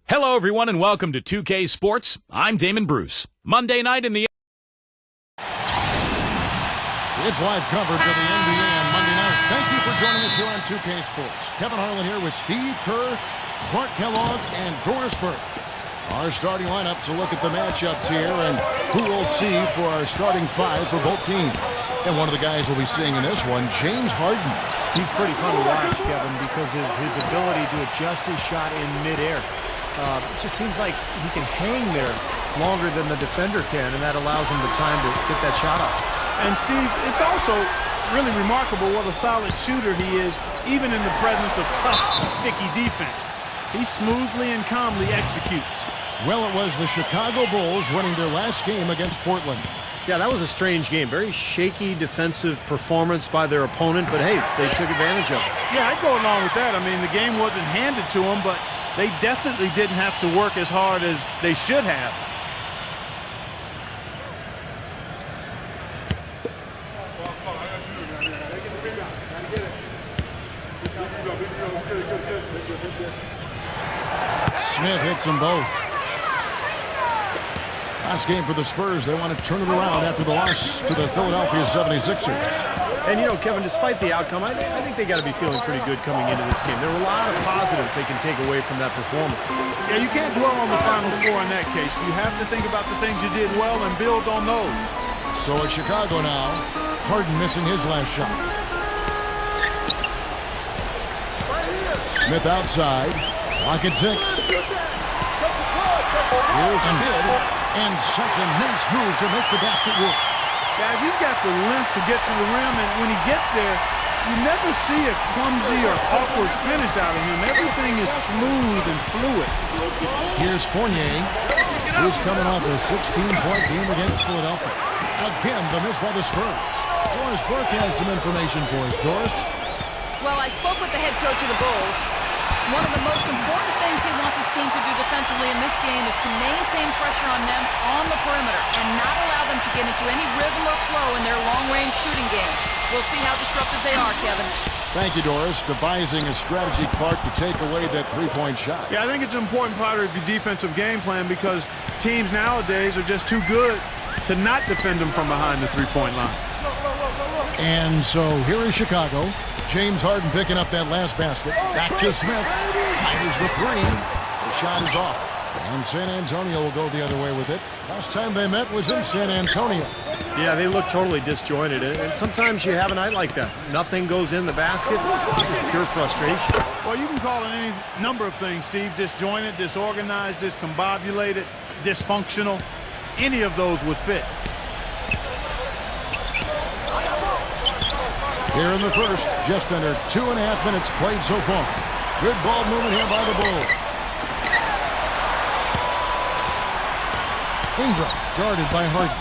Hello, everyone, and welcome to 2K Sports. I'm Damon Bruce. Monday night in the... It's live coverage of the NBA on Monday night. Thank you for joining us here on 2K Sports. Kevin Harlan here with Steve Kerr, Clark Kellogg, and Doris Burke. Our starting lineups will look at the matchups here and who we'll see for our starting five for both teams. And one of the guys we'll be seeing in this one, James Harden. He's pretty fun to watch, Kevin, because of his ability to adjust his shot in midair. It just seems like he can hang there longer than the defender can, and that allows him the time to get that shot up. And, Steve, it's also really remarkable what a solid shooter he is, even in the presence of tough, sticky defense. He smoothly and calmly executes. Well, it was the Chicago Bulls winning their last game against Portland. Yeah, that was a strange game. Very shaky defensive performance by their opponent, but, hey, they took advantage of it. Yeah, I'd go along with that. I mean, the game wasn't handed to them, but they definitely didn't have to work as hard as they should have. Smith hits them both. Last game for the Spurs. They want to turn it around after the loss to the Philadelphia 76ers. And, you know, Kevin, despite the outcome, I think they got to be feeling pretty good coming into this game. There were a lot of positives they can take away from that performance. Yeah, you can't dwell on the final score in that case. You have to think about the things you did well and build on those. So at Chicago now, Harden missing his last shot. Smith outside. Lock at 6. Here's the mid. And such a nice move to make the basket work. Guys, he's got the length to get to the rim, and when he gets there, you never see a clumsy or awkward finish out of him. Everything is smooth and fluid. Here's Fournier, who's coming off a 16-point game against Philadelphia. Again, the miss by the Spurs. Doris Burke has some information for us. Doris? Well, I spoke with the head coach of the Bulls. One of the most important things he wants his team to do defensively in this game is to maintain pressure on them on the perimeter and not allow them to get into any rhythm or flow in their long-range shooting game. We'll see how disruptive they are, Kevin. Thank you, Doris. Devising a strategy, Clark, to take away that three-point shot. Yeah, I think it's an important part of your defensive game plan because teams nowadays are just too good to not defend them from behind the three-point line. And so here is Chicago. James Harden picking up that last basket. Back to Smith. Fires the three. The shot is off. And San Antonio will go the other way with it. Last time they met was in San Antonio. Yeah, they look totally disjointed. And sometimes you have a night like that. Nothing goes in the basket. It's just pure frustration. Well, you can call it any number of things, Steve. Disjointed, disorganized, discombobulated, dysfunctional. Any of those would fit. Here in the first, just under 2.5 minutes played so far. Good ball movement here by the Bulls. Ingram guarded by Harden.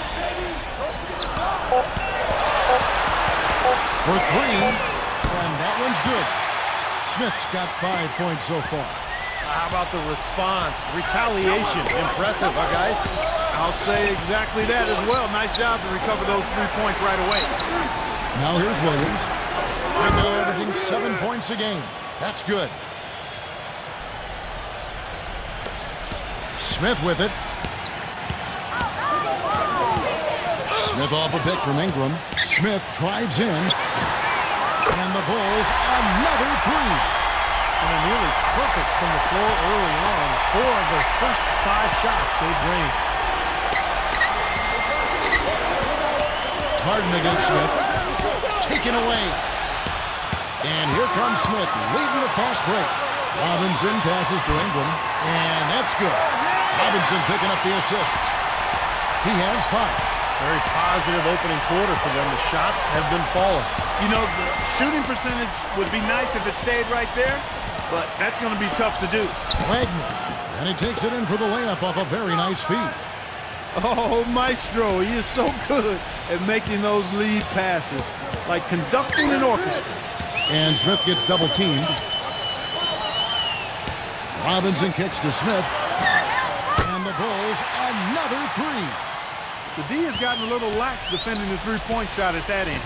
For three, and that one's good. Smith's got 5 points so far. How about the response? Retaliation. Impressive, huh, guys? I'll say exactly that as well. Nice job to recover those 3 points right away. Now here's Williams. And they're averaging 7 points a game. That's good. Smith with it. Smith off a pick from Ingram. Smith drives in. And the Bulls, another three. And a nearly perfect from the floor early on. 4 of their first 5 shots they drained. Harden against Smith. Taken away. And here comes Smith leading the fast break. Robinson passes to Ingram. And that's good. Robinson picking up the assist. He has 5. Very positive opening quarter for them. The shots have been falling. You know, the shooting percentage would be nice if it stayed right there, but that's going to be tough to do. Wagner. And he takes it in for the layup off a very nice feed. Oh, Maestro, he is so good at making those lead passes, like conducting an orchestra. And Smith gets double teamed. Robinson kicks to Smith. And the Bulls, another three. The D has gotten a little lax defending the three-point shot at that end.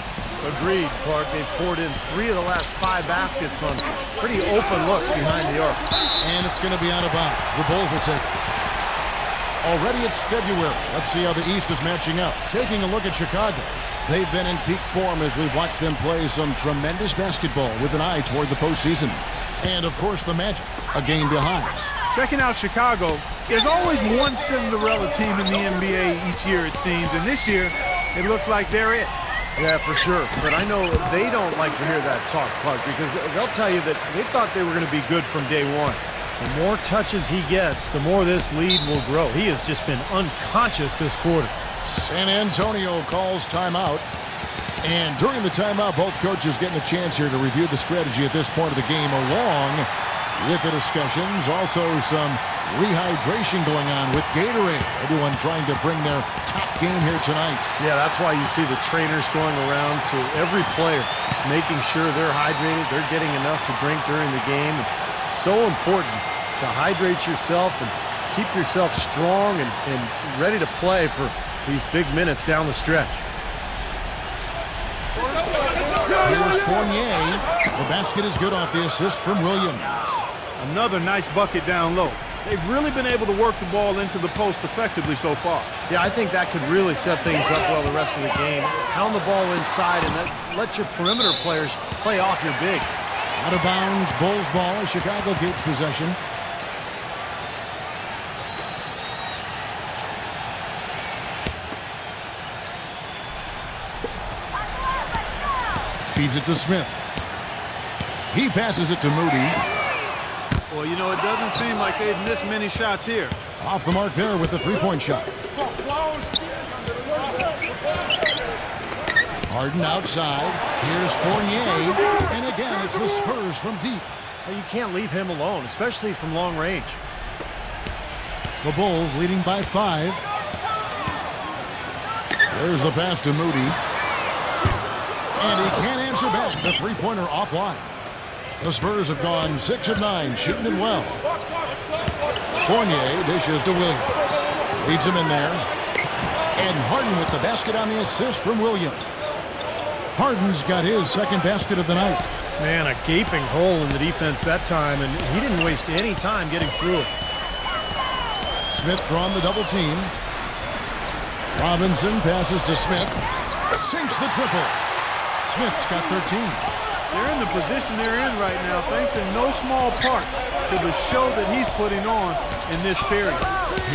Agreed, Clark. They've poured in 3 of the last 5 baskets on pretty open looks behind the arc. And it's going to be out of bounds. The Bulls will take it. Already it's February. Let's see how the East is matching up. Taking a look at Chicago. They've been in peak form as we've watched them play some tremendous basketball with an eye toward the postseason. And, of course, the Magic, a game behind. Checking out Chicago, there's always one Cinderella team in the NBA each year, it seems. And this year, it looks like they're it. Yeah, for sure. But I know they don't like to hear that talk, Clark, because they'll tell you that they thought they were going to be good from day one. The more touches he gets, the more this lead will grow. He has just been unconscious this quarter. San Antonio calls timeout. And during the timeout, both coaches getting a chance here to review the strategy at this point of the game, along with the discussions. Also some rehydration going on with Gatorade. Everyone trying to bring their top game here tonight. Yeah, that's why you see the trainers going around to every player, making sure they're hydrated, they're getting enough to drink during the game. So important to hydrate yourself and keep yourself strong and ready to play for these big minutes down the stretch. Here's Fournier. The basket is good off the assist from Williams. Another nice bucket down low. They've really been able to work the ball into the post effectively so far. Yeah, I think that could really set things up well the rest of the game. Pound the ball inside and let your perimeter players play off your bigs. Out of bounds, Bulls ball. Chicago keeps possession. Feeds it to Smith. He passes it to Moody. Well, you know, it doesn't seem like they've missed many shots here. Off the mark there with the three-point shot. Harden outside. Here's Fournier. And again, it's the Spurs from deep. Well, you can't leave him alone, especially from long range. The Bulls leading by 5. There's the pass to Moody. And he can't answer back. The three-pointer offline. The Spurs have gone 6 of 9, shooting it well. Fournier dishes to Williams. Leads him in there. And Harden with the basket on the assist from Williams. Harden's got his second basket of the night. Man, a gaping hole in the defense that time, and he didn't waste any time getting through it. Smith drawn the double team. Robinson passes to Smith. Sinks the triple. Smith's got 13. They're in the position they're in right now, thanks in no small part to the show that he's putting on in this period.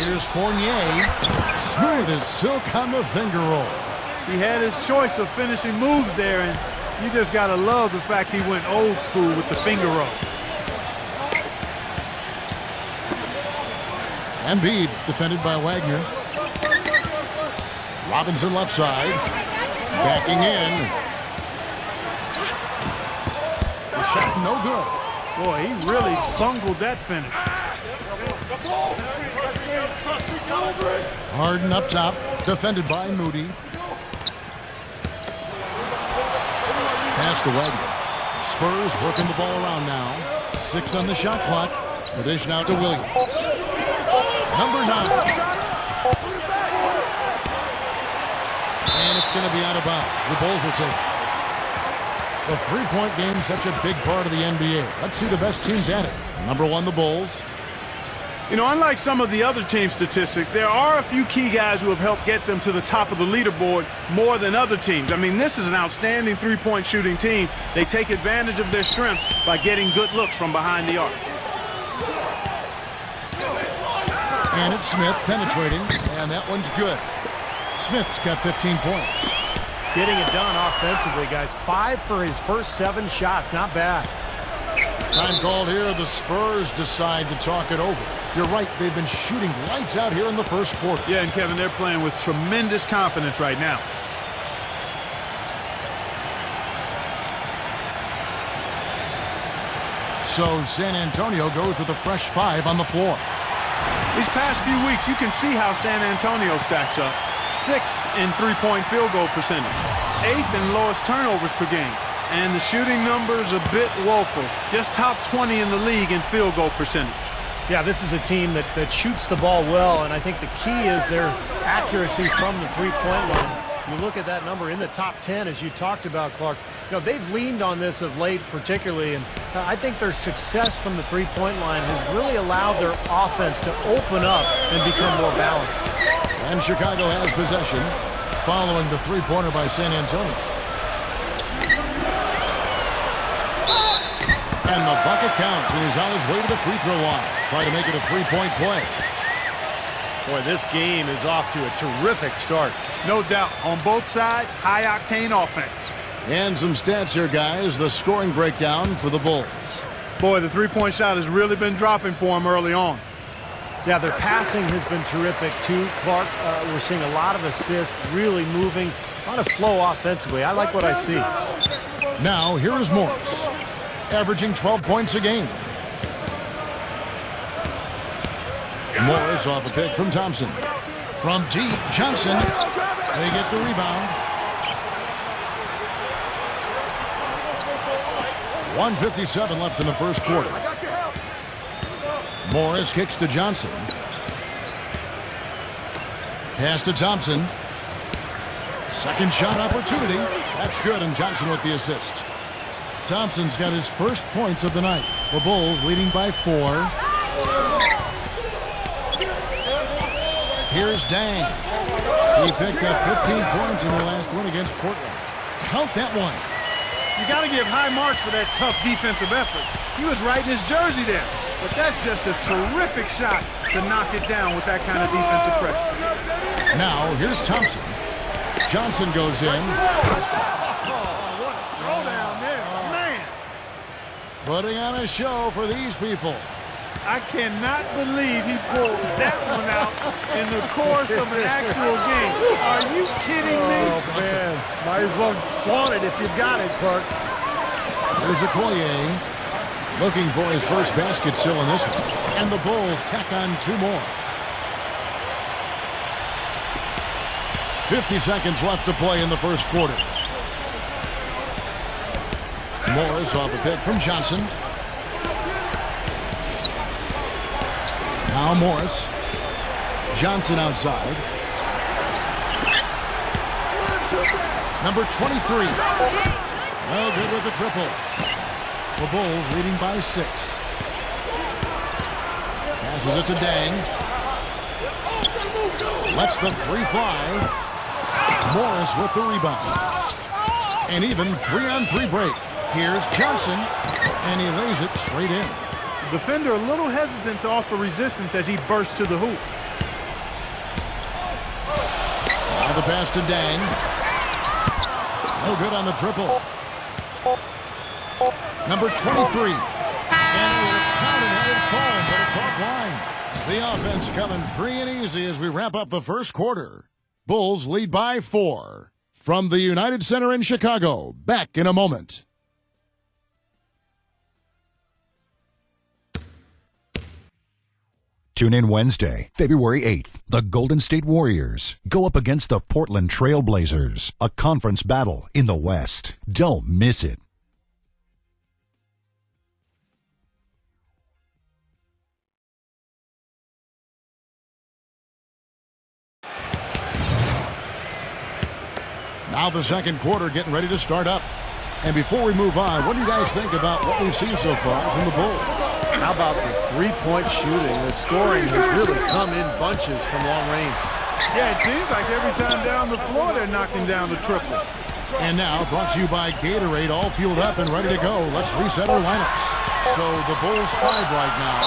Here's Fournier. Smooth as silk on the finger roll. He had his choice of finishing moves there, and you just got to love the fact he went old school with the finger roll. Embiid defended by Wagner. Robinson left side. Backing in. The shot no good. Boy, he really bungled that finish. Harden up top. Defended by Moody. Pass to Wagner. Spurs working the ball around now. 6 on the shot clock. The dish now to Williams. Number 9. And it's going to be out of bounds. The Bulls will take it. The three-point game is such a big part of the NBA. Let's see the best teams at it. Number 1, the Bulls. You know, unlike some of the other team statistics, there are a few key guys who have helped get them to the top of the leaderboard more than other teams. I mean, this is an outstanding three-point shooting team. They take advantage of their strengths by getting good looks from behind the arc. And it's Smith penetrating, and that one's good. Smith's got 15 points. Getting it done offensively, guys. 5 for his first 7 shots. Not bad. Time called here. The Spurs decide to talk it over. You're right. They've been shooting lights out here in the first quarter. Yeah, and Kevin, they're playing with tremendous confidence right now. So San Antonio goes with a fresh 5 on the floor. These past few weeks, you can see how San Antonio stacks up. 6th in three-point field goal percentage. 8th in lowest turnovers per game. And the shooting numbers a bit woeful. Just top 20 in the league in field goal percentage. Yeah, this is a team that shoots the ball well, and I think the key is their accuracy from the three-point line. You look at that number in the top 10, as you talked about, Clark. You know, they've leaned on this of late particularly, and I think their success from the three-point line has really allowed their offense to open up and become more balanced. And Chicago has possession following the three-pointer by San Antonio. And the bucket counts, and he's on his way to the free throw line. Try to make it a three-point play. Boy, this game is off to a terrific start. No doubt. On both sides, high-octane offense. And some stats here, guys. The scoring breakdown for the Bulls. Boy, the three-point shot has really been dropping for him early on. Yeah, their passing has been terrific, too, Clark. We're seeing a lot of assists, really moving, a lot of flow offensively. I like what I see. Now, here is Morris, averaging 12 points a game. Morris off a pick from Thompson. From deep, Johnson. They get the rebound. 1:57 left in the first quarter. Morris kicks to Johnson. Pass to Thompson. Second shot opportunity. That's good, and Johnson with the assist. Thompson's got his first points of the night. The Bulls leading by 4. Here's Dang. He picked up 15 points in their last win against Portland. Count that one. You got to give high marks for that tough defensive effort. He was right in his jersey there. But that's just a terrific shot to knock it down with that kind of defensive pressure. Now, here's Thompson. Johnson goes in. What a throwdown there. Man. Putting on a show for these people. I cannot believe he pulled that one out in the course of an actual game. Are you kidding me? Oh, man. Might as well flaunt it if you've got it, Clark. There's Okoye looking for his first basket still in this one. And the Bulls tack on 2 more. 50 seconds left to play in the first quarter. Morris off a pick from Johnson. Now Morris. Johnson outside. Number 23. Well, good with the triple. The Bulls leading by 6. Passes it to Dang. Lets the 3 fly. Morris with the rebound. An even 3-on-3 break. Here's Johnson, and he lays it straight in. Defender a little hesitant to offer resistance as he bursts to the hoop. Now the pass to Dang. No good on the triple. Number 23. And it was counted at it fall, but it's offline. The offense coming free and easy as we wrap up the first quarter. Bulls lead by 4. From the United Center in Chicago, back in a moment. Tune in Wednesday, February 8th. The Golden State Warriors go up against the Portland Trail Blazers, a conference battle in the West. Don't miss it. Now the second quarter getting ready to start up. And before we move on, what do you guys think about what we've seen so far from the Bulls? How about the three-point shooting? The scoring has really come in bunches from long range. Yeah, it seems like every time down the floor they're knocking down the triple. And now brought to you by Gatorade, all fueled up and ready to go. Let's reset our lineups. So the Bulls 5 right now.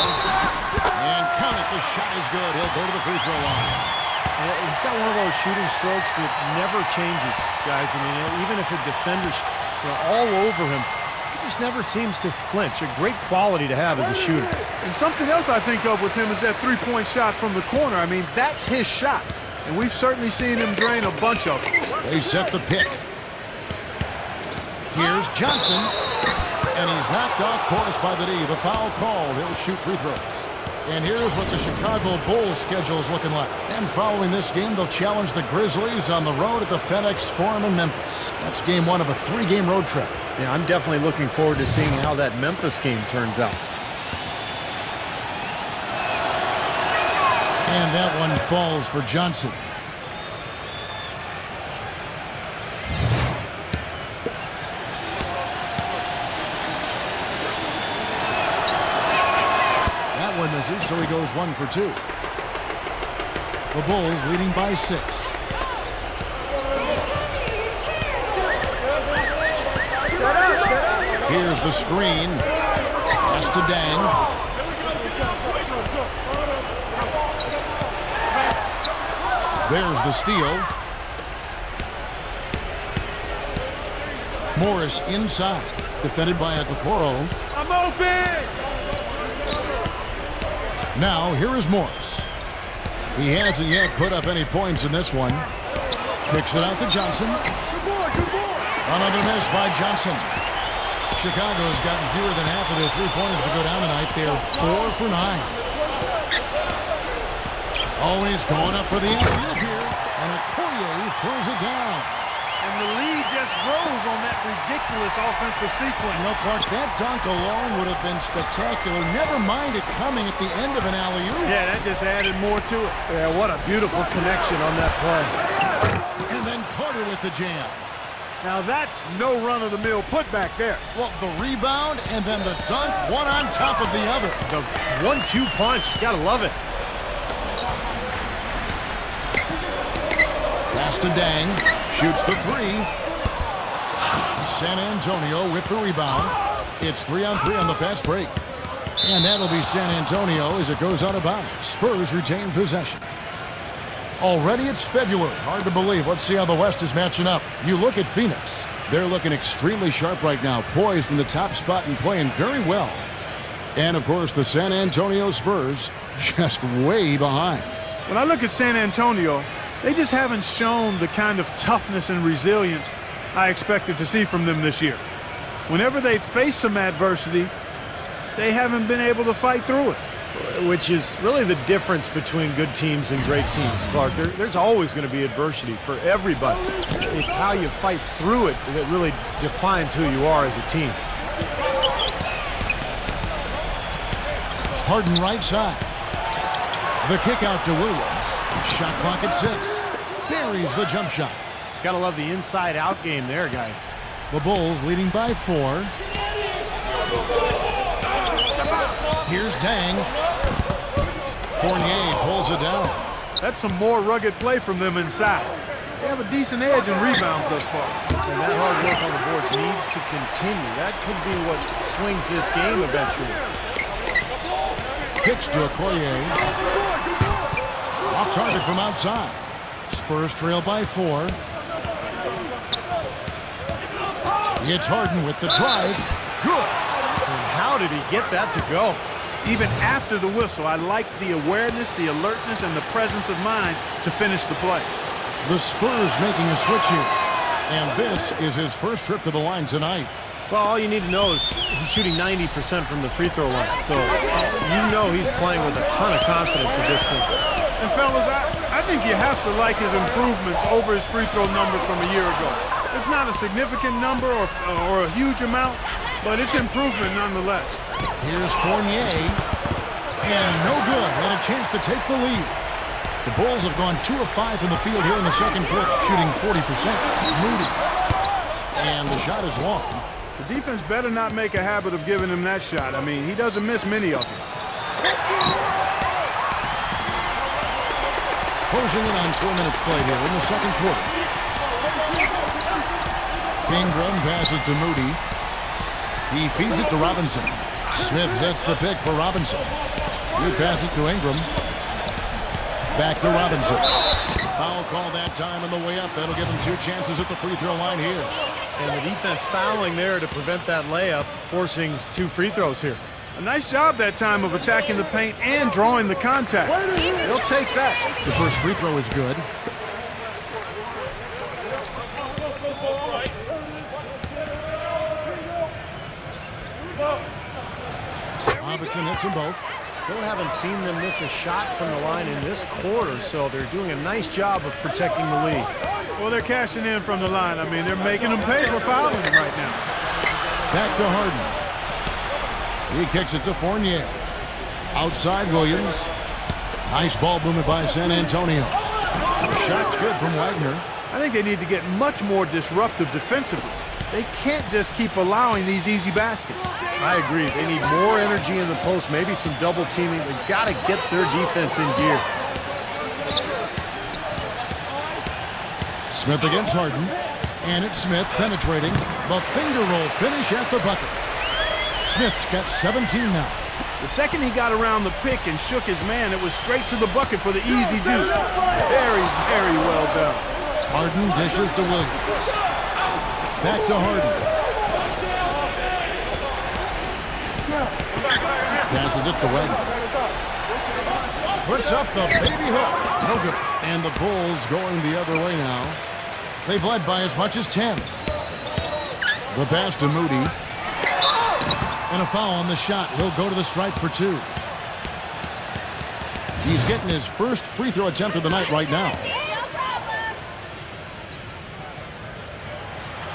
And count it, the shot is good. He'll go to the free throw line. He's got one of those shooting strokes that never changes, guys. I mean, even if a defender's all over him, he just never seems to flinch. A great quality to have as a shooter. And something else I think of with him is that three-point shot from the corner. I mean, that's his shot. And we've certainly seen him drain a bunch of them. They set the pick. Here's Johnson. And he's knocked off course by the D. The foul called. He'll shoot free throws. And here's what the Chicago Bulls schedule is looking like. And following this game, they'll challenge the Grizzlies on the road at the FedEx Forum in Memphis. That's game 1 of a 3-game road trip. Yeah, I'm definitely looking forward to seeing how that Memphis game turns out. And that one falls for Johnson. misses, so he goes 1 for 2. The Bulls leading by 6. Here's the screen. Pass to Dang. There's the steal. Morris inside. Defended by Okokoro. I'm open! Now, here is Morris. He hasn't yet put up any points in this one. Kicks it out to Johnson. Another miss by Johnson. Chicago's gotten fewer than half of their three-pointers to go down tonight. They're 4 for 9. Always going up for the alley-oop here. And Okoye throws it down. And the lead just grows on that ridiculous offensive sequence. You know, Clark, that dunk alone would have been spectacular. Never mind it coming at the end of an alley-oop. Yeah, that just added more to it. Yeah, what a beautiful connection on that play. And then Carter with the jam. Now that's no run-of-the-mill putback there. Well, the rebound and then the dunk, one on top of the other. The 1-2 punch, you gotta love it. Pass to Dang. Shoots the 3. San Antonio with the rebound. It's 3-on-3 on the fast break. And that'll be San Antonio as it goes out of bounds. Spurs retain possession. Already it's February. Hard to believe. Let's see how the West is matching up. You look at Phoenix. They're looking extremely sharp right now. Poised in the top spot and playing very well. And, of course, the San Antonio Spurs just way behind. When I look at San Antonio, they just haven't shown the kind of toughness and resilience I expected to see from them this year. Whenever they face some adversity, they haven't been able to fight through it. Which is really the difference between good teams and great teams, Clark. There's always going to be adversity for everybody. It's how you fight through it that really defines who you are as a team. Harden right side. The kick out to Williams. Shot clock at 6. Buries the jump shot. Gotta love the inside-out game there, guys. The Bulls leading by 4. Here's Dang. Fournier pulls it down. That's some more rugged play from them inside. They have a decent edge in rebounds thus far. And that hard work on the boards needs to continue. That could be what swings this game eventually. Kicks to Okoye. Off target from outside. Spurs trail by 4. It's Harden with the drive. Good. And how did he get that to go? Even after the whistle, I like the awareness, the alertness, and the presence of mind to finish the play. The Spurs making a switch here. And this is his first trip to the line tonight. Well, all you need to know is he's shooting 90% from the free throw line. So you know he's playing with a ton of confidence at this point. And fellas, I think you have to like his improvements over his free throw numbers from a year ago. It's not a significant number or a huge amount, but it's improvement nonetheless. Here's Fournier. And no good. And a chance to take the lead. The Bulls have gone 2 of 5 from the field here in the second quarter, shooting 40%. Moody. And the shot is long. The defense better not make a habit of giving him that shot. I mean, he doesn't miss many of them. Closing in on 4 minutes played here in the second quarter. Ingram passes to Moody. He feeds it to Robinson. Smith sets the pick for Robinson. He passes to Ingram. Back to Robinson. Foul call that time on the way up. That'll give him 2 chances at the free throw line here. And the defense fouling there to prevent that layup, forcing 2 free throws here. A nice job that time of attacking the paint and drawing the contact. They'll take that. The first free throw is good. Robinson hits them both. Still haven't seen them miss a shot from the line in this quarter, so they're doing a nice job of protecting the lead. Well, they're cashing in from the line. I mean, they're making them pay for fouling him right now. Back to Harden. He kicks it to Fournier. Outside Williams. Nice ball movement by San Antonio. The shot's good from Wagner. I think they need to get much more disruptive defensively. They can't just keep allowing these easy baskets. I agree. They need more energy in the post, maybe some double teaming. They've got to get their defense in gear. Smith against Harden. And it's Smith penetrating. The finger roll finish at the bucket. Smith's got 17 now. The second he got around the pick and shook his man, it was straight to the bucket for the easy deuce. Very, very well done. Harden dishes to Williams. Back to Harden. Passes it to Wagner. Puts up the baby hook. No good. And the Bulls going the other way now. They've led by as much as 10. The pass to Moody. And a foul on the shot. He'll go to the stripe for 2. He's getting his first free throw attempt of the night right now.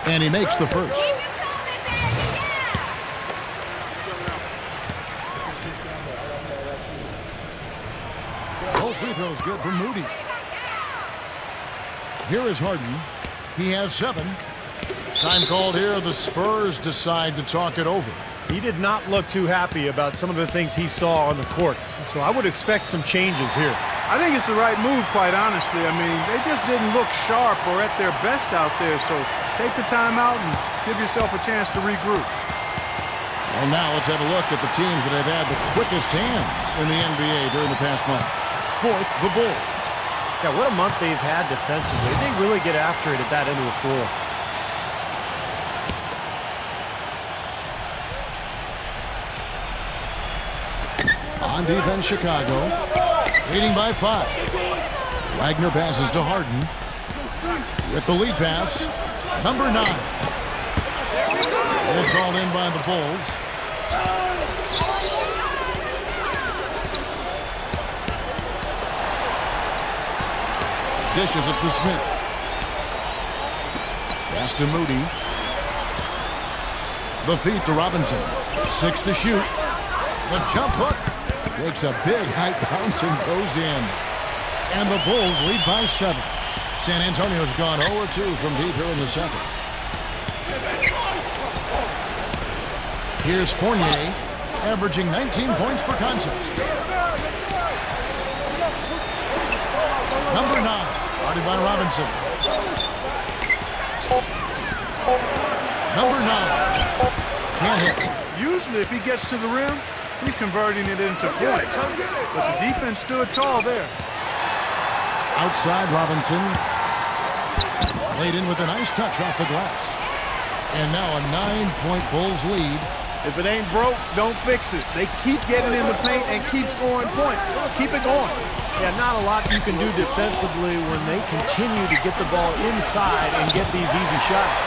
And he makes the first. Both free throws good for Moody. Here is Harden. He has 7. Time called here. The Spurs decide to talk it over. He did not look too happy about some of the things he saw on the court. So I would expect some changes here. I think it's the right move, quite honestly. I mean, they just didn't look sharp or at their best out there. So take the time out and give yourself a chance to regroup. Well, now let's have a look at the teams that have had the quickest hands in the NBA during the past month. Fourth, the Bulls. Yeah, what a month they've had defensively. They really get after it at that end of the floor. On defense, Chicago. Leading by 5. Wagner passes to Harden. With the lead pass. Number 9. It's all in by the Bulls. Dishes it to Smith. Pass to Moody. The feed to Robinson. 6 to shoot. The jump hook. Takes a big high bounce and goes in. And the Bulls lead by 7. San Antonio's gone 0-2 from deep here in the second. Here's Fournier, averaging 19 points per contest. Number 9, guarded by Robinson. Number 9, can't hit. Usually if he gets to the rim, he's converting it into points. But the defense stood tall there. Outside Robinson. Laid in with a nice touch off the glass. And now a 9-point Bulls lead. If it ain't broke, don't fix it. They keep getting in the paint and keep scoring points. Keep it going. Yeah, not a lot you can do defensively when they continue to get the ball inside and get these easy shots.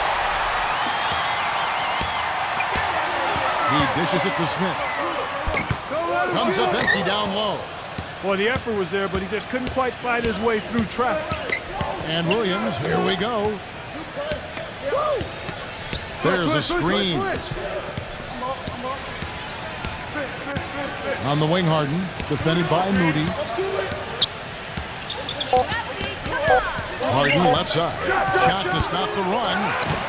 He dishes it to Smith. Comes up empty down low. Boy, the effort was there, but he just couldn't quite fight his way through traffic. And Williams, here we go. There's a screen. On the wing, Harden, defended by Moody. Harden left side. Shot to stop the run.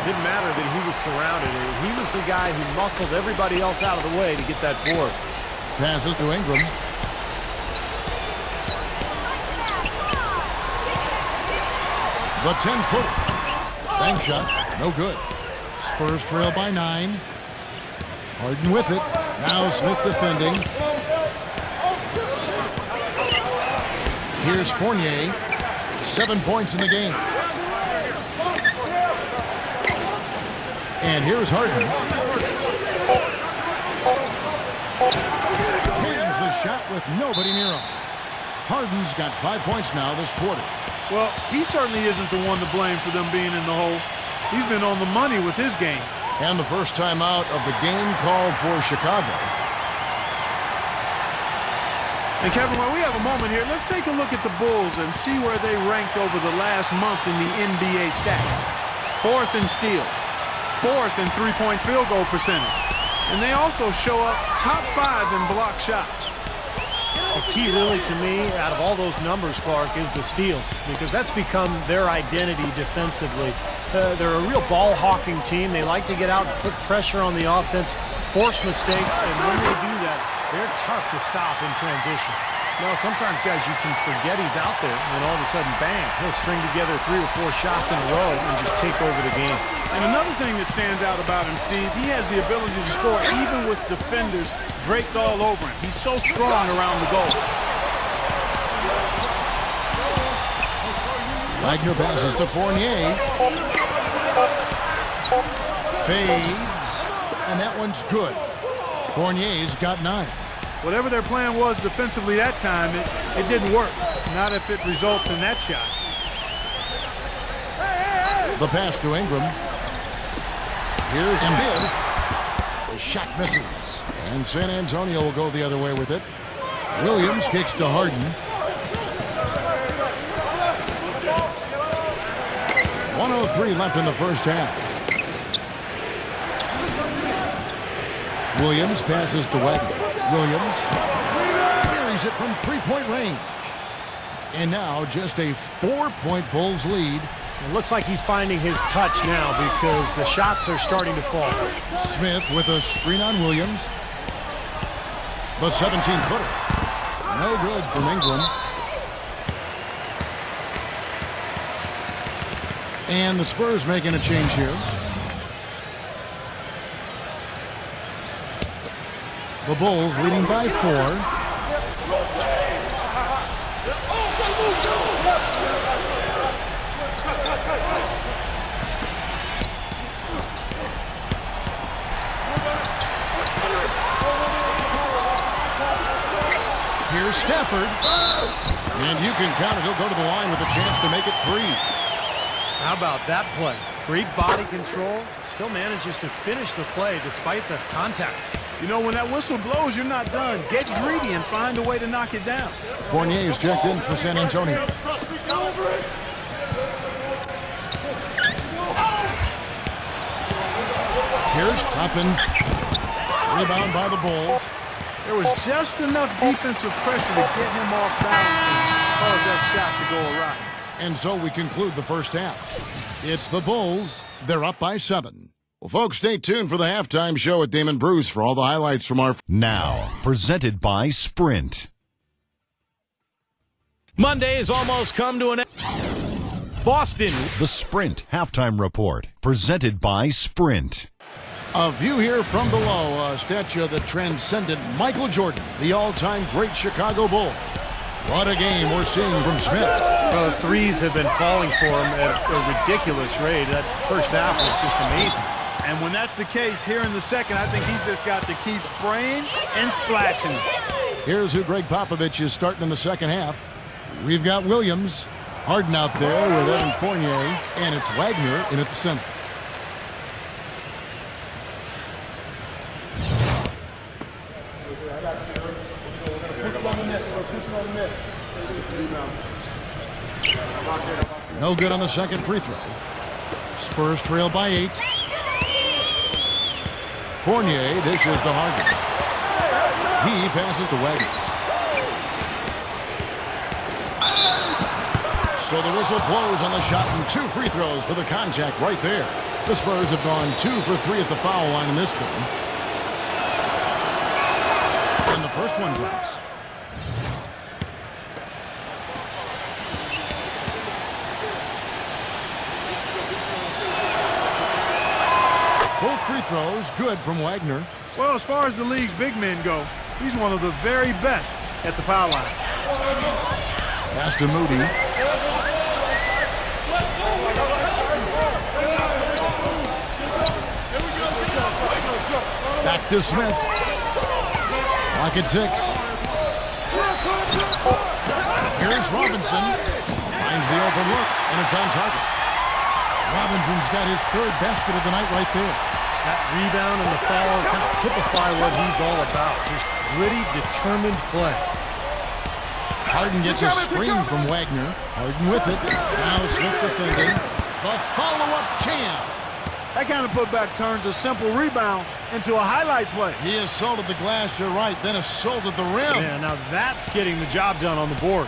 Didn't matter that he was surrounded. He was the guy who muscled everybody else out of the way to get that board. Passes to Ingram. The 10-footer. Bank shot. No good. Spurs trail by 9. Harden with it. Now Smith defending. Here's Fournier. 7 points in the game. And here's Harden. Cans the shot with nobody near him. Harden's got 5 points now this quarter. Well, he certainly isn't the one to blame for them being in the hole. He's been on the money with his game. And the first time out of the game called for Chicago. And Kevin, while we have a moment here, let's take a look at the Bulls and see where they ranked over the last month in the NBA stats. 4th in steals, 4th in three-point field goal percentage. And they also show up top 5 in block shots. The key really to me out of all those numbers, Clark, is the steals, because that's become their identity defensively. They're a real ball-hawking team. They like to get out and put pressure on the offense, force mistakes, and when they do that, they're tough to stop in transition. Now, sometimes, guys, you can forget he's out there, and all of a sudden, bang, he'll string together 3 or 4 shots in a row and just take over the game. And another thing that stands out about him, Steve, he has the ability to score even with defenders draped all over him. He's so strong around the goal. Wagner passes to Fournier. Fades. And that one's good. Fournier's got 9. Whatever their plan was defensively that time, it didn't work. Not if it results in that shot. The pass to Ingram. Here's Embiid. The shot misses. And San Antonio will go the other way with it. Williams kicks to Harden. 1:03 left in the first half. Williams passes to Wagner. Williams carries it from 3-point range. And now just a 4-point Bulls lead. It looks like he's finding his touch now because the shots are starting to fall. Smith with a screen on Williams. The 17-footer. No good from Ingram. And the Spurs making a change here. The Bulls leading by 4. Here's Stafford. And you can count it. He'll go to the line with a chance to make it 3. How about that play? Great body control. Still manages to finish the play despite the contact. You know, when that whistle blows, you're not done. Get greedy and find a way to knock it down. Fournier is checked in for San Antonio. Here's Toppin. Rebound by the Bulls. There was just enough defensive pressure to get him off balance and cause that shot to go awry. And so we conclude the first half. It's the Bulls. They're up by 7. Well, folks, stay tuned for the halftime show at Damon Bruce for all the highlights from our... Now, presented by Sprint. Monday has almost come to an end. Boston. The Sprint Halftime Report, presented by Sprint. A view here from below, a statue that transcended Michael Jordan, the all-time great Chicago Bull. What a game we're seeing from Smith. Well, the threes have been falling for him at a ridiculous rate. That first half was just amazing. And when that's the case here in the second, I think he's just got to keep spraying and splashing. Here's who Greg Popovich is starting in the second half. We've got Williams, Harden out there with Evan Fournier, and it's Wagner in at the center. No good on the second free throw. Spurs trail by 8. Fournier dishes to Harden. He passes to Wagner. So the whistle blows on the shot and 2 free throws for the contact right there. The Spurs have gone 2 for 3 at the foul line in this one. And the first one drops. Both free throws good from Wagner. Well, as far as the league's big men go, he's one of the very best at the foul line. Pass to Moody. Back to Smith. Lock at 6. Here's Robinson. Finds the open look, and it's on target. Robinson's got his 3rd basket of the night right there. That rebound and the foul kind of typify what he's all about. Just gritty, determined play. Harden gets a screen from Wagner. Harden with it. Now Smith defending. The follow-up jam. That kind of putback turns a simple rebound into a highlight play. He assaulted the glass, you're right, then assaulted the rim. Yeah, now that's getting the job done on the boards.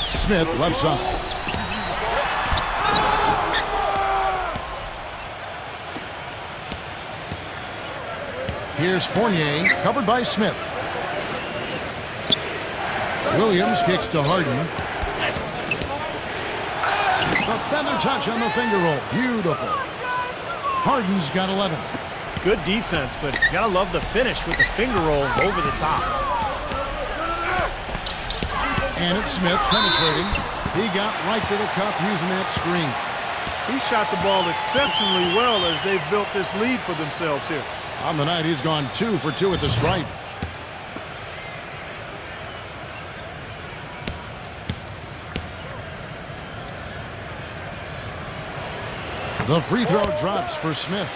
Smith, left side. Here's Fournier, covered by Smith. Williams kicks to Harden. The feather touch on the finger roll. Beautiful. Harden's got 11. Good defense, but you gotta love the finish with the finger roll over the top. And it's Smith penetrating. He got right to the cup using that screen. He shot the ball exceptionally well as they've built this lead for themselves here. On the night, he's gone 2 for 2 at the stripe. The free throw drops for Smith.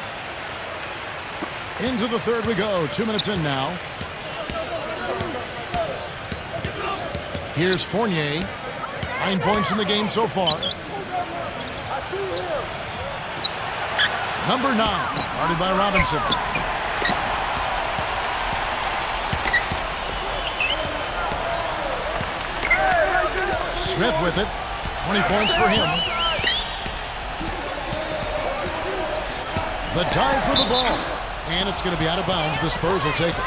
Into the third we go. 2 minutes in now. Here's Fournier. 9 points in the game so far. Number 9, guarded by Robinson. Smith with it. 20 points for him. The dive for the ball. And it's going to be out of bounds. The Spurs will take it.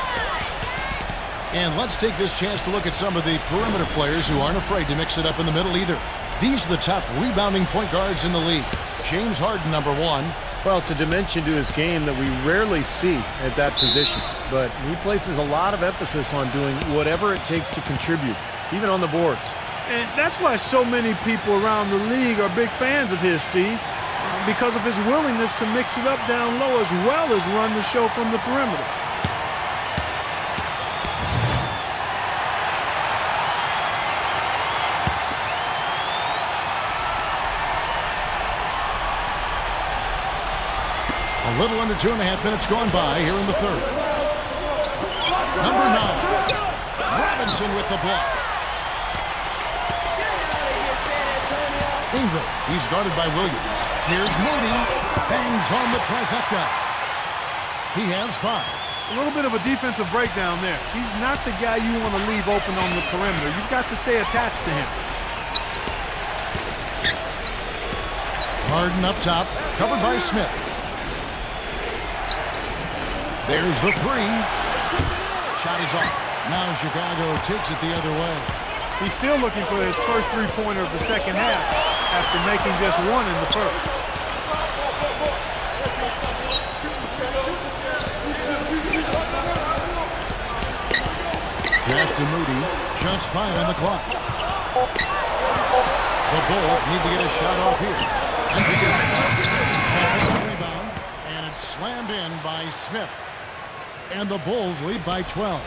And let's take this chance to look at some of the perimeter players who aren't afraid to mix it up in the middle either. These are the top rebounding point guards in the league. James Harden, number 1. Well, it's a dimension to his game that we rarely see at that position. But he places a lot of emphasis on doing whatever it takes to contribute, even on the boards. And that's why so many people around the league are big fans of his, Steve, because of his willingness to mix it up down low as well as run the show from the perimeter. A little under 2.5 minutes gone by here in the third. Number 9, Robinson with the block. Ingram, he's guarded by Williams. Here's Moody, bangs home the trifecta. He has 5. A little bit of a defensive breakdown there. He's not the guy you want to leave open on the perimeter. You've got to stay attached to him. Harden up top, covered by Smith. There's the 3. Shot is off. Now Chicago takes it the other way. He's still looking for his first three-pointer of the second half after making just 1 in the first. Pass to Moody. Just 5 on the clock. The Bulls need to get a shot off here. Offensive rebound, and it's slammed in by Smith. And the Bulls lead by 12.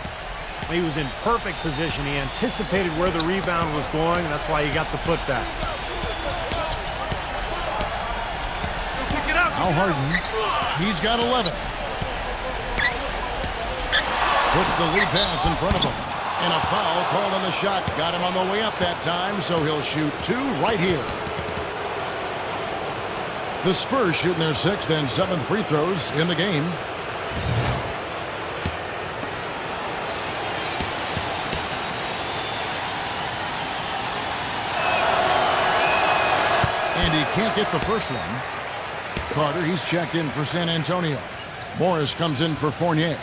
He was in perfect position. He anticipated where the rebound was going. That's why he got the putback. Now Harden. He's got 11. Puts the lead pass in front of him. And a foul called on the shot. Got him on the way up that time, so he'll shoot 2 right here. The Spurs shooting their 6th and 7th free throws in the game. And he can't get the first one. Carter, he's checked in for San Antonio. Morris comes in for Fournier.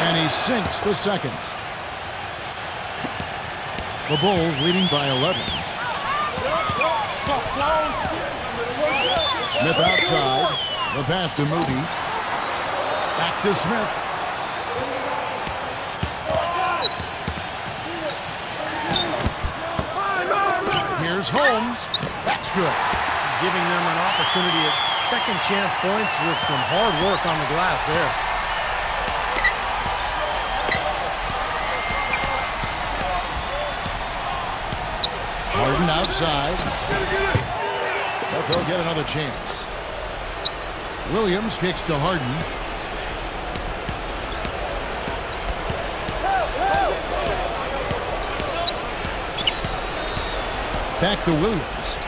And he sinks the second. The Bulls leading by 11. Smith outside. The pass to Moody. Back to Smith. Here's Holmes. That's good. Giving them an opportunity at second chance points with some hard work on the glass there. Harden outside. But they'll get another chance. Williams kicks to Harden. Back to Williams.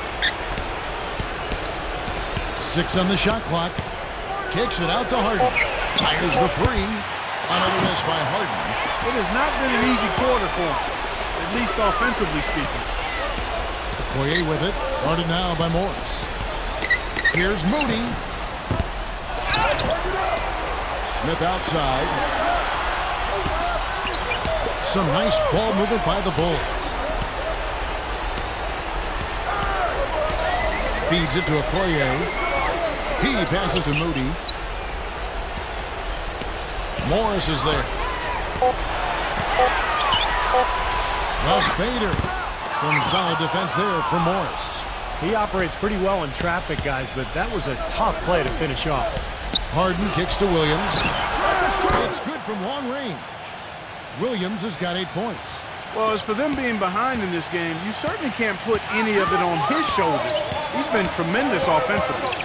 6 on the shot clock. Kicks it out to Harden. Fires the three. Another miss by Harden. It has not been an easy quarter for him, at least offensively speaking. Poirier with it. Guarded now by Morris. Here's Moody. Smith outside. Some nice ball movement by the Bulls. Feeds it to Poirier. He passes to Moody. Morris is there. The fader. Some solid defense there for Morris. He operates pretty well in traffic, guys, but that was a tough play to finish off. Harden kicks to Williams. It's good from long range. Williams has got 8 points. Well, as for them being behind in this game, you certainly can't put any of it on his shoulders. He's been tremendous offensively.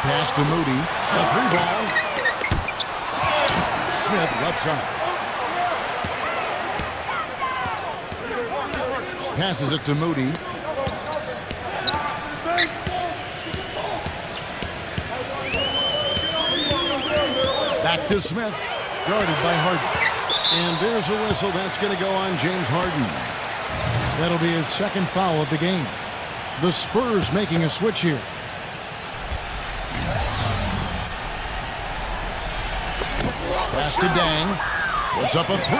Pass to Moody. A 3-ball. Smith left side. Passes it to Moody. Back to Smith. Guarded by Harden. And there's a whistle. That's going to go on James Harden. That'll be his second foul of the game. The Spurs making a switch here. Pass to Dang. Puts up a 3.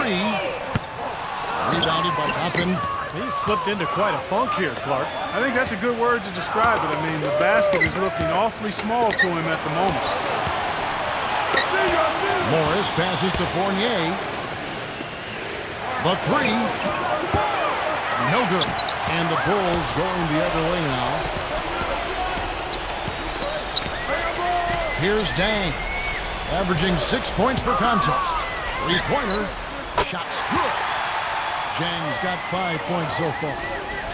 Rebounded by Toppin. He slipped into quite a funk here, Clark. I think that's a good word to describe it. I mean, the basket is looking awfully small to him at the moment. Morris passes to Fournier. The 3. No good. And the Bulls going the other way now. Here's Dang. Averaging 6 points per contest. 3-pointer. Shot's good. Jang's got 5 points so far.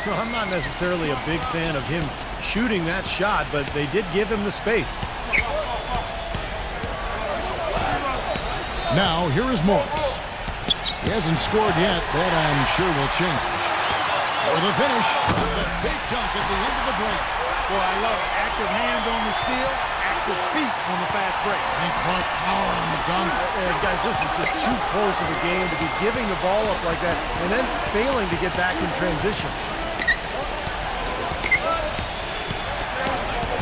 Well, I'm not necessarily a big fan of him shooting that shot, but they did give him the space. Now, here is Morris. He hasn't scored yet. That, I'm sure, will change. For the finish, the big dunk at the end of the break. Boy, I love it. Active hands on the steal, active feet on the fast break. And Clark power on the dunk. Guys, this is just too close of a game to be giving the ball up like that and then failing to get back in transition.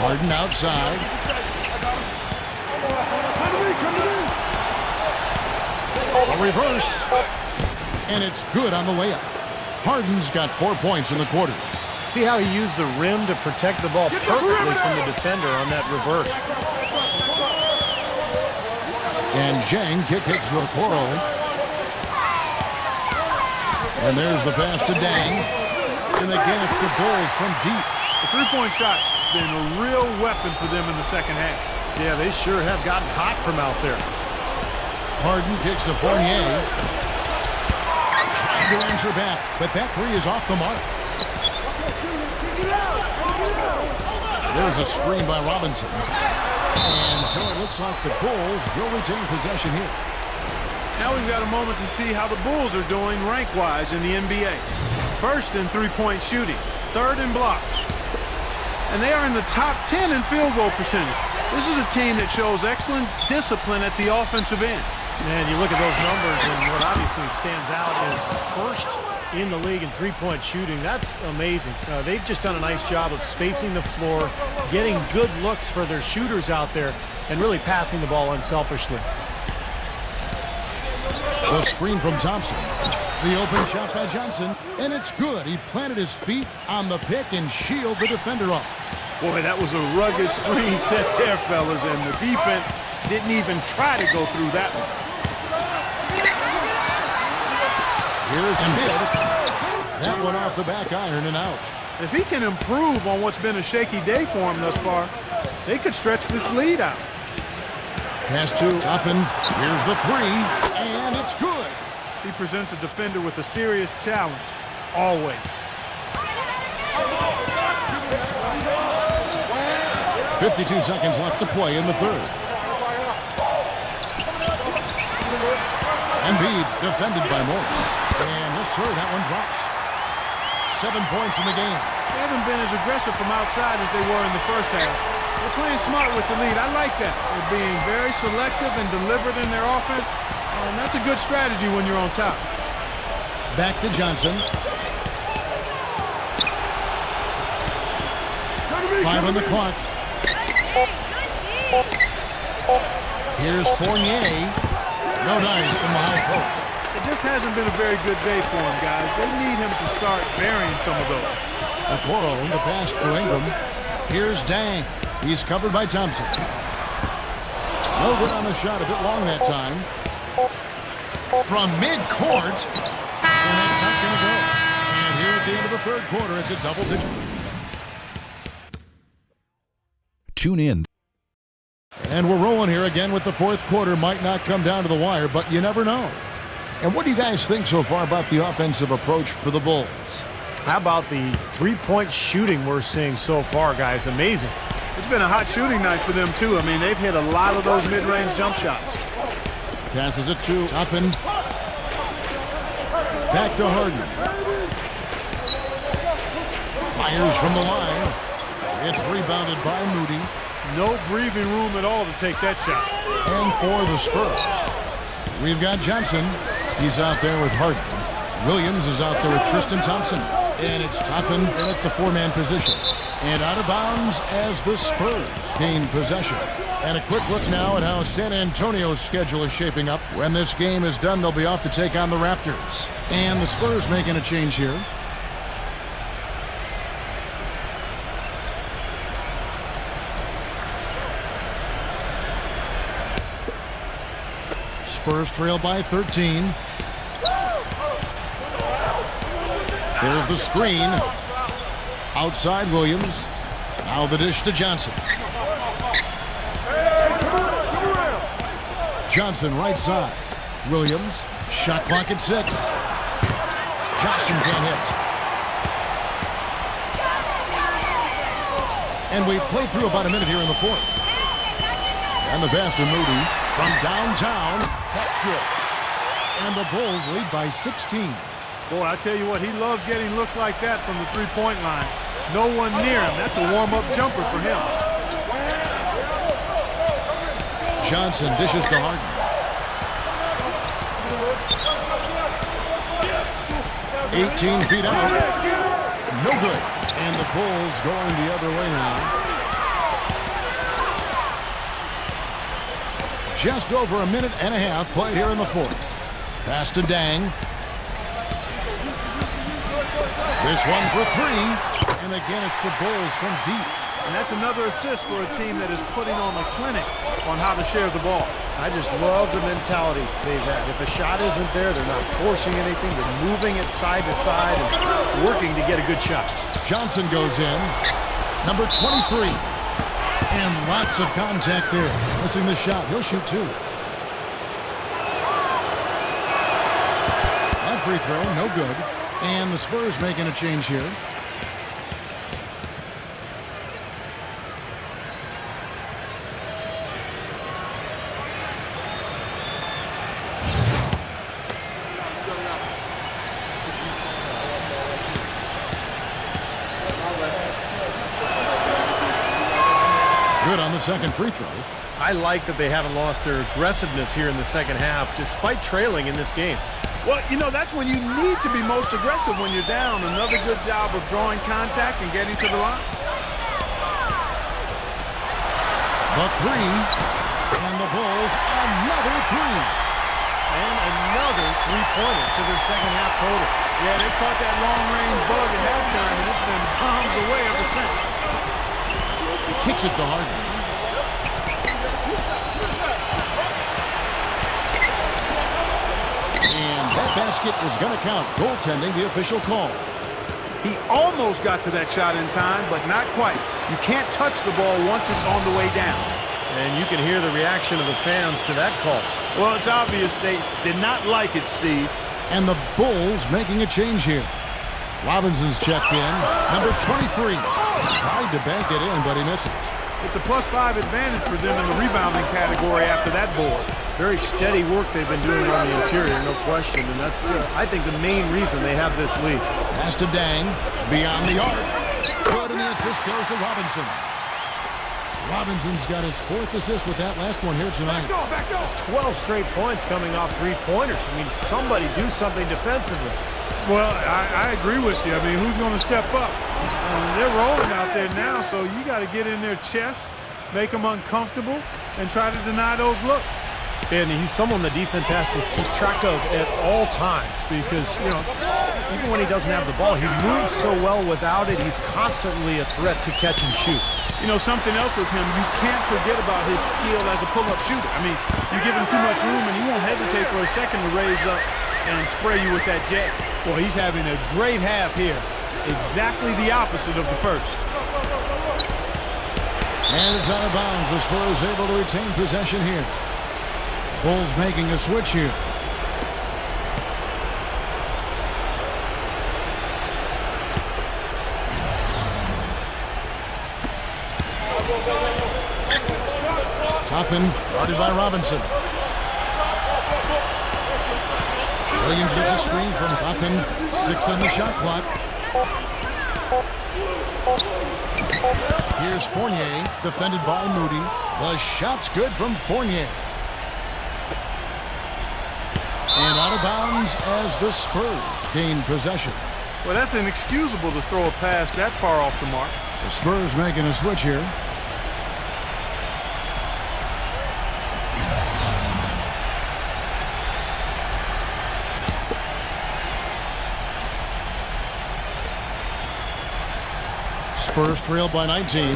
Harden outside. A reverse. And it's good on the layup. Harden's got 4 points in the quarter. See how he used the rim to protect the ball perfectly from the defender on that reverse. And Zhang kicks to Okoro. And there's the pass to Dang. And again, it's the Bulls from deep. The three-point shot has been a real weapon for them in the second half. Yeah, they sure have gotten hot from out there. Harden kicks to Fournier. Trying to answer back, but that 3 is off the mark. There's a screen by Robinson. And so it looks like the Bulls will retain possession here. Now we've got a moment to see how the Bulls are doing rank-wise in the NBA. First in three-point shooting, third in blocks. And they are in the top 10 in field goal percentage. This is a team that shows excellent discipline at the offensive end. And you look at those numbers, and what obviously stands out is first in the league in three-point shooting. That's amazing. They've just done a nice job of spacing the floor, getting good looks for their shooters out there, and really passing the ball unselfishly. The screen from Thompson. The open shot by Johnson, and it's good. He planted his feet on the pick and shielded the defender off. Boy, that was a rugged screen set there, fellas, and the defense didn't even try to go through that one. Here's Embiid. That one off the back iron and out. If he can improve on what's been a shaky day for him thus far, they could stretch this lead out. Pass to Toppin. Here's the 3, and it's good. He presents a defender with a serious challenge. always. 52 seconds left to play in the third. Embiid defended by Morris. And yes, sir, that one drops. 7 points in the game. They haven't been as aggressive from outside as they were in the first half. They're playing smart with the lead. I like that. They're being very selective and deliberate in their offense. And that's a good strategy when you're on top. Back to Johnson. 5 on the clock. Here's Fournier. No dice from the high post. It just hasn't been a very good day for him, guys. They need him to start burying some of those. Okoro, the pass to Ingram. Here's Dang. He's covered by Thompson. No good on the shot. A bit long that time. From midcourt. And that's not going to go. And here at the end of the third quarter, it's a double digit. Tune in. And we're rolling here again with the fourth quarter. Might not come down to the wire, but you never know. And what do you guys think so far about the offensive approach for the Bulls? How about the three-point shooting we're seeing so far, guys? Amazing. It's been a hot shooting night for them, too. I mean, they've hit a lot of those mid-range jump shots. Passes it to Toppin. Back to Harden. Fires from the line. It's rebounded by Moody. No breathing room at all to take that shot. And for the Spurs, we've got Johnson. He's out there with Harden. Williams is out there with Tristan Thompson. And it's Toppin at the four-man position. And out of bounds as the Spurs gain possession. And a quick look now at how San Antonio's schedule is shaping up. When this game is done, they'll be off to take on the Raptors. And the Spurs making a change here. Spurs trail by 13. There's the screen. Outside Williams. Now the dish to Johnson. Johnson right side. Williams. Shot clock at 6. Johnson can't hit. And we've played through about a minute here in the fourth. And the pass to Moody from downtown. That's good. And the Bulls lead by 16. Boy, I tell you what, he loves getting looks like that from the three-point line. No one near him. That's a warm-up jumper for him. Johnson dishes to Harden. 18 feet out. No good. And the Bulls going the other way now. Just over a minute and a half played here in the fourth. Pass to Dang. This one for 3. And again, it's the Bulls from deep. And that's another assist for a team that is putting on a clinic on how to share the ball. I just love the mentality they've had. If a shot isn't there, they're not forcing anything. They're moving it side to side and working to get a good shot. Johnson goes in. Number 23. And lots of contact there. Missing the shot. He'll shoot 2. That free throw, no good. And the Spurs making a change here. Good on the second free throw. I like that they haven't lost their aggressiveness here in the second half, despite trailing in this game. Well, you know, that's when you need to be most aggressive when you're down. Another good job of drawing contact and getting to the line. The 3. And the Bulls, another 3. And another three-pointer to their second half total. Yeah, they caught that long-range bug at halftime, and it's been bombs away ever since. He kicks it to Harden. And that basket is going to count. Goaltending, the official call. He almost got to that shot in time, but not quite. You can't touch the ball once it's on the way down. And you can hear the reaction of the fans to that call. Well, it's obvious they did not like it, Steve. And the Bulls making a change here. Robinson's checked in. Number 23. Tried to bank it in, but he misses. It's a +5 advantage for them in the rebounding category after that board. Very steady work they've been doing on the interior, no question. And that's, I think, the main reason they have this lead. Pass to Dang. Beyond the arc. Good, and the assist goes to Robinson. Robinson's got his 4th assist with that last one here tonight. That's 12 straight points coming off three-pointers. I mean, somebody do something defensively. Well, I agree with you. I mean, who's going to step up? They're rolling out there now, so you got to get in their chest, make them uncomfortable, and try to deny those looks. And he's someone the defense has to keep track of at all times because, you know, even when he doesn't have the ball, he moves so well without it. He's constantly a threat to catch and shoot. You know, something else with him, you can't forget about his skill as a pull-up shooter. I mean, you give him too much room, and he won't hesitate for a second to raise up and spray you with that jet. Well, he's having a great half here. Exactly the opposite of the first. And it's out of bounds. The Spurs able to retain possession here. Bulls making a switch here. Toppin guarded by Robinson. Williams gets a screen from Toppin. 6 on the shot clock. Here's Fournier, defended by Moody. The shot's good from Fournier. And out of bounds as the Spurs gain possession. Well, that's inexcusable to throw a pass that far off the mark. The Spurs making a switch here. Spurs trail by 19.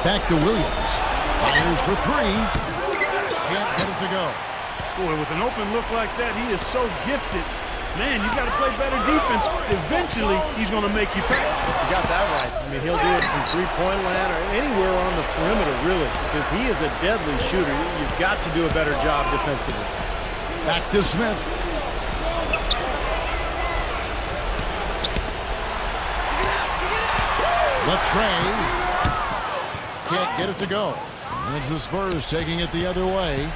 Back to Williams. Fires for 3. Can't get it to go. Boy, with an open look like that, he is so gifted. Man, you got to play better defense. Eventually, he's going to make you pay. You got that right. I mean, he'll do it from three-point land or anywhere on the perimeter, really, because he is a deadly shooter. You've got to do a better job defensively. Back to Smith. The tray. Can't get it to go. And it's the Spurs taking it the other way.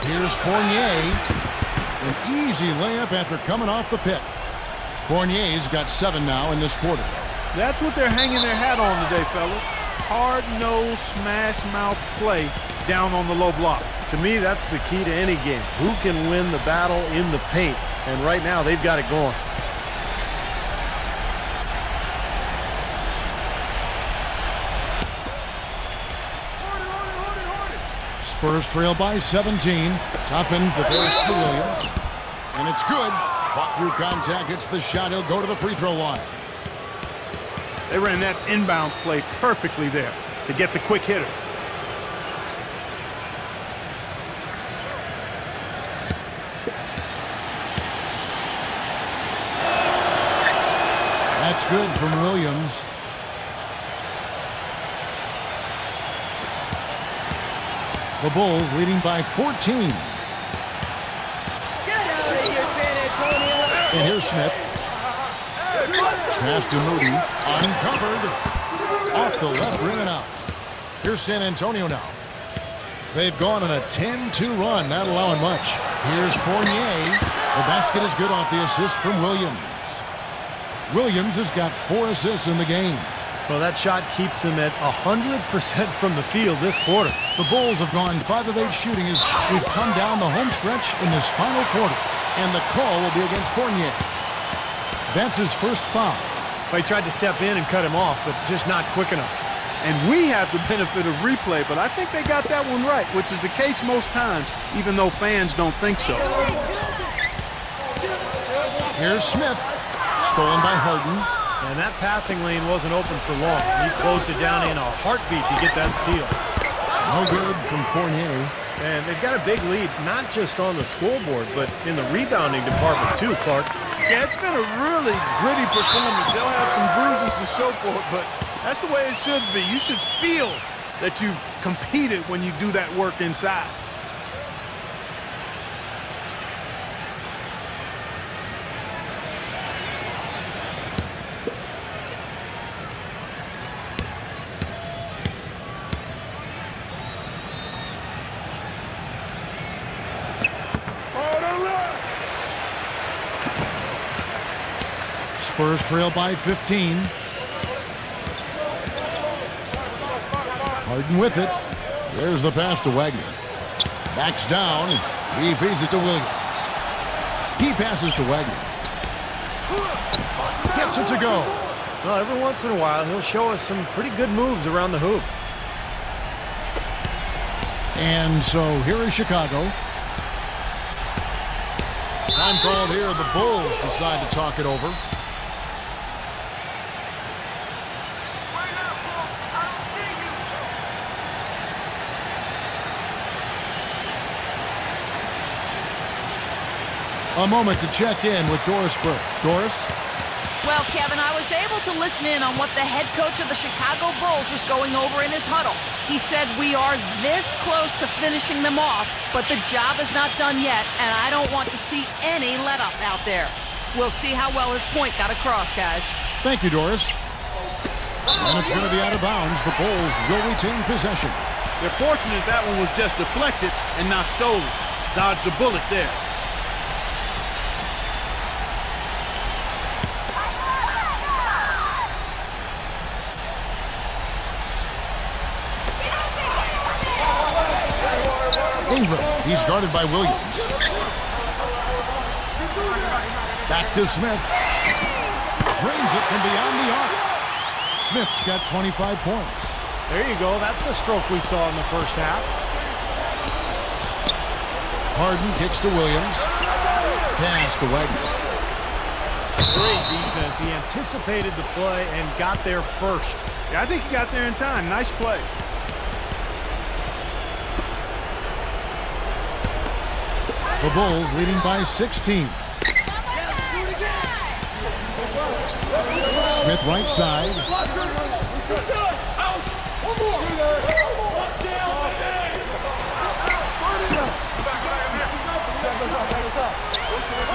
Here's Fournier. An easy layup after coming off the pick. Fournier's got 7 now in this quarter. That's what they're hanging their hat on today, fellas. Hard-nosed, smash-mouth play down on the low block. To me, that's the key to any game. Who can win the battle in the paint? And right now, they've got it going. Spurs trail by 17. Toppin the pass to Williams. And it's good. Fought through contact. Hits the shot. He'll go to the free throw line. They ran that inbounds play perfectly there to get the quick hitter. That's good from Williams. The Bulls leading by 14. Get out of here, San Antonio! And here's Smith. Pass to Moody. Uncovered. Off the left rim and out. Here's San Antonio now. They've gone on a 10-2 run, not allowing much. Here's Fournier. The basket is good off the assist from Williams. Williams has got 4 assists in the game. Well, that shot keeps them at 100% from the field this quarter. The Bulls have gone 5 of 8 shooting as we've come down the home stretch in this final quarter. And the call will be against Fournier. That's his first foul. Well, he tried to step in and cut him off, but just not quick enough. And we have the benefit of replay, but I think they got that one right, which is the case most times, even though fans don't think so. Here's Smith. Stolen by Harden. And that passing lane wasn't open for long. He closed it down in a heartbeat to get that steal. No good from Fournier. And they've got a big lead, not just on the scoreboard, but in the rebounding department too, Clark. Yeah, it's been a really gritty performance. They'll have some bruises to show for it, but that's the way it should be. You should feel that you've competed when you do that work inside. Spurs trail by 15. Harden with it. There's the pass to Wagner. Backs down. He feeds it to Williams. He passes to Wagner. Gets it to go. Well, every once in a while, he'll show us some pretty good moves around the hoop. And so here is Chicago. Time called here. The Bulls decide to talk it over. A moment to check in with Doris Burke. Doris? Well, Kevin, I was able to listen in on what the head coach of the Chicago Bulls was going over in his huddle. He said, we are this close to finishing them off, but the job is not done yet, and I don't want to see any let-up out there. We'll see how well his point got across, guys. Thank you, Doris. And it's going to be out of bounds. The Bulls will retain possession. They're fortunate that one was just deflected and not stolen. Dodged a bullet there. Ingram, he's guarded by Williams. Back to Smith. Drains it from beyond the arc. Smith's got 25 points. There you go. That's the stroke we saw in the first half. Harden kicks to Williams. Pass to Wagner. Great defense. He anticipated the play and got there first. Yeah, I think he got there in time. Nice play. The Bulls leading by 16. Smith right side.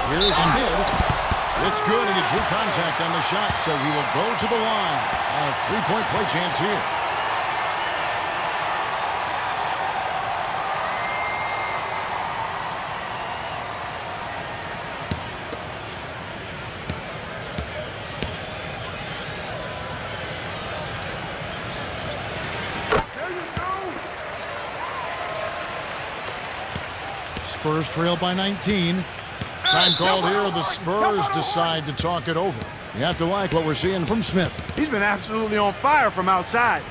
Here's Embiid. It's good. He drew contact on the shot, so he will go to the line. A three-point play chance here. Spurs trail by 19. Time called here. The Spurs decide to talk it over. You have to like what we're seeing from Smith. He's been absolutely on fire from outside.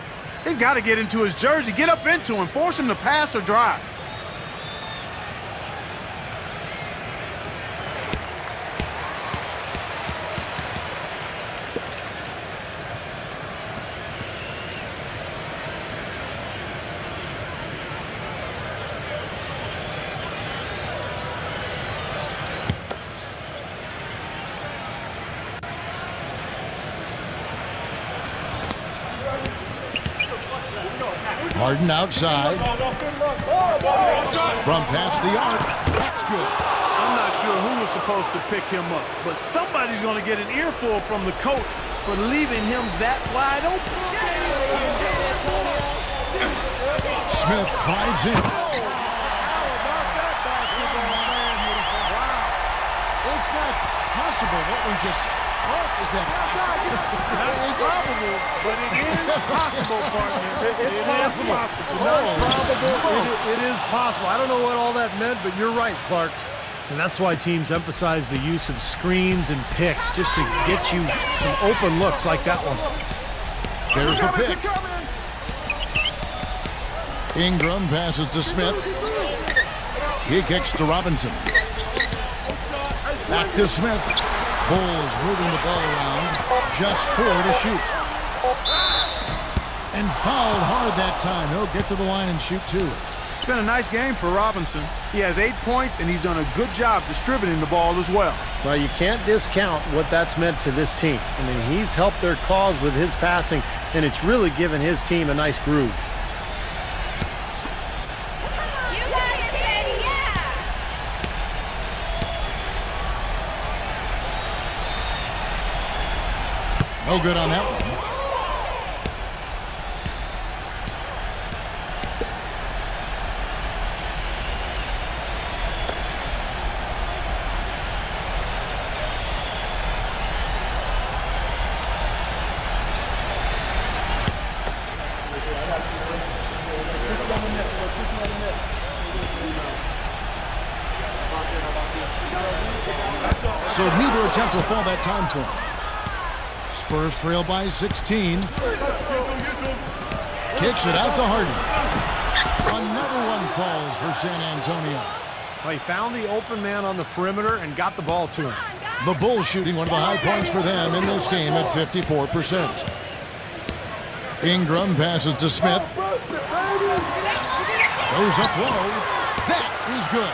They've got to get into his jersey, get up into him, force him to pass or drive. Harden outside. From past the arc. That's good. I'm not sure who was supposed to pick him up, but somebody's going to get an earful from the coach for leaving him that wide open. Smith drives in. It's not possible what we just thought. Is that possible? Not improbable, but it is possible, partner. It's possible. Not probable. It is possible. I don't know what all that meant, but you're right, Clark. And that's why teams emphasize the use of screens and picks, just to get you some open looks like that one. There's the pick. Ingram passes to Smith. He kicks to Robinson. Back to Smith. Bulls moving the ball around. Just 4 to shoot. And fouled hard that time. He'll get to the line and shoot 2. It's been a nice game for Robinson. He has 8 points, and he's done a good job distributing the ball as well. Well, you can't discount what that's meant to this team. I mean, he's helped their cause with his passing, and it's really given his team a nice groove. No good on that one. So neither attempt will fall that time for him. Spurs trail by 16. Kicks it out to Harden. Another one falls for San Antonio. Well, he found the open man on the perimeter and got the ball to him. The Bulls shooting one of the high points for them in this game at 54%. Ingram passes to Smith. Goes up low. That is good.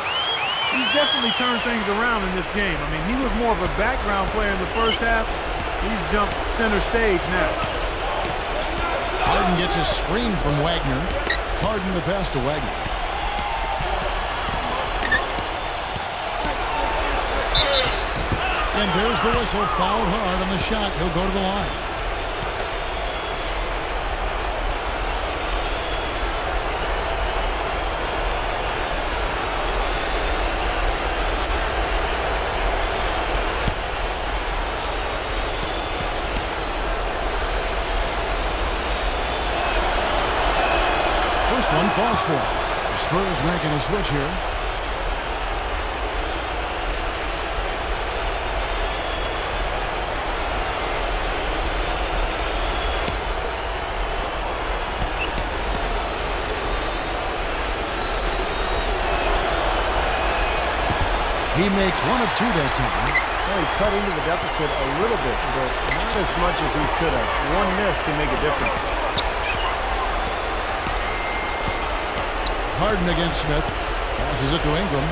He's definitely turned things around in this game. I mean, he was more of a background player in the first half. He's jumped center stage now. Harden gets a screen from Wagner. Harden the pass to Wagner. And there's the whistle. Fouled hard on the shot. He'll go to the line. One falls for him. The Spurs making a switch here. He makes one of two that time. Well, he cut into the deficit a little bit, but not as much as he could have. One miss can make a difference. Harden against Smith. Passes it to Ingram.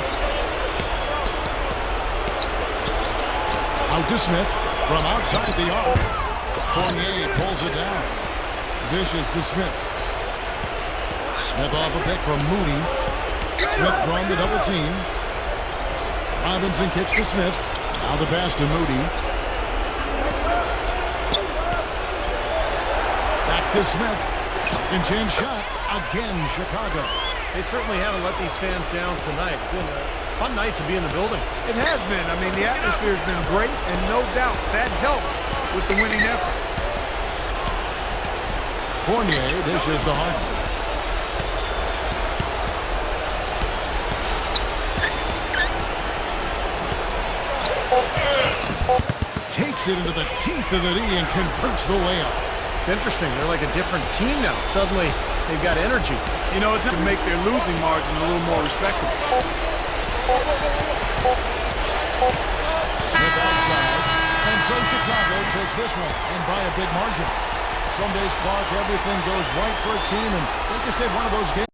Out to Smith from outside the arc. Fournier pulls it down. Dishes to Smith. Smith off a pick from Moody. Smith drawn the double team. Robinson kicks to Smith. Now the pass to Moody. Back to Smith. Second chance shot. Again, Chicago. They certainly haven't let these fans down tonight. It's been a fun night to be in the building. It has been. I mean, the atmosphere has been great, and no doubt that helped with the winning effort. Fournier dishes to Harden. Takes it into the teeth of the D and converts the layup. It's interesting. They're like a different team now. Suddenly, they've got energy. You know, it's to make their losing margin a little more respectable. Smith outside. And so Chicago takes this one, and by a big margin. Some days, Clark, everything goes right for a team, and they just had one of those games.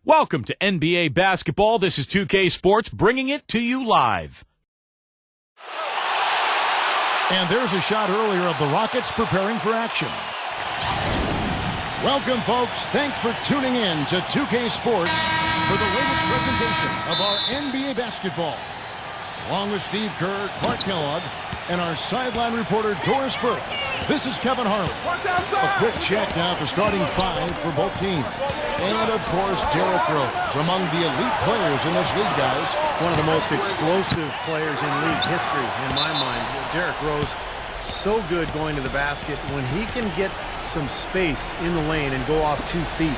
Welcome to NBA basketball. This is 2K Sports bringing it to you live. And there's a shot earlier of the Rockets preparing for action. Welcome, folks. Thanks for tuning in to 2K Sports for the latest presentation of our NBA basketball. Along with Steve Kerr, Clark Kellogg, and our sideline reporter, Doris Burke. This is Kevin Harlan. A quick check now at the starting five for both teams. And, of course, Derrick Rose, among the elite players in this league, guys. One of the most explosive players in league history, in my mind. Derrick Rose, so good going to the basket. When he can get some space in the lane and go off 2 feet,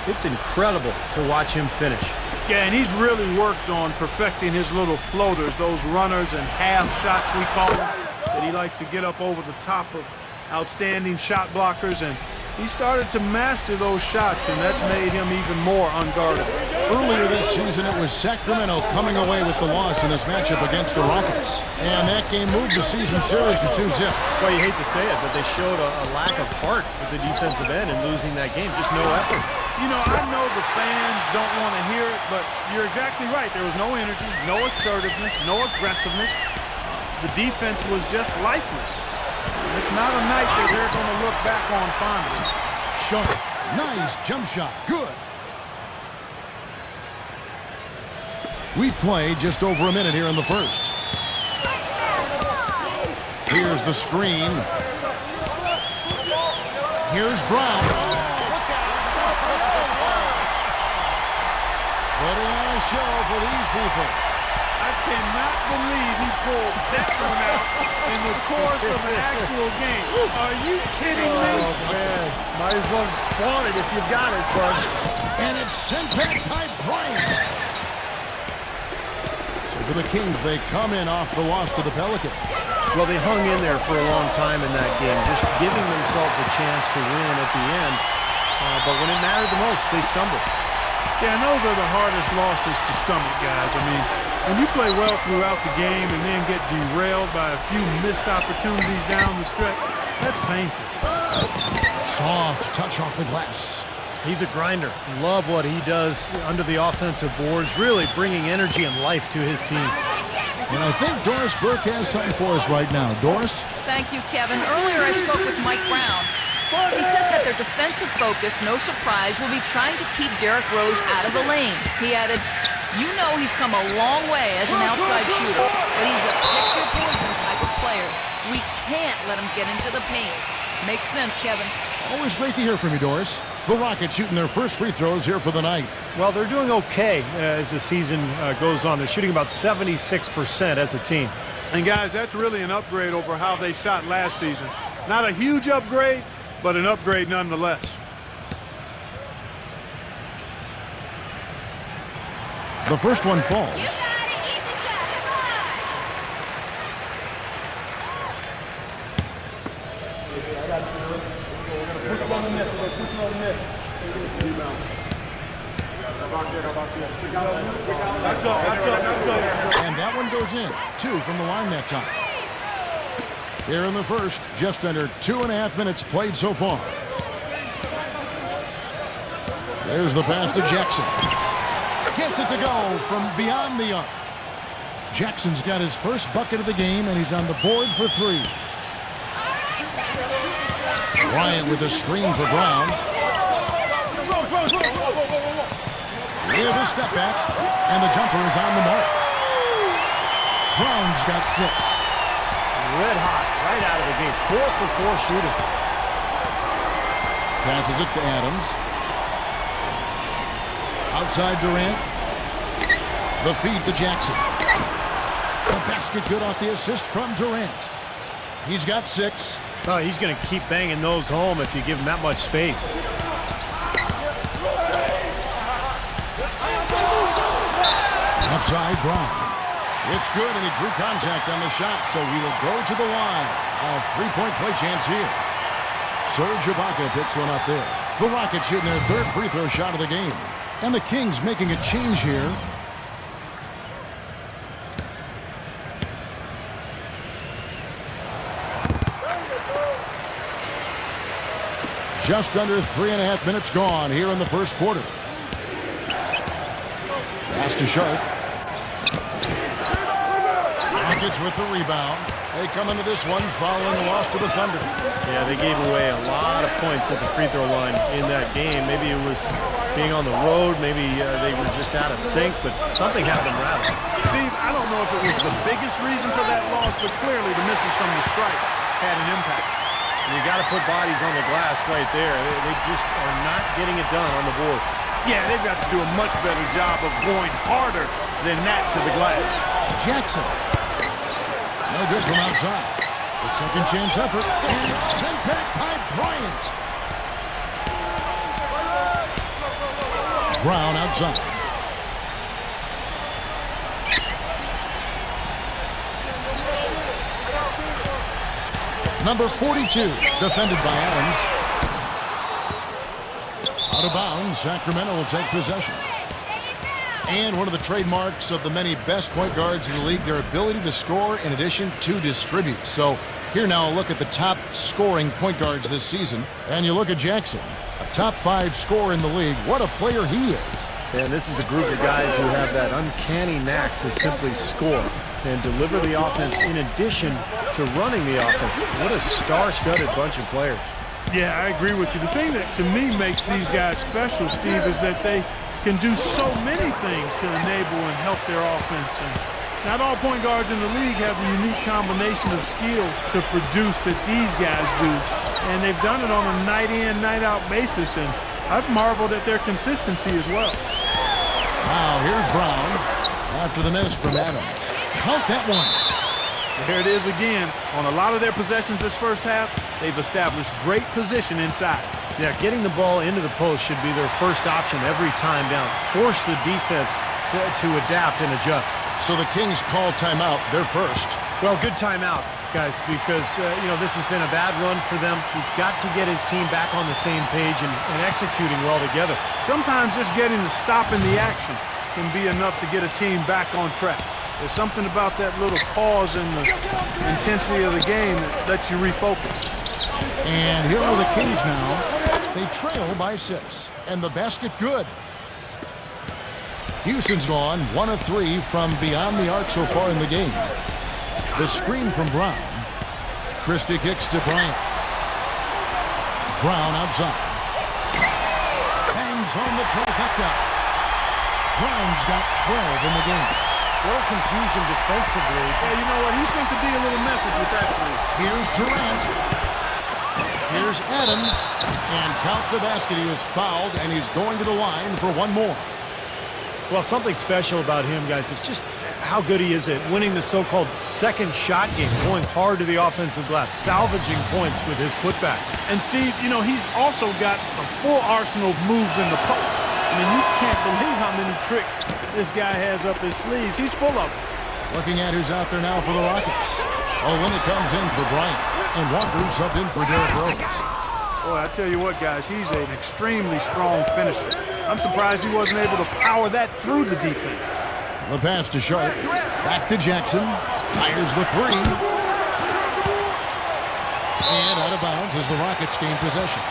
it's incredible to watch him finish. Yeah, and he's really worked on perfecting his little floaters, those runners and half shots we call them, that he likes to get up over the top of outstanding shot blockers, and he started to master those shots, and that's made him even more unguardable. Earlier this season, it was Sacramento coming away with the loss in this matchup against the Rockets. And that game moved the season series to 2-zip. Well, you hate to say it, but they showed a lack of heart at the defensive end in losing that game. Just no effort. You know, I know the fans don't want to hear it, but you're exactly right. There was no energy, no assertiveness, no aggressiveness. The defense was just lifeless. It's not a night that they're going to look back on fondly. Sharp. Nice jump shot. Good. We play just over a minute here in the first. Here's the screen. Here's Brown. Putting on a show for these people. I cannot believe he pulled that one out in the course of an actual game. Are you kidding me? Oh, man. Might as well flaunt it if you've got it, bud. And it's sent back by Bryant. So for the Kings, they come in off the loss to the Pelicans. Well, they hung in there for a long time in that game, just giving themselves a chance to win at the end. But when it mattered the most, they stumbled. Yeah, and those are the hardest losses to stomach, guys. I mean, when you play well throughout the game and then get derailed by a few missed opportunities down the stretch, that's painful. Soft touch off the glass. He's a grinder. Love what he does under the offensive boards, really bringing energy and life to his team. And I think Doris Burke has something for us right now. Doris? Thank you, Kevin. Earlier I spoke with Mike Brown. He said that their defensive focus, no surprise, will be trying to keep Derrick Rose out of the lane. He added, you know he's come a long way as an outside shooter, but he's a pick-your-poison type of player. We can't let him get into the paint. Makes sense, Kevin. Always great to hear from you, Doris. The Rockets shooting their first free throws here for the night. Well, they're doing okay as the season goes on. They're shooting about 76% as a team. And, guys, that's really an upgrade over how they shot last season. Not a huge upgrade, but an upgrade nonetheless. The first one falls. And that one goes in. 2 from the line that time. Here in the first, just under 2.5 minutes played so far. There's the pass to Jackson. Gets it to go from beyond the arc. Jackson's got his first bucket of the game, and he's on the board for 3. Bryant with a screen for Brown. With a step back, and the jumper is on the mark. Brown's got 6. Red hot right out of the gates. 4 for 4 shooting. Passes it to Adams. Outside Durant. The feed to Jackson. The basket good off the assist from Durant. He's got 6. Oh, he's going to keep banging those home if you give him that much space. Outside Brown. It's good, and he drew contact on the shot, so he will go to the line. A 3-point play chance here. Serge Ibaka picks one up there. The Rockets shooting their 3rd free throw shot of the game. And the Kings making a change here. Just under 3.5 minutes gone here in the first quarter. Pass to Sharp. Rockets with the rebound. They come into this one following a loss to the Thunder. Yeah, they gave away a lot of points at the free throw line in that game. Maybe it was being on the road. Maybe they were just out of sync, but something happened rather. Steve, I don't know if it was the biggest reason for that loss, but clearly the misses from the stripe had an impact. You got to put bodies on the glass right there. They just are not getting it done on the boards. Yeah, they've got to do a much better job of going harder than that to the glass. Jackson. No good from outside. The second chance effort. And it's sent back by Bryant. Brown outside. Number 42, defended by Adams. Out of bounds, Sacramento will take possession. And one of the trademarks of the many best point guards in the league, their ability to score in addition to distribute. So here now a look at the top scoring point guards this season. And you look at Jackson, a top 5 scorer in the league. What a player he is. And this is a group of guys who have that uncanny knack to simply score and deliver the offense in addition to running the offense. What a star-studded bunch of players. Yeah, I agree with you. The thing that, to me, makes these guys special, Steve, is that they can do so many things to enable and help their offense. And not all point guards in the league have the unique combination of skills to produce that these guys do. And they've done it on a night-in, night-out basis. And I've marveled at their consistency as well. Now, here's Brown after the miss from Adams. Count that one. There it is again. On a lot of their possessions this first half, they've established great position inside. Yeah, getting the ball into the post should be their first option every time down. Force the defense to adapt and adjust. So the Kings call timeout. They're first. Well, good timeout, guys, because, this has been a bad run for them. He's got to get his team back on the same page and executing well together. Sometimes just getting to stop in the action can be enough to get a team back on track. There's something about that little pause in the intensity of the game that lets you refocus. And here are the Kings now. They trail by 6. And the basket good. Houston's gone 1 of 3 from beyond the arc so far in the game. The screen from Brown. Christie kicks to Bryant. Brown outside. Hangs on the trifecta. Brown's got 12 in the game. A little confusion defensively. Yeah, you know what? He sent the D a little message with that play. Here's Durant. Here's Adams. And count the basket. He was fouled, and he's going to the line for one more. Well, something special about him, guys, is just how good he is at winning the so-called second shot game, going hard to the offensive glass, salvaging points with his putbacks. And, Steve, he's also got a full arsenal of moves in the post. I mean, you can't believe how many tricks this guy has up his sleeves. He's full of them. Looking at who's out there now for the Rockets. Olynyk comes in for Bryant. And Walker subbed in for Derrick Rose. Boy, I tell you what, guys, he's an extremely strong finisher. I'm surprised he wasn't able to power that through the defense. The pass to Sharp. Back to Jackson. Fires the 3. And out of bounds as the Rockets gain possession.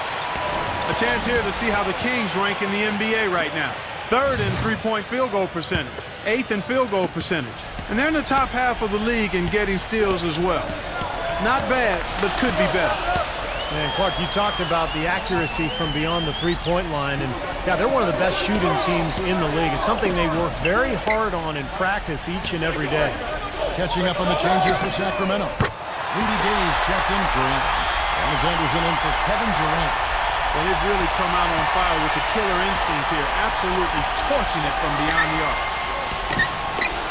A chance here to see how the Kings rank in the NBA right now. 3rd in three-point field goal percentage. 8th in field goal percentage. And they're in the top half of the league in getting steals as well. Not bad, but could be better. And Clark, you talked about the accuracy from beyond the three-point line, and yeah, they're one of the best shooting teams in the league. It's something they work very hard on in practice each and every day. Catching up on the changes for Sacramento. Rudy Gay's checked in for Adams. Alexander's in for Kevin Durant. Well, they've really come out on fire with the killer instinct here, absolutely torching it from beyond the arc.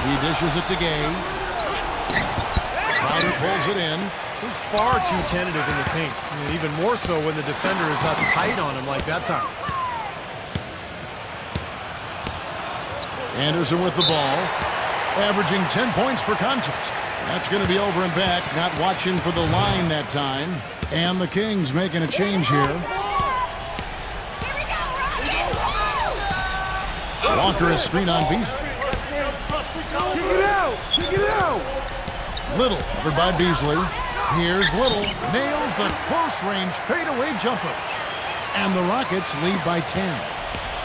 He dishes it to Gay. Crowder pulls it in. He's far too tentative in the paint. I mean, even more so when the defender is up tight on him like that time. Anderson with the ball. Averaging 10 points per contest. That's going to be over and back. Not watching for the line that time. And the Kings making a change here. Walker is screen on Beasley. Little covered by Beasley. Here's Little. Nails the close-range fadeaway jumper. And the Rockets lead by 10.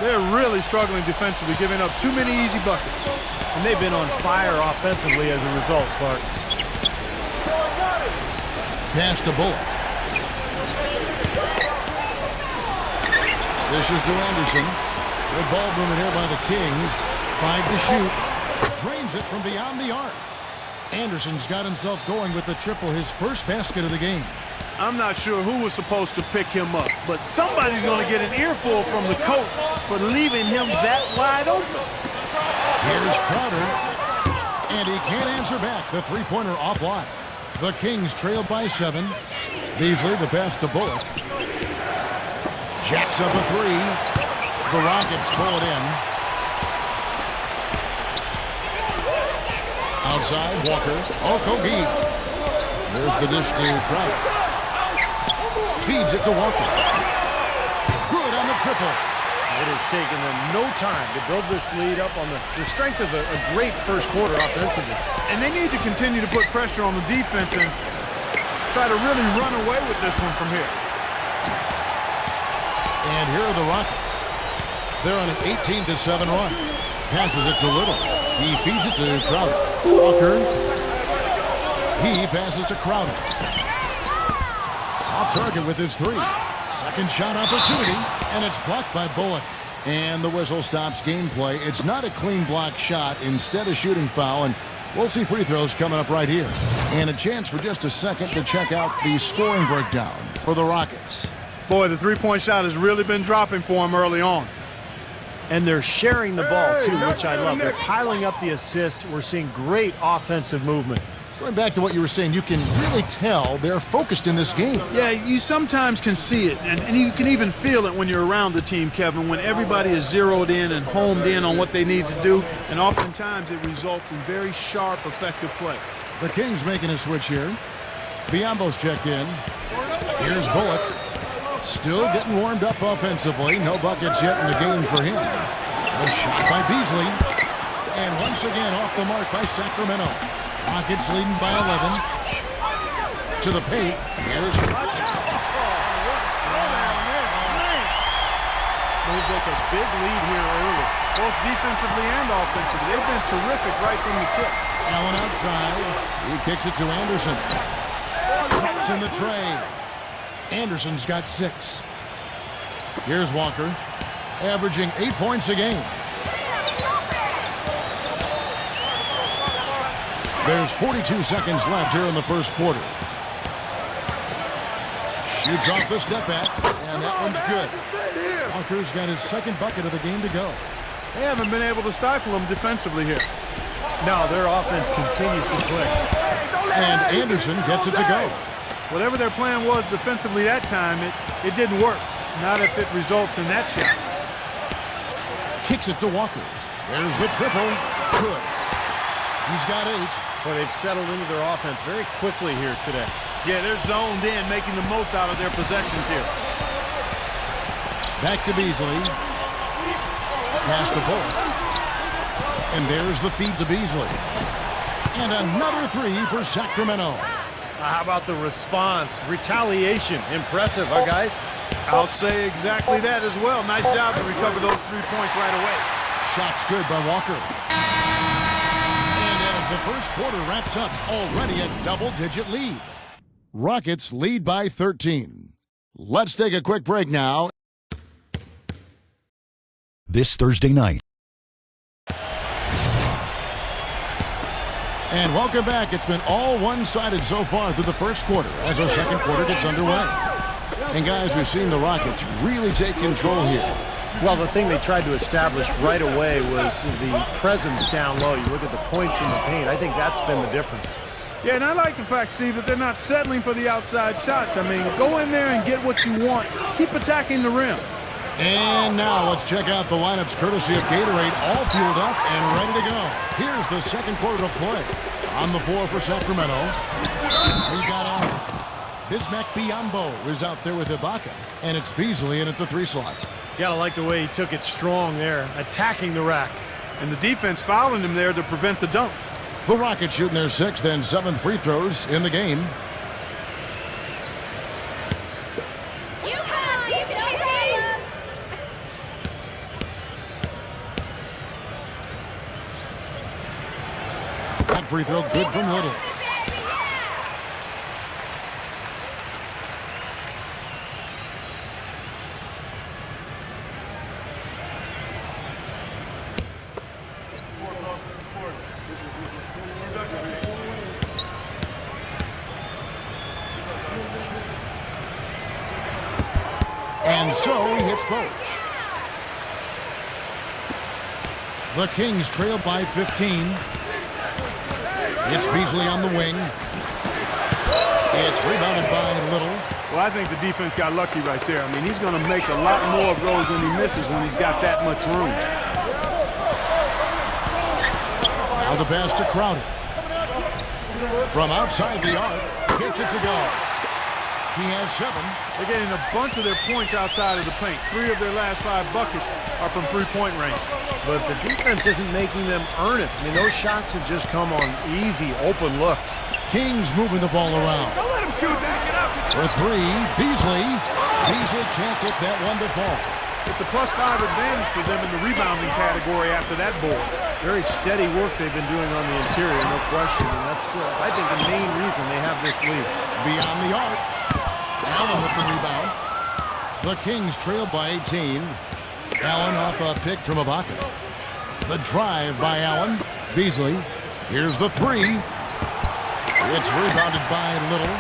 They're really struggling defensively, giving up too many easy buckets. And they've been on fire offensively as a result, Clark. Pass to Bullock. This is to Anderson. Good ball movement here by the Kings. 5 to shoot. Drains it from beyond the arc. Anderson's got himself going with the triple, his first basket of the game. I'm not sure who was supposed to pick him up, but somebody's going to get an earful from the coach for leaving him that wide open. Here's Crowder, and he can't answer back. The three-pointer offline. The Kings trail by 7. Beasley, the pass to Bullock. Jacks up a three. The Rockets pull it in. Outside, Walker. Okogie. There's the dish to Crowder. Feeds it to Walker. Good on the triple. It has taken them no time to build this lead up on the strength of a great first quarter offensively. And they need to continue to put pressure on the defense and try to really run away with this one from here. And here are the Rockets. They're on an 18-7 run. Passes it to Little. He feeds it to Crowder. Walker. He passes to Crowder. Off target with his three. Second shot opportunity, and it's blocked by Bullock. And the whistle stops gameplay. It's not a clean block shot, instead a shooting foul, and we'll see free throws coming up right here. And a chance for just a second to check out the scoring breakdown for the Rockets. Boy, the three-point shot has really been dropping for him early on. And they're sharing the ball, too, which I love. They're piling up the assist. We're seeing great offensive movement. Going back to what you were saying, you can really tell they're focused in this game. Yeah, you sometimes can see it, and you can even feel it when you're around the team, Kevin, when everybody is zeroed in and homed in on what they need to do, and oftentimes it results in very sharp, effective play. The Kings making a switch here. Biombo's checked in. Here's Bullock. Still getting warmed up offensively. No buckets yet in the game for him. The shot by Beasley. And once again off the mark by Sacramento. Rockets leading by 11. To the paint. Here's They've built a big lead here early. Both defensively and offensively. They've been terrific right from the tip. Allen outside. He kicks it to Anderson. Drops in the tray. Anderson's got 6. Here's Walker. Averaging 8 points a game. There's 42 seconds left here in the first quarter. Shoots off the step back, and that one's good. Walker's got his second bucket of the game to go. They haven't been able to stifle him defensively here. No, their offense continues to click. And Anderson gets it to go. Whatever their plan was defensively that time, it didn't work. Not if it results in that shot. Kicks it to Walker. There's the triple. Good. He's got 8. Well, they've settled into their offense very quickly here today. Yeah, they're zoned in, making the most out of their possessions here. Back to Beasley. Pass to Bullock. And there's the feed to Beasley. And another 3 for Sacramento. How about the response? Retaliation. Impressive, huh, guys? I'll say exactly that as well. Nice job to recover those 3 points right away. Shot's good by Walker. And as the first quarter wraps up, already a double-digit lead. Rockets lead by 13. Let's take a quick break now. This Thursday night. And welcome back. It's been all one-sided so far through the first quarter as our second quarter gets underway. And guys, we've seen the Rockets really take control here. Well, the thing they tried to establish right away was the presence down low. You look at the points in the paint. I think that's been the difference. Yeah, and I like the fact, Steve, that they're not settling for the outside shots. I mean, go in there and get what you want. Keep attacking the rim. And now let's check out the lineups courtesy of Gatorade, all fueled up and ready to go. Here's the second quarter of play. On the floor for Sacramento. We got out. Bismack Biyombo is out there with Ibaka. And it's Beasley in at the 3 slot. You gotta like the way he took it strong there, attacking the rack. And the defense fouling him there to prevent the dunk. The Rockets shooting their 6th and 7th free throws in the game. That free throw good from Little. so he hits both. The Kings trail by 15. It's Beasley on the wing. It's rebounded by Little. Well, I think the defense got lucky right there. I mean, he's going to make a lot more of those than he misses when he's got that much room. Now the pass to Crowder. From outside the arc, gets it to go. He has 7. They're getting a bunch of their points outside of the paint. 3 of their last 5 buckets are from three-point range. But the defense isn't making them earn it. I mean, those shots have just come on easy, open looks. Kings moving the ball around. Don't let him shoot that. Get up. For 3, Beasley. Beasley can't get that one to fall. It's a +5 advantage for them in the rebounding category after that board. Very steady work they've been doing on the interior, no question. And that's, I think, the main reason they have this lead. Beyond the arc. Allen with the rebound. The Kings trail by 18. Allen off a pick from Ibaka. The drive by Allen. Beasley. Here's the 3. It's rebounded by Little.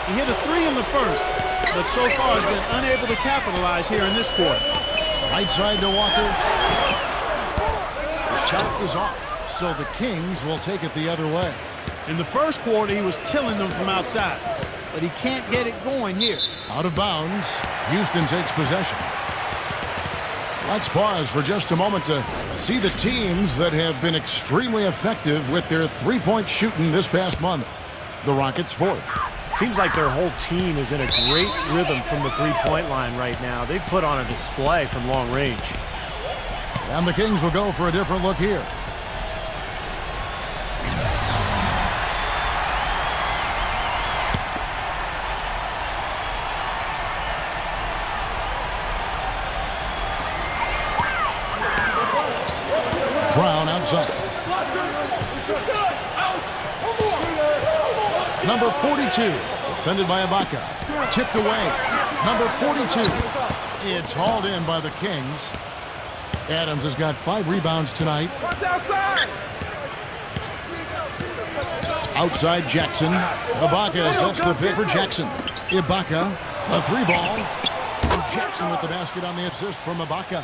He hit a 3 in the first, but so far has been unable to capitalize here in this quarter. Right side to Walker. The shot is off, so the Kings will take it the other way. In the first quarter, he was killing them from outside, but he can't get it going here. Out of bounds. Houston takes possession. Let's pause for just a moment to see the teams that have been extremely effective with their three-point shooting this past month. The Rockets 4th. Seems like their whole team is in a great rhythm from the three-point line right now. They've put on a display from long range. And the Kings will go for a different look here. Brown outside. Number 42, defended by Ibaka. Tipped away. Number 42. It's hauled in by the Kings. Adams has got 5 rebounds tonight. Outside Jackson. Ibaka sets the pick for Jackson. Ibaka, a 3-ball. And Jackson with the basket on the assist from Ibaka.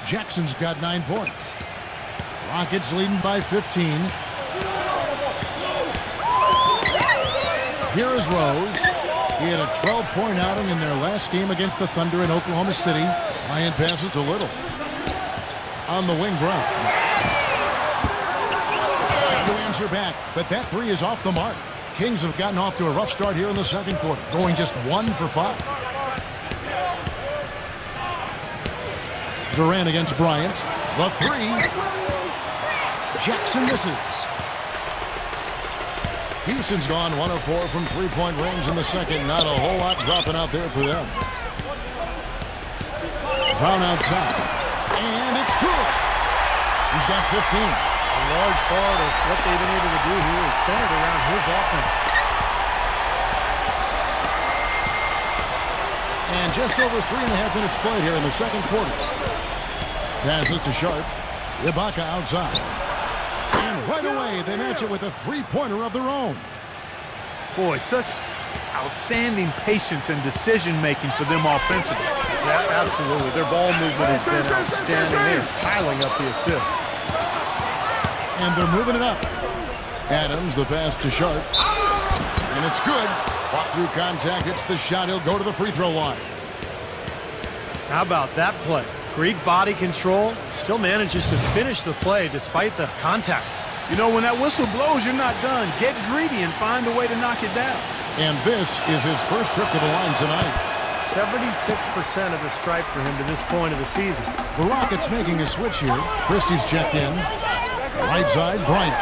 Jackson's got 9 points. Rockets leading by 15. Here is Rose. He had a 12-point outing in their last game against the Thunder in Oklahoma City. Ryan passes a Little. On the wing, Brown. Trying to answer back, but that 3 is off the mark. Kings have gotten off to a rough start here in the second quarter, going just 1 for 5. Durant against Bryant. The 3. Jackson misses. Houston's gone 1 of 4 from three-point range in the second. Not a whole lot dropping out there for them. Brown outside. And it's good. He's got 15. A large part of what they've been able to do here is centered around his offense. And just over 3.5 minutes played here in the second quarter. Passes to Sharp. Ibaka outside. And right away, they match it with a three-pointer of their own. Boy, such outstanding patience and decision-making for them offensively. Yeah, absolutely. Their ball movement has been outstanding. They're piling up the assists. And they're moving it up. Adams, the pass to Sharp. And it's good. Fought through contact, hits the shot. He'll go to the free throw line. How about that play? Great body control. Still manages to finish the play despite the contact. You know, when that whistle blows, you're not done. Get greedy and find a way to knock it down. And this is his first trip to the line tonight. 76% of the stripe for him to this point of the season. The Rockets making a switch here. Christie's checked in. Right side, Bryant.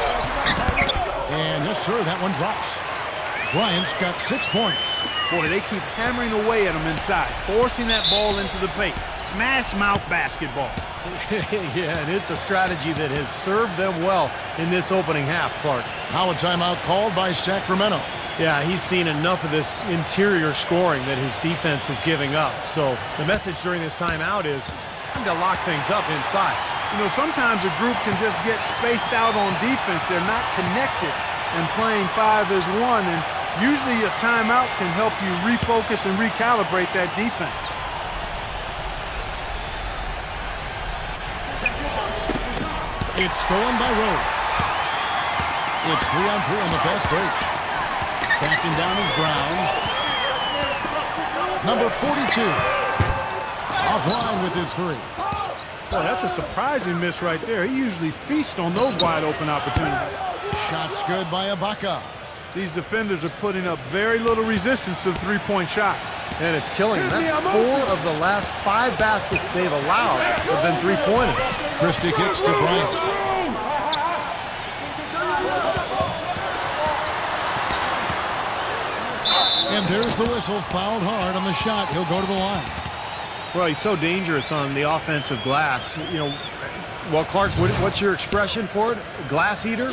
And yes, sir, that one drops. Bryant's got 6 points. Boy, they keep hammering away at him inside, forcing that ball into the paint. Smash mouth basketball. Yeah, and it's a strategy that has served them well in this opening half, Clark. Now a timeout called by Sacramento. Yeah, he's seen enough of this interior scoring that his defense is giving up. So the message during this timeout is time to lock things up inside. You know, sometimes a group can just get spaced out on defense. They're not connected and playing 5 as 1, and usually a timeout can help you refocus and recalibrate that defense. It's stolen by Rose. It's 3-on-3 on the fast break. Backing down is Brown. Number 42. Offline with his three. Boy, that's a surprising miss right there. He usually feasts on those wide open opportunities. Shot's good by Ibaka. These defenders are putting up very little resistance to the three-point shot. And it's killing them. That's 4 of the last 5 baskets they've allowed have been three-pointed. Christie kicks to Bryant. And there's the whistle. Fouled hard on the shot. He'll go to the line. Well, he's so dangerous on the offensive glass. You know, well, Clark, what's your expression for it? Glass eater?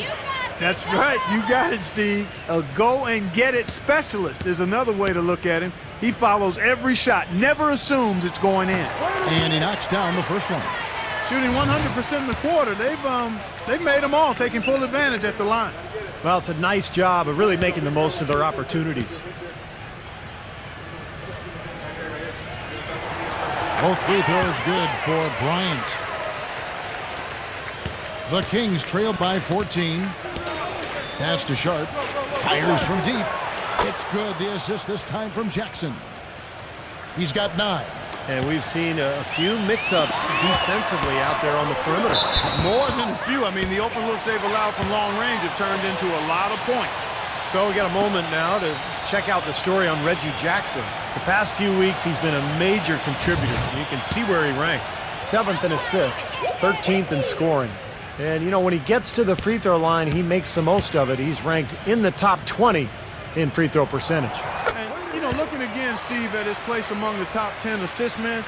That's right. You got it, Steve. A go-and-get-it specialist is another way to look at him. He follows every shot, never assumes it's going in. And he knocks down the first one. Shooting 100% in the quarter. They've made them all, taking full advantage at the line. Well, it's a nice job of really making the most of their opportunities. Both free throws good for Bryant. The Kings trail by 14. Pass to Sharp. Fires from deep. It's good. The assist this time from Jackson. He's got 9. And we've seen a few mix-ups defensively out there on the perimeter. More than a few. I mean, the open looks they've allowed from long range have turned into a lot of points. So we got a moment now to check out the story on Reggie Jackson. The past few weeks, he's been a major contributor. You can see where he ranks. 7th in assists, 13th in scoring. And, you know, when he gets to the free throw line, he makes the most of it. He's ranked in the top 20 in free throw percentage. And, you know, looking again, Steve, at his place among the top 10 assist men,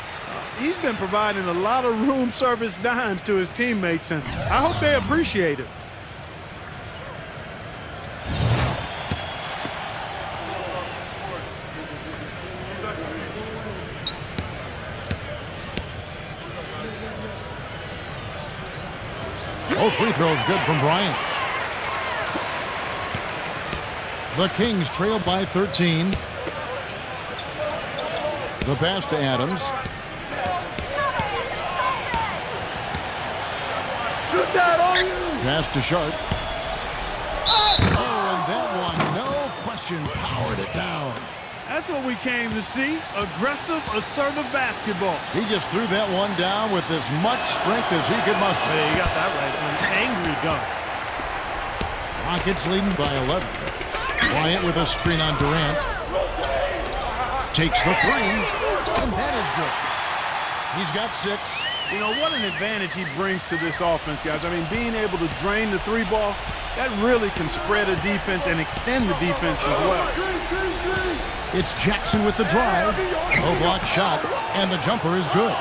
he's been providing a lot of room service dimes to his teammates, and I hope they appreciate it. Both free throws good from Bryant. The Kings trail by 13. The pass to Adams. Shoot that on you! Pass to Sharp. Oh, and that one, no question, powered it down. That's what we came to see, aggressive, assertive basketball. He just threw that one down with as much strength as he could muster. Yeah, you got that right. An angry dunk. Rockets leading by 11. Bryant with a screen on Durant. Takes the three, and that is good. He's got 6. You know, what an advantage he brings to this offense, guys. I mean, being able to drain the three ball, that really can spread a defense and extend the defense as well. It's Jackson with the drive. No block shot, and the jumper is good.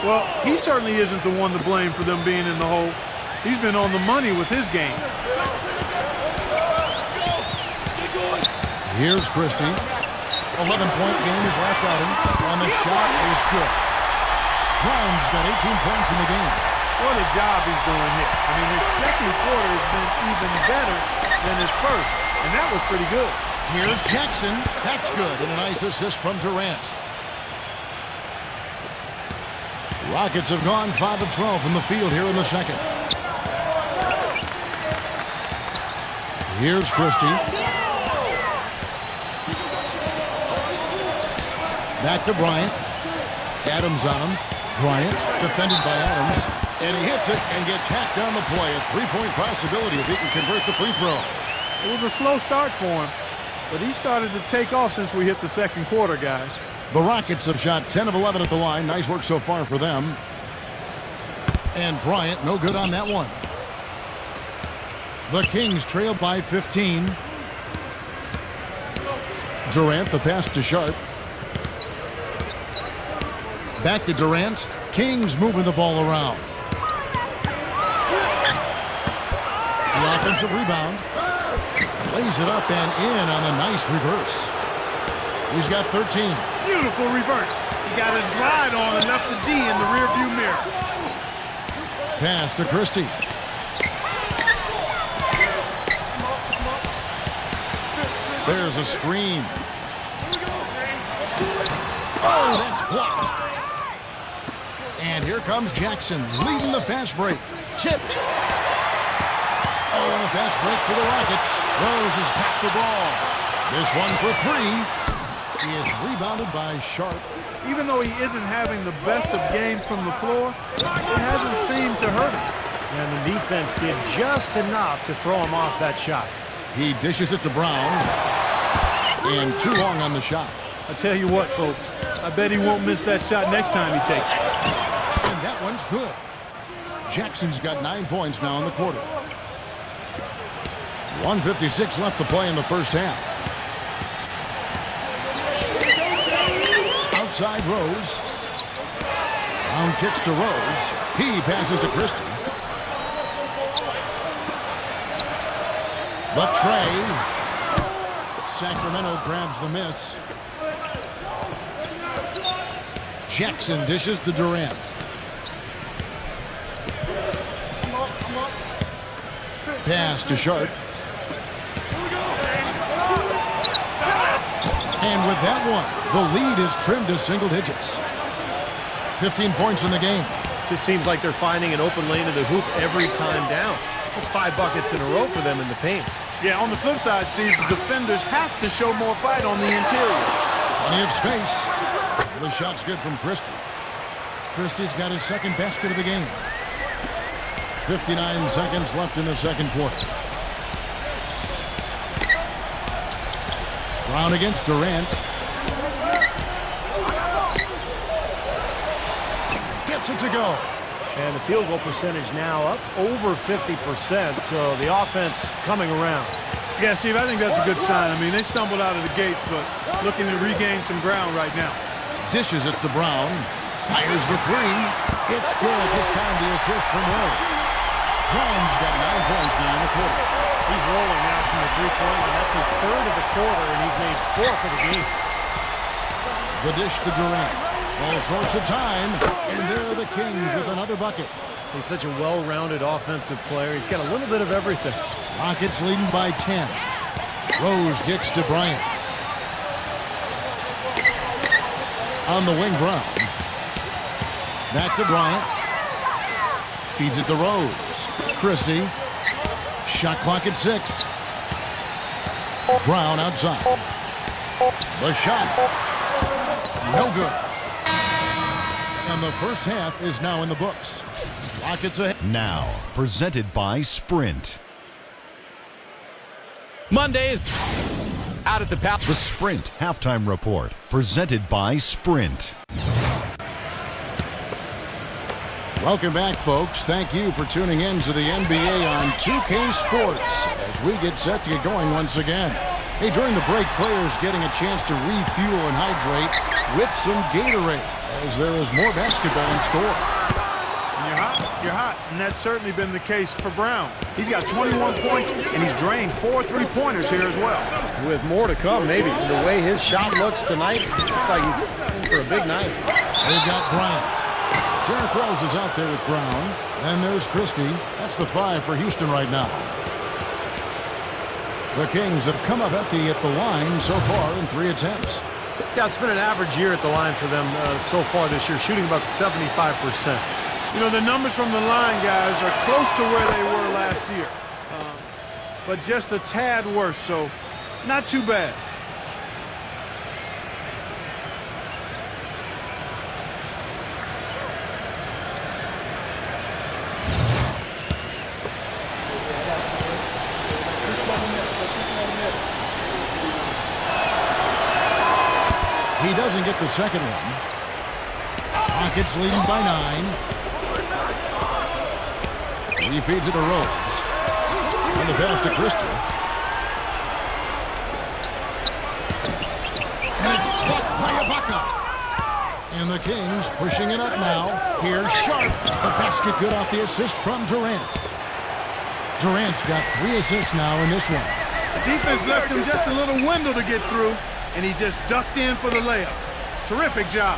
Well, he certainly isn't the one to blame for them being in the hole. He's been on the money with his game. Here's Christie. 11-point game his last outing, and the shot is good. Brown's got 18 points in the game. What a job he's doing here. I mean, his second quarter has been even better than his first, and that was pretty good. Here's Jackson. That's good, and a nice assist from Durant. Rockets have gone 5 of 12 from the field here in the second. Here's Christie. Back to Bryant. Adams on him. Bryant defended by Adams. And he hits it and gets hacked down the play. A three-point possibility if he can convert the free throw. It was a slow start for him, but he started to take off since we hit the second quarter, guys. The Rockets have shot 10 of 11 at the line. Nice work so far for them. And Bryant, no good on that one. The Kings trail by 15. Durant, the pass to Sharp. Back to Durant. Kings moving the ball around. The offensive rebound. Lays it up and in on a nice reverse. He's got 13. Beautiful reverse. He got his glide on and left the D in the rearview mirror. Pass to Christie. There's a screen. Oh, that's blocked. And here comes Jackson leading the fast break. Tipped. Oh, and a fast break for the Rockets. Rose has packed the ball. This one for three. He is rebounded by Sharp. Even though he isn't having the best of games from the floor, it hasn't seemed to hurt him. And the defense did just enough to throw him off that shot. He dishes it to Brown. And too long on the shot. I tell you what, folks, I bet he won't miss that shot next time he takes it. And that one's good. Jackson's got 9 points now in the quarter. 1:56 left to play in the first half. Outside Rose. Brown kicks to Rose. He passes to Christie. The tray. Sacramento grabs the miss. Jackson dishes to Durant. Pass to Sharp. And with that one, the lead is trimmed to single digits. 15 points in the game. Just seems like they're finding an open lane to the hoop every time down. That's 5 buckets in a row for them in the paint. Yeah, on the flip side, Steve, the defenders have to show more fight on the interior. Plenty of space. The shot's good from Christie. Christie's got his second basket of the game. 59 seconds left in the second quarter. Brown against Durant. Gets it to go. And the field goal percentage now up over 50%, so the offense coming around. Yeah, Steve, I think that's a good sign. I mean, they stumbled out of the gates, but looking to regain some ground right now. Dishes it to Brown. Fires the three. It's good. This time the assist from Rose. Brown's got 9 points now in the quarter. He's rolling now from the three-point line. That's his third of the quarter, and he's made 4 for the game. The dish to Durant. All sorts of time, and there are the Kings with another bucket. He's such a well-rounded offensive player. He's got a little bit of everything. Rockets leading by 10. Rose kicks to Bryant. On the wing, Brown. Back to Bryant. Feeds it to Rose. Christie. Shot clock at 6. Brown outside. The shot. No good. And the first half is now in the books. Rockets ahead. Now, presented by Sprint. Mondays out at the Palace. The Sprint Halftime Report, presented by Sprint. Welcome back, folks. Thank you for tuning in to the NBA on 2K Sports as we get set to get going once again. Hey, during the break, players getting a chance to refuel and hydrate with some Gatorade as there is more basketball in store. When you're hot, and that's certainly been the case for Brown. He's got 21 points, and he's drained 4 3-pointers here as well. With more to come, maybe. The way his shot looks tonight, looks like he's in for a big night. They've got Bryant. Derrick Rose is out there with Brown. And there's Christie. That's the 5 for Houston right now. The Kings have come up empty at the line so far in 3 attempts. Yeah, it's been an average year at the line for them so far this year, shooting about 75%. You know, the numbers from the line, guys, are close to where they were last year. But just a tad worse, so not too bad. He doesn't get the second one. Rockets leading by 9. He feeds it to Rose. And the pass to Christie. And it's blocked by Ibaka. And the Kings pushing it up now. Here's Sharp. The basket good off the assist from Durant. Durant's got 3 assists now in this one. The defense left him just a little window to get through, and he just ducked in for the layup. Terrific job.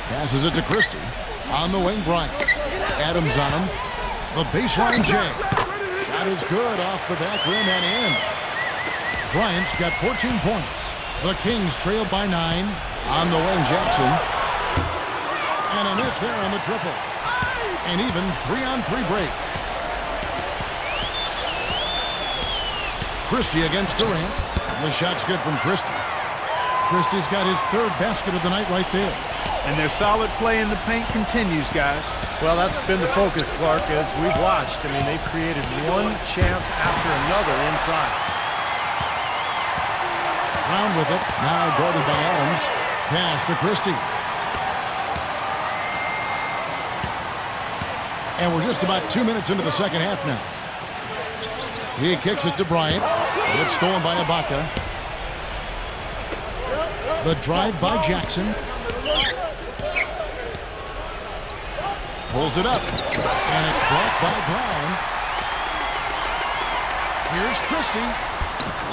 Passes it to Christie. On the wing, Bryant. Adams on him. The baseline J. Shot is good off the back rim and in. Bryant's got 14 points. The Kings trail by 9. On the wing, Jackson. And a miss there on the triple. An even 3-on-3 break. Christie against Durant. The shot's good from Christie. Christie's got his third basket of the night right there. And their solid play in the paint continues, guys. Well, that's been the focus, Clark, as we've watched. I mean, they've created one chance after another inside. Brown with it. Now guarded by Adams. Pass to Christie. And we're just about 2 minutes into the second half now. He kicks it to Bryant. It's stolen by Ibaka. The drive by Jackson. Pulls it up. And it's blocked by Brown. Here's Christie.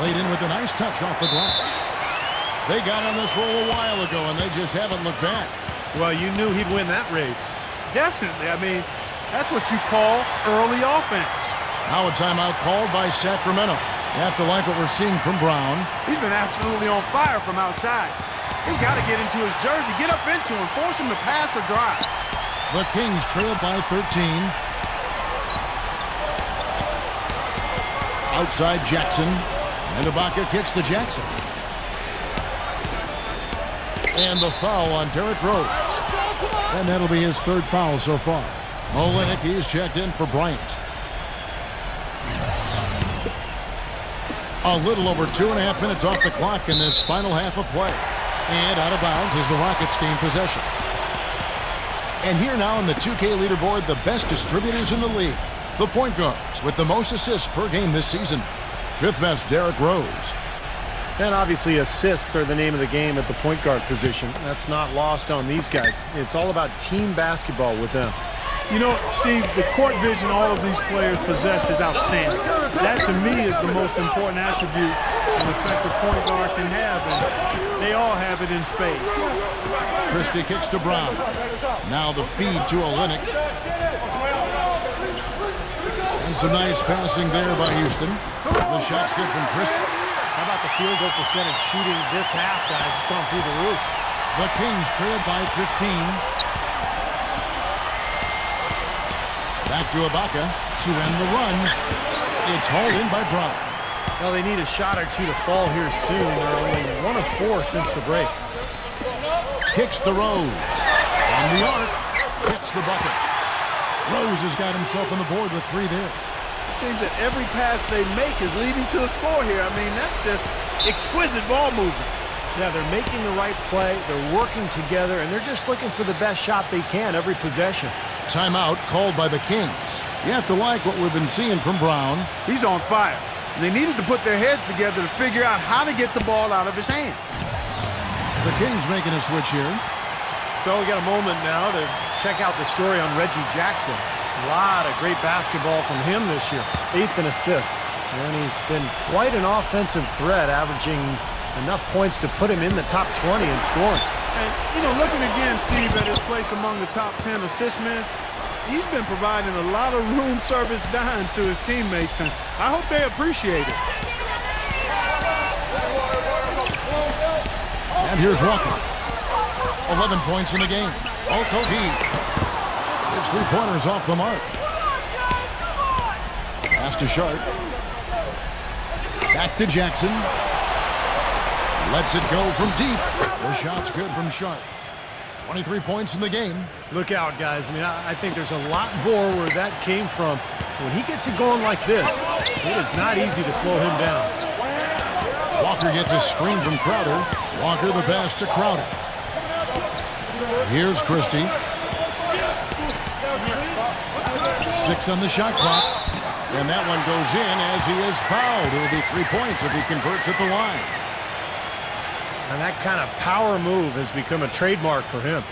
Laid in with a nice touch off the glass. They got on this roll a while ago, and they just haven't looked back. Well, you knew he'd win that race. Definitely. I mean, that's what you call early offense. Now a timeout called by Sacramento. You have to like what we're seeing from Brown. He's been absolutely on fire from outside. He's got to get into his jersey, get up into him, force him to pass or drive. The Kings trail by 13. Outside Jackson. And Ibaka kicks to Jackson. And the foul on Derrick Rose. And that'll be his third foul so far. Olynyk, he's checked in for Bryant. A little over 2.5 minutes off the clock in this final half of play. And out of bounds as the Rockets gain possession. And here now on the 2K leaderboard, the best distributors in the league. The point guards with the most assists per game this season. Fifth best, Derrick Rose. And obviously assists are the name of the game at the point guard position. That's not lost on these guys. It's all about team basketball with them. You know, Steve, the court vision all of these players possess is outstanding. That, to me, is the most important attribute an effective point guard can have, and they all have it in spades. Christie kicks to Brown. Now the feed to Olynyk. And some nice passing there by Houston. The shot's good from Christie. How about the field goal percentage shooting this half, guys? It's gone through the roof. The Kings trail by 15. Back to Ibaka to end the run. It's hauled in by Brown. Well, they need a shot or two to fall here soon. They're only 1 of 4 since the break. Kicks to Rose. From the arc, hits the bucket. Rose has got himself on the board with 3 there. It seems that every pass they make is leading to a score here. I mean, that's just exquisite ball movement. Yeah, they're making the right play. They're working together, and they're just looking for the best shot they can every possession. Timeout called by the Kings. You have to like what we've been seeing from Brown. He's on fire. And they needed to put their heads together to figure out how to get the ball out of his hand. The Kings making a switch here. So we got a moment now to check out the story on Reggie Jackson. A lot of great basketball from him this year. 8th in assists. And he's been quite an offensive threat, averaging enough points to put him in the top 20 in scoring. And, you know, looking again, Steve, at his place among the top 10 assist men, he's been providing a lot of room service dimes to his teammates, and I hope they appreciate it. And here's Walker. 11 points in the game. Okogie. His 3-pointers off the mark. Pass to Sharp. Back to Jackson. Lets it go from deep. The shot's good from Sharp. 23 points in the game. Look out, guys. I mean, I think there's a lot more where that came from. When he gets it going like this, it is not easy to slow him down. Walker gets a screen from Crowder. Walker the pass to Crowder. Here's Christie. 6 on the shot clock. And that one goes in as he is fouled. It will be 3 points if he converts at the line. And that kind of power move has become a trademark for him.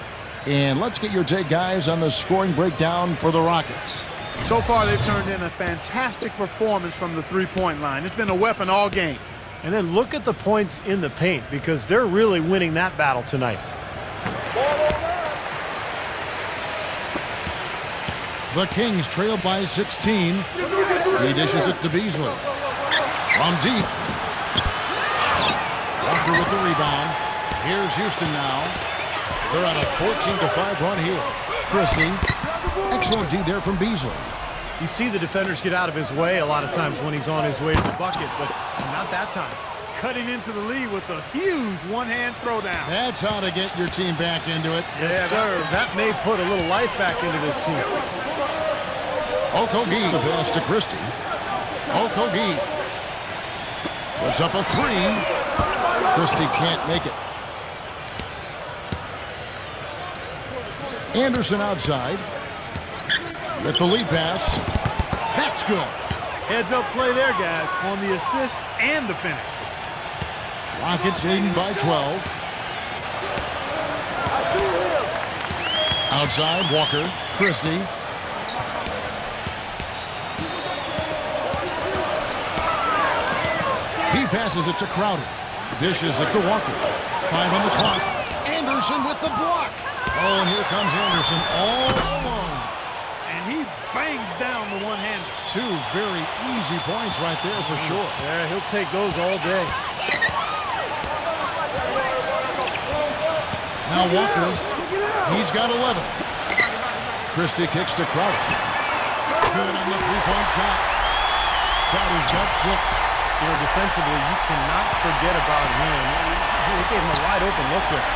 And let's get your take, guys, on the scoring breakdown for the Rockets. So far, they've turned in a fantastic performance from the three-point line. It's been a weapon all game. And then look at the points in the paint, because they're really winning that battle tonight. The Kings trail by 16. He dishes it to Beasley. From deep. Walker with the rebound. Here's Houston now. They're on a 14-5 run here. Christie Excellent D there from Beasley. You see the defenders get out of his way a lot of times when he's on his way to the bucket, but not that time. Cutting into the lead with a huge one-hand throwdown. That's how to get your team back into it. Yes, sir. That may put a little life back into this team. Okogie, the pass to Christie. Okogie puts up a three. Christie can't make it. Anderson outside with the lead pass. That's good. Heads-up play there, guys, on the assist and the finish. Rockets leading by 12. I see him. Outside, Walker, Christie. He passes it to Crowder. Dishes it to Walker. 5 on the clock. Anderson with the block. Oh, and here comes Anderson all alone. And he bangs down the one-hander. 2 very easy points right there for sure. Yeah, he'll take those all day. Now Walker, he's got 11. Christie kicks to Crowder. Good on the three-point shot. Crowder's got 6. You know, defensively, you cannot forget about him. He gave him a wide open look there.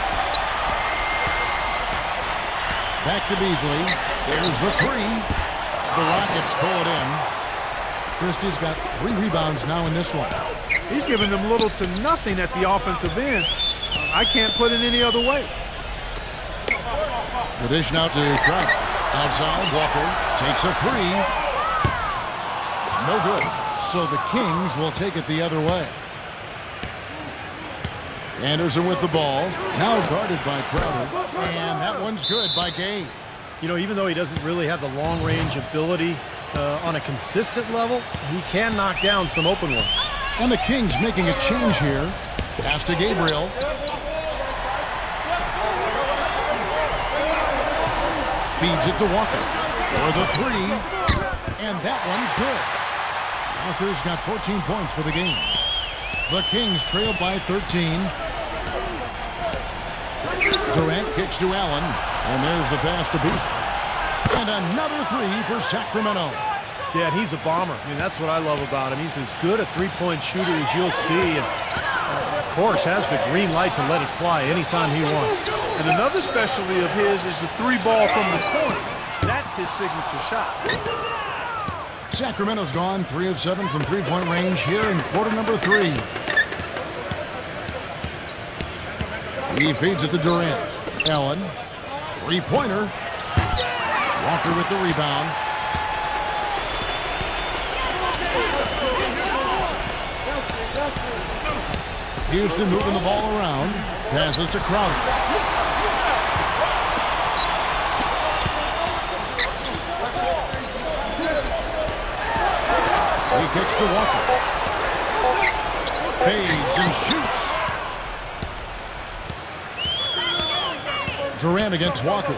Back to Beasley. There's the 3. The Rockets pull it in. Christie's got 3 rebounds now in this one. He's giving them little to nothing at the offensive end. I can't put it any other way. The dish now to Crowder. Outside, Walker takes a 3. No good. So the Kings will take it the other way. Anderson with the ball. Now guarded by Crowder. And that one's good by Gay. You know, even though he doesn't really have the long-range ability on a consistent level, he can knock down some open ones. And the Kings making a change here. Pass to Gabriel. Feeds it to Walker. For the 3. And that one's good. Walker's got 14 points for the game. The Kings trail by 13. Durant kicks to Allen. And there's the pass to Beasley. And another 3 for Sacramento. Yeah, and he's a bomber. I mean, that's what I love about him. He's as good a three-point shooter as you'll see. And, of course, has the green light to let it fly anytime he wants. And another specialty of his is the 3 ball from the corner. That's his signature shot. Sacramento's gone 3 of 7 from three-point range here in quarter number 3. He feeds it to Durant. Allen, 3-pointer. Walker with the rebound. Houston moving the ball around. Passes to Crowder. He kicks to Walker. Fades and shoots. Durant against Walker.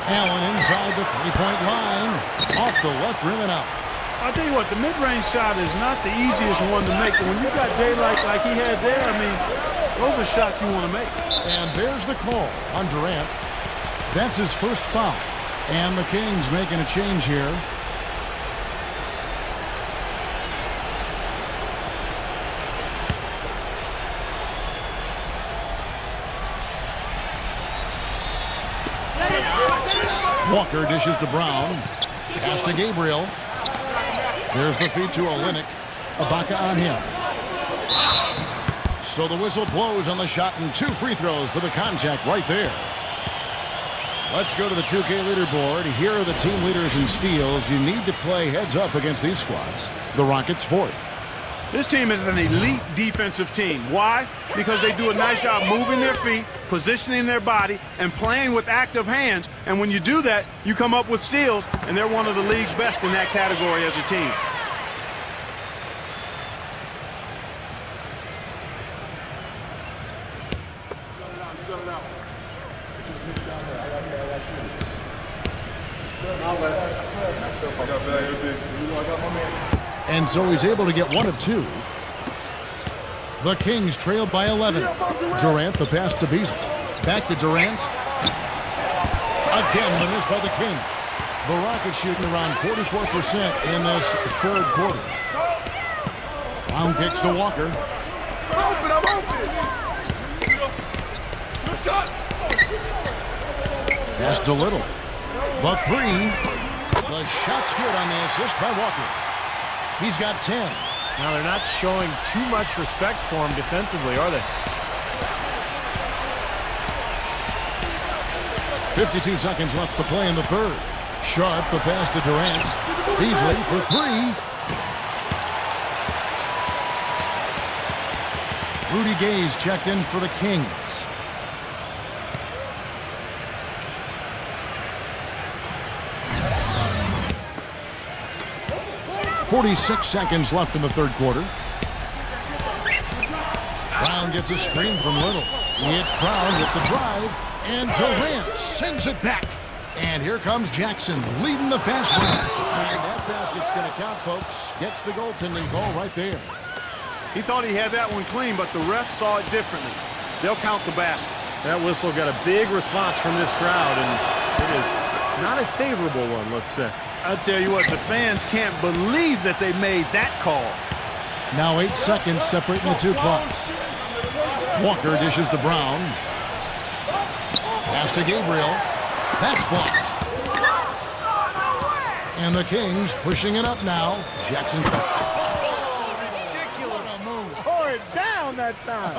Allen inside the three-point line. Off the left rim and out. I'll tell you what, the mid-range shot is not the easiest one to make. But when you've got daylight like he had there, I mean, those are shots you want to make. And there's the call on Durant. That's his first foul. And the Kings making a change here. Walker dishes to Brown. Pass to Gabriel. There's the feed to Olynyk. Ibaka on him. So the whistle blows on the shot and 2 free throws for the contact right there. Let's go to the 2K leaderboard. Here are the team leaders in steals. You need to play heads up against these squads. The Rockets 4th. This team is an elite defensive team. Why? Because they do a nice job moving their feet, positioning their body, and playing with active hands. And when you do that, you come up with steals, and they're one of the league's best in that category as a team. And so he's able to get 1 of 2. The Kings trailed by 11. Durant, the pass to Beasley. Back to Durant. Again, the miss by the Kings. The Rockets shooting around 44% in this third quarter. Brown kicks to Walker. I'm open. Good shot. Pass to Little. The three. The shot's good on the assist by Walker. He's got 10. Now they're not showing too much respect for him defensively, are they? 52 seconds left to play in the third. Sharp, the pass to Durant. Beasley for three. Rudy Gay's checked in for the Kings. .46 seconds left in the third quarter. Brown gets a screen from Little. It's Brown with the drive. And Durant sends it back. And here comes Jackson leading the fast break. And that basket's going to count, folks. Gets the goaltending call right there. He thought he had that one clean, but the ref saw it differently. They'll count the basket. That whistle got a big response from this crowd, and it is not a favorable one, let's say. I tell you what, the fans can't believe that they made that call. Now 8 seconds separating the two clocks. Walker dishes to Brown. Pass to Gabriel. That's blocked. And the Kings pushing it up now. Jackson. Ridiculous. What a move. Tore it down that time.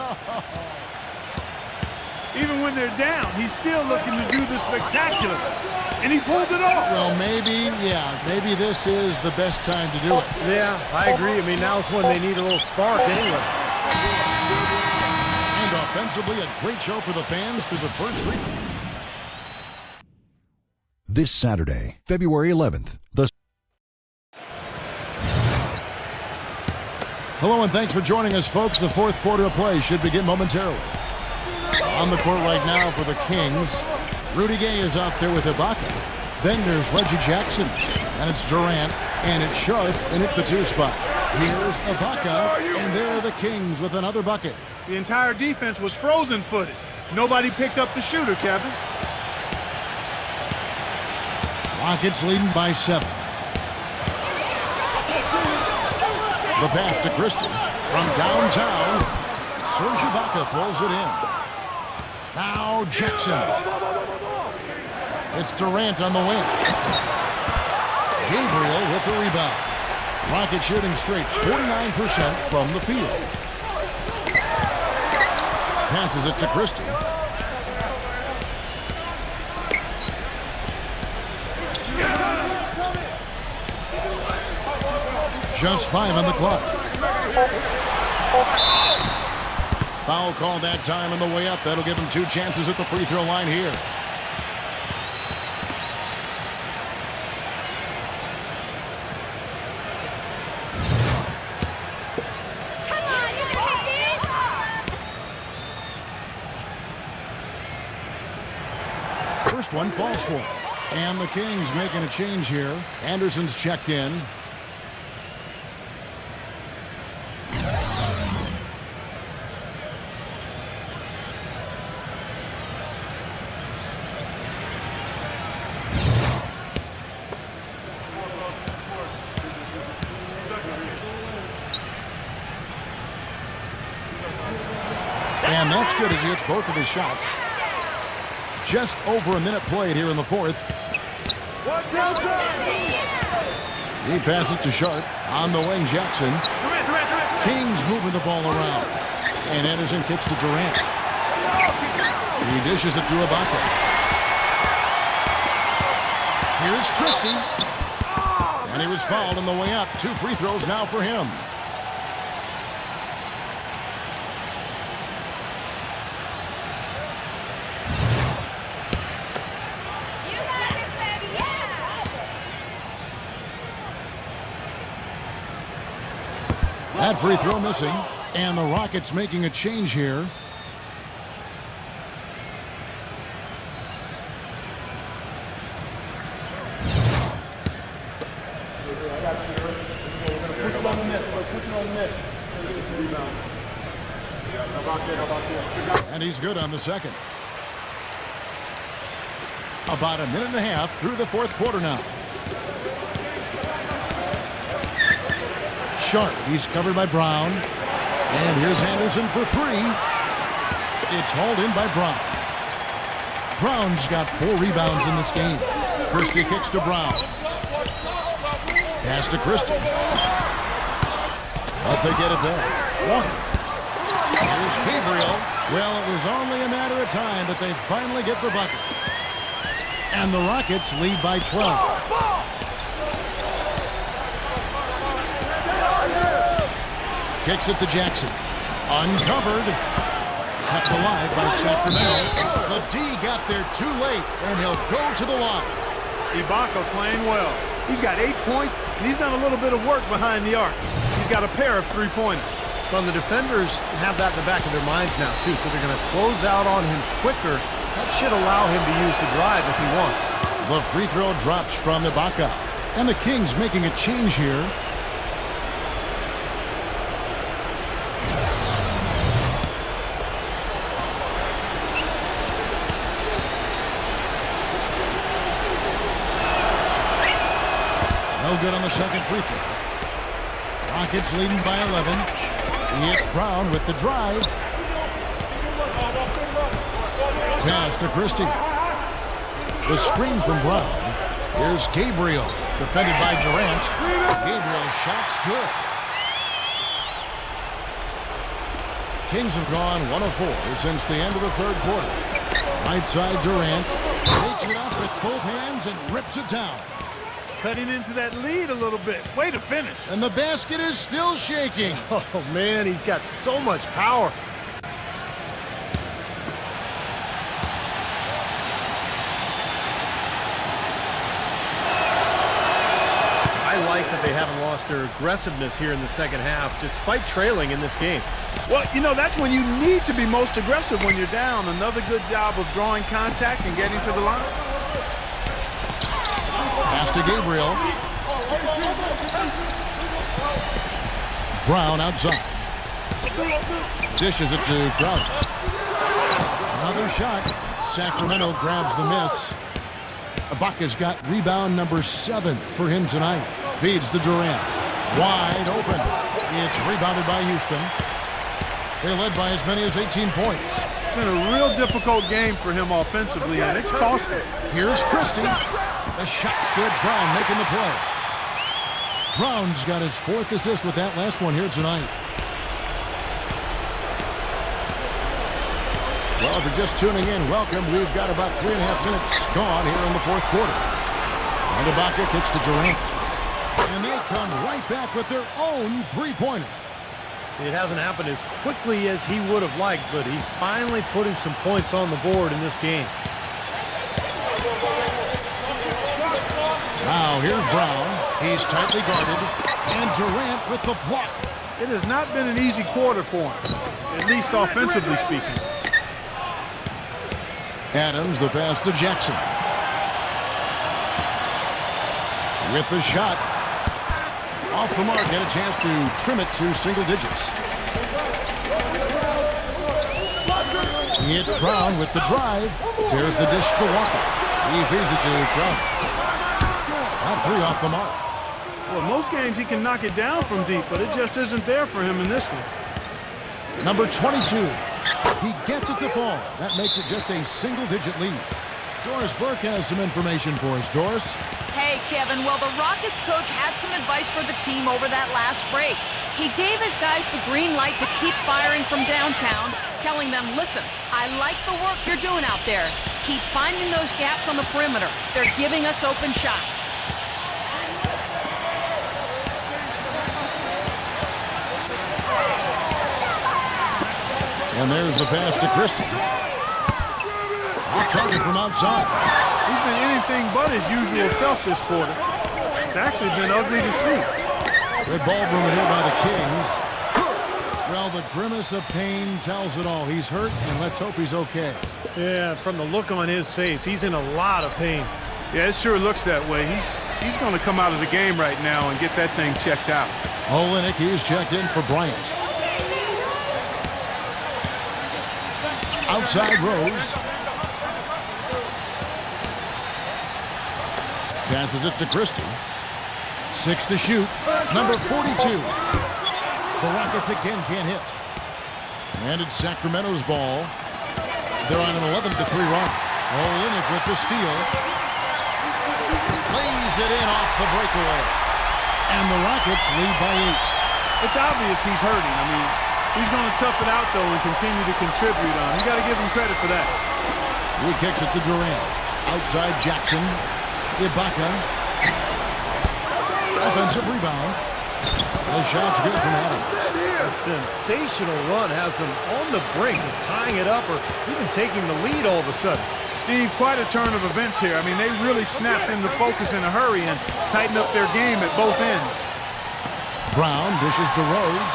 Even when they're down, he's still looking to do the spectacular. And he pulled it off. Well, maybe this is the best time to do it. Yeah, I agree. I mean, now's when they need a little spark anyway. And offensively, a great show for the fans through the first three. This Saturday, February 11th, the Hello and thanks for joining us, folks. The fourth quarter of play should begin momentarily. On the court right now for the Kings, Rudy Gay is out there with Ibaka. Then there's Reggie Jackson, and it's Durant, and it's Sharp in at the 2 spot. Here's Ibaka, and there are the Kings with another bucket. The entire defense was frozen-footed. Nobody picked up the shooter, Kevin. Rockets leading by 7. The pass to Christie from downtown. Serge Ibaka pulls it in. Now Jackson. It's Durant on the wing. Gabriel with the rebound. Rocket shooting straight 49% from the field. Passes it to Christie. Just 5 on the clock. Foul call that time on the way up. That'll give him 2 chances at the free throw line here. Come on, you can hit this. First one falls for him. And the Kings making a change here. Anderson's checked in. And that's good as he hits both of his shots. Just over a minute played here in the fourth. He passes to Sharp. On the wing, Jackson. Kings moving the ball around. And Anderson kicks to Durant. He dishes it to Ibaka. Here's Christie. And he was fouled on the way up. 2 free throws now for him. That free throw missing, and the Rockets making a change here. And he's good on the second. About a minute and a half through the fourth quarter now. Sharp, he's covered by Brown. And here's Anderson for three. It's hauled in by Brown. Brown's got 4 rebounds in this game. Christie kicks to Brown. Pass to Christie. But they get it done. Walker. Here's Gabriel. Well, it was only a matter of time, but they finally get the bucket. And the Rockets lead by 12. Kicks it to Jackson. Uncovered. Kept alive by Sacramento. The D got there too late, and he'll go to the line. Ibaka playing well. He's got 8 points, and he's done a little bit of work behind the arc. He's got a pair of three-pointers. Well, the defenders have that in the back of their minds now, too, so they're going to close out on him quicker. That should allow him to use the drive if he wants. The free throw drops from Ibaka. And the Kings making a change here. No good on the second free throw. Rockets leading by 11. It's Brown with the drive. Pass to Christie. The screen from Brown. Here's Gabriel, defended by Durant. Gabriel's shot's good. Kings have gone 1 of 4 since the end of the third quarter. Right side Durant takes it up with both hands and rips it down. Cutting into that lead a little bit. Way to finish. And the basket is still shaking. Oh, man, he's got so much power. I like that they haven't lost their aggressiveness here in the second half, despite trailing in this game. Well, you know, that's when you need to be most aggressive when you're down. Another good job of drawing contact and getting to the line. Pass to Gabriel. Brown outside. Dishes it to Crowder. Another shot. Sacramento grabs the miss. Ibaka's got rebound number 7 for him tonight. Feeds to Durant. Wide open. It's rebounded by Houston. They led by as many as 18 points. It's been a real difficult game for him offensively, and it's cost him. Here's Christie. The shot's good. Brown making the play. Brown's got his 4th assist with that last one here tonight. Well, if you're just tuning in, welcome. We've got about 3.5 minutes gone here in the fourth quarter. And Ibaka kicks to Durant. And they come right back with their own three-pointer. It hasn't happened as quickly as he would have liked, but he's finally putting some points on the board in this game. Now here's Brown. He's tightly guarded. And Durant with the block. It has not been an easy quarter for him, at least offensively speaking. Adams, the pass to Jackson. With the shot. Off the mark, had a chance to trim it to single digits. It's Brown with the drive. There's the dish to Walker. He feeds it to Crowder. That 3 off the mark. Well, most games he can knock it down from deep, but it just isn't there for him in this one. Number 22. He gets it to fall. That makes it just a single-digit lead. Doris Burke has some information for us. Doris? Hey, Kevin. Well, the Rockets coach had some advice for the team over that last break. He gave his guys the green light to keep firing from downtown, telling them, listen, I like the work you're doing out there. Keep finding those gaps on the perimeter. They're giving us open shots. And there's the pass to Christie. Off target from outside. He's been anything but his usual self this quarter. It's actually been ugly to see. Good ball movement here by the Kings. Well, the grimace of pain tells it all. He's hurt, and let's hope he's okay. Yeah, from the look on his face, he's in a lot of pain. Yeah, it sure looks that way. He's going to come out of the game right now and get that thing checked out. Olenek, he's checked in for Bryant. Outside Rose. Passes it to Christie. 6 to shoot. Number 42. The Rockets again can't hit. And it's Sacramento's ball. They're on an 11-3 run. Olynyk with the steal. Lays it in off the breakaway. And the Rockets lead by 8. It's obvious he's hurting. I mean, he's going to tough it out, though, and continue to contribute on. You got to give him credit for that. He kicks it to Durant. Outside Jackson. Ibaka. Offensive rebound. The shot's good from Adams. A sensational run has them on the brink of tying it up or even taking the lead all of a sudden. Steve, quite a turn of events here. I mean, they really snapped into focus in a hurry and tightened up their game at both ends. Brown dishes to Rose.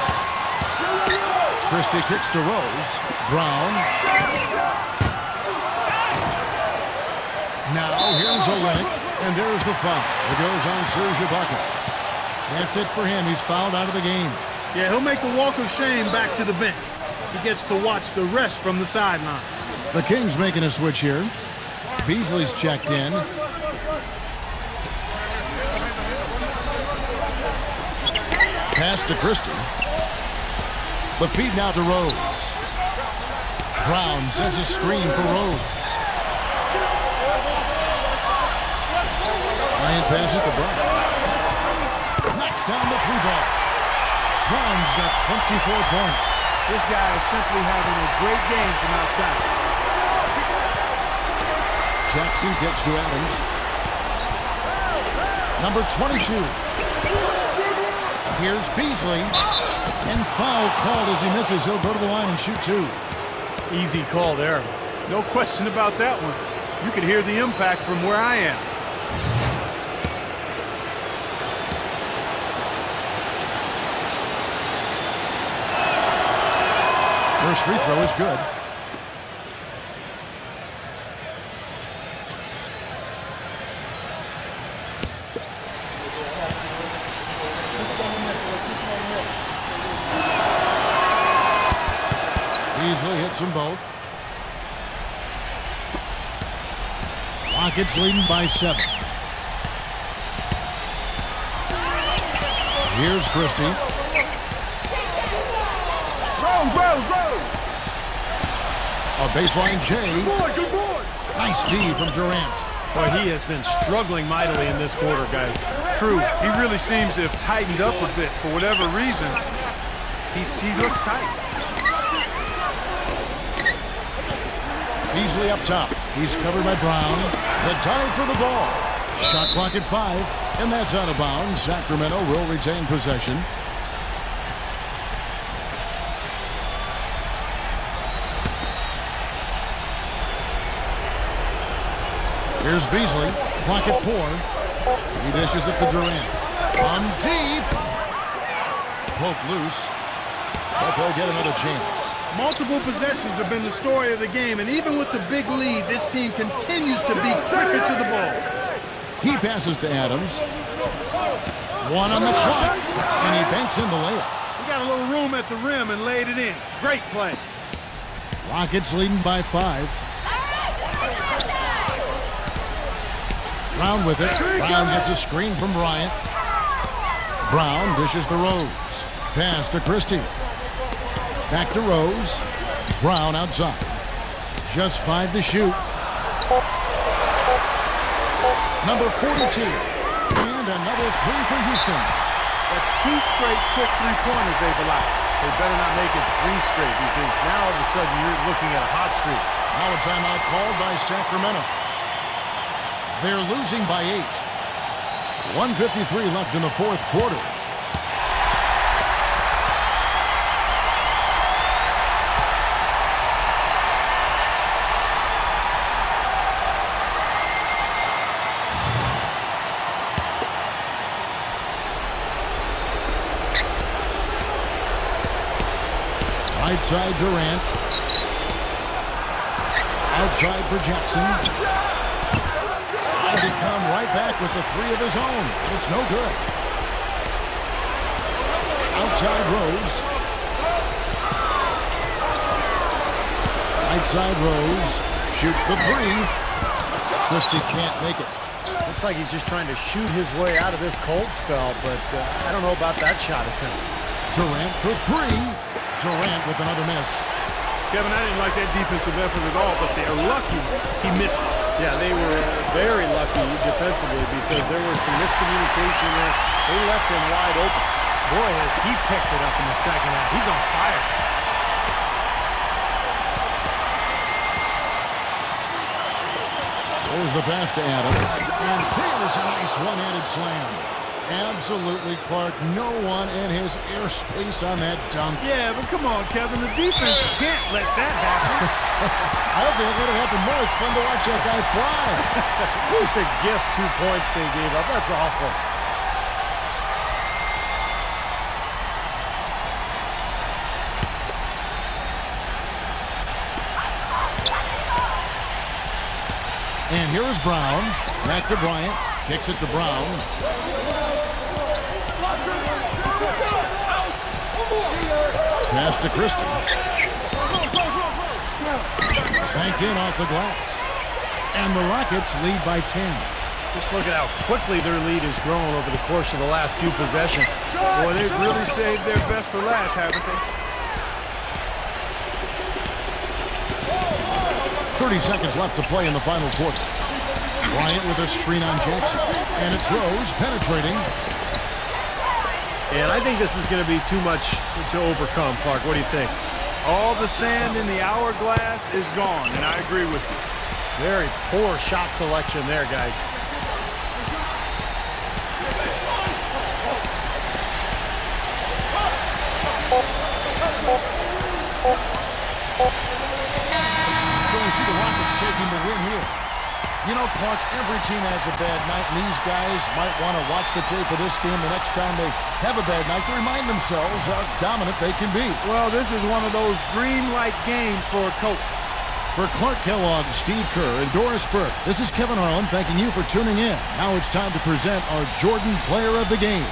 Christie kicks to Rose. Brown. Now here's Olynyk, and there's the foul. It goes on Serge Ibaka. That's it for him. He's fouled out of the game. Yeah, he'll make the walk of shame back to the bench. He gets to watch the rest from the sideline. The Kings making a switch here. Beasley's checked in. Pass to Christie. The feed now to Rose. Brown sends a screen for Rose. Bryant passes to Brown. Knocks down the 3-ball. Brown's got 24 points. This guy is simply having a great game from outside. Jackson kicks to Adams. Number 22. Here's Beasley. And foul called as he misses. He'll go to the line and shoot 2. Easy call there. No question about that one. You could hear the impact from where I am. First free throw is good. Beasley hits them both. Rockets leading by 7. Here's Christie. Rose. A baseline J. Good boy. Nice D from Durant. Boy, he has been struggling mightily in this quarter, guys. True. He really seems to have tightened up a bit for whatever reason. He looks tight. Beasley up top. He's covered by Brown. The dive for the ball. Shot clock at 5. And that's out of bounds. Sacramento will retain possession. Here's Beasley. Clock at 4. He dishes it to Durant. On deep. Poked loose. But they'll get another chance. Multiple possessions have been the story of the game, and even with the big lead, this team continues to be quicker to the ball. He passes to Adams. 1 on the clock. And he banks in the layup. He got a little room at the rim and laid it in. Great play. Rockets leading by 5. Brown with it. Brown gets a screen from Bryant. Brown dishes the Rose. Pass to Christie. Back to Rose. Brown outside. Just 5 to shoot. Number 42. And another 3 for Houston. That's 2 straight quick three-pointers they've allowed. They better not make it 3 straight because now all of a sudden you're looking at a hot streak. Now a timeout called by Sacramento. They're losing by 8. 1:53 left in the 4th quarter. Right side Durant. Outside for Jackson. Trying to come right back with the 3 of his own. It's no good. Outside Rose. Right side Rose. Shoots the 3. Christie can't make it. looks like he's just trying to shoot his way out of this cold spell, but I don't know about that shot attempt. Durant for three. Durant with another miss. Kevin, I didn't like that defensive effort at all, but they're lucky he missed it. Yeah, they were very lucky defensively because there was some miscommunication there. They left him wide open. Boy, has he picked it up in the second half. He's on fire. There's the pass to Adams. And here's a nice one-handed slam. Absolutely, Clark. No one in his airspace on that dunk. Yeah, but come on, Kevin. The defense can't let that happen. I hope they let it happen more. It's fun to watch that guy fly. Just a gift, 2 points they gave up. That's awful. And here is Brown. Back to Bryant. Kicks it to Brown. Pass to Christie. Banked in off the glass. And the Rockets lead by 10. Just look at how quickly their lead has grown over the course of the last few possessions. Boy, they've really saved their best for last, haven't they? 30 seconds left to play in the final quarter. Bryant with a screen on Jackson. And it's Rose penetrating. And I think this is going to be too much to overcome, Clark. What do you think? All the sand in the hourglass is gone, and I agree with you. Very poor shot selection there, guys. So we see the Rockets taking the win here. You know, Clark, every team has a bad night, and these guys might want to watch the tape of this game the next time they have a bad night to remind themselves how dominant they can be. Well, this is one of those dreamlike games for a coach. For Clark Kellogg, Steve Kerr, and Doris Burke, this is Kevin Harlan thanking you for tuning in. Now it's time to present our Jordan Player of the Game.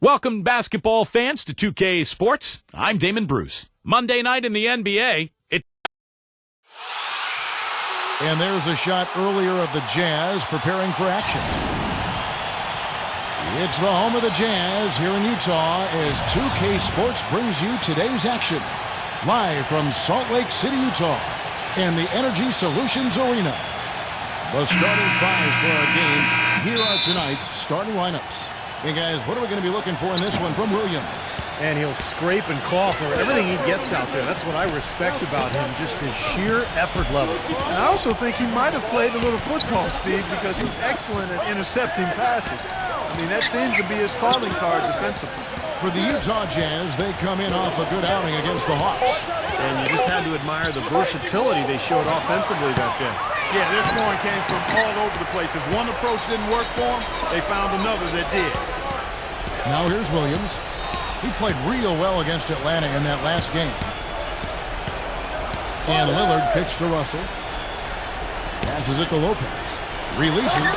Welcome, basketball fans, to 2K Sports. I'm Damon Bruce. Monday night in the NBA, And there's a shot earlier of the Jazz preparing for action. It's the home of the Jazz here in Utah as 2K Sports brings you today's action. Live from Salt Lake City, Utah, and the Energy Solutions Arena. The starting fives for our game. Here are tonight's starting lineups. Hey guys, what are we going to be looking for in this one from Williams? And he'll scrape and claw for everything he gets out there. That's what I respect about him, just his sheer effort level. And I also think he might have played a little football, Steve, because he's excellent at intercepting passes. I mean, that seems to be his calling card defensively. For the Utah Jazz, they come in off a good outing against the Hawks. And you just had to admire the versatility they showed offensively that day. Yeah, their scoring came from all over the place. If one approach didn't work for them, they found another that did. Now here's Williams. He played real well against Atlanta in that last game. And Lillard kicks to Russell. Passes it to Lopez. Releases.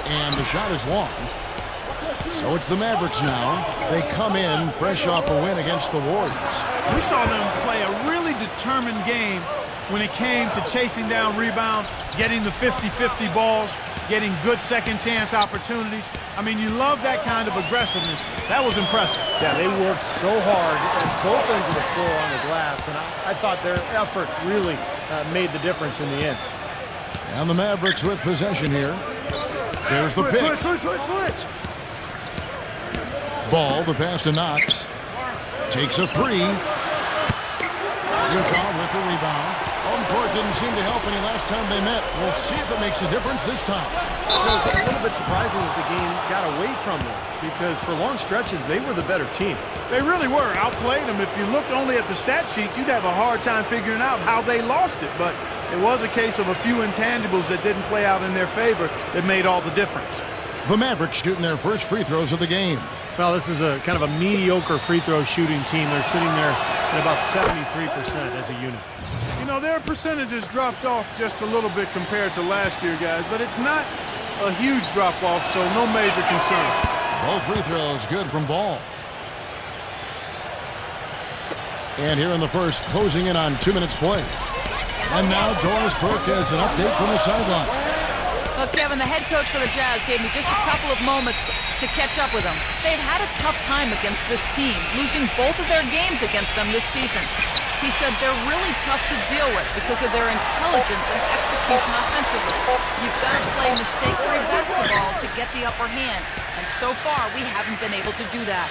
And the shot is long. So it's the Mavericks now. They come in fresh off a win against the Warriors. We saw them play a really determined game when it came to chasing down rebounds, getting the 50-50 balls, getting good second-chance opportunities. I mean, you love that kind of aggressiveness. That was impressive. Yeah, they worked so hard at both ends of the floor on the glass, and I thought their effort really made the difference in the end. And the Mavericks with possession here. There's the pick. Switch. Ball, the pass to Knox. Takes a three. Utah with the rebound. Home court didn't seem to help any last time they met. We'll see if it makes a difference this time. It was a little bit surprising that the game got away from them because for long stretches, they were the better team. They really were. Outplayed them. If you looked only at the stat sheet, you'd have a hard time figuring out how they lost it. But it was a case of a few intangibles that didn't play out in their favor that made all the difference. The Mavericks shooting their first free throws of the game. Well, this is a kind of a mediocre free throw shooting team. They're sitting there at about 73% as a unit. You know, their percentages dropped off just a little bit compared to last year, guys, but it's not a huge drop-off, so no major concern. Both free throws good from Ball. And here in the first, closing in on 2 minutes play. And now Doris Burke has an update from the sideline. Well, Kevin, the head coach for the Jazz gave me just a couple of moments to catch up with them. They've had a tough time against this team, losing both of their games against them this season. He said they're really tough to deal with because of their intelligence and execution offensively. You've got to play mistake-free basketball to get the upper hand, and so far we haven't been able to do that.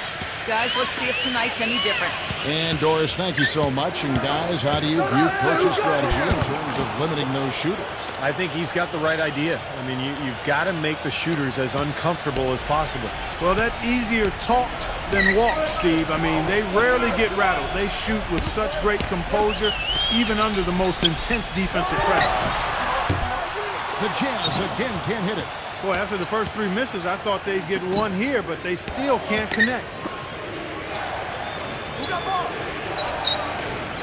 Guys, let's see if tonight's any different. And Doris, thank you so much. And guys, how do you view coach's strategy in terms of limiting those shooters? I think he's got the right idea. I mean, you've got to make the shooters as uncomfortable as possible. Well, that's easier talked than walked, Steve. I mean, they rarely get rattled. They shoot with such great composure, even under the most intense defensive pressure. The Jazz again can't hit it. Boy, after the first three misses, I thought they'd get one here, but they still can't connect.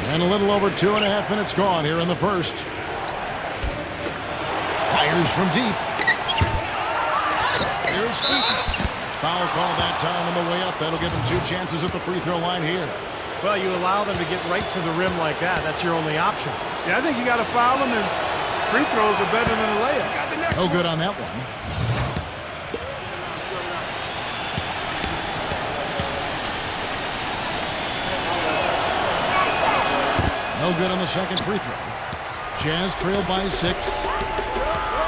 And a little over 2.5 minutes gone here in the first. Fires from deep. Here's Featon. Foul call that time on the way up. That'll give him 2 chances at the free throw line here. Well, you allow them to get right to the rim like that. That's your only option. Yeah, I think you got to foul them, and free throws are better than a layup. No good on that one. No good on the second free throw. Jazz trailed by 6.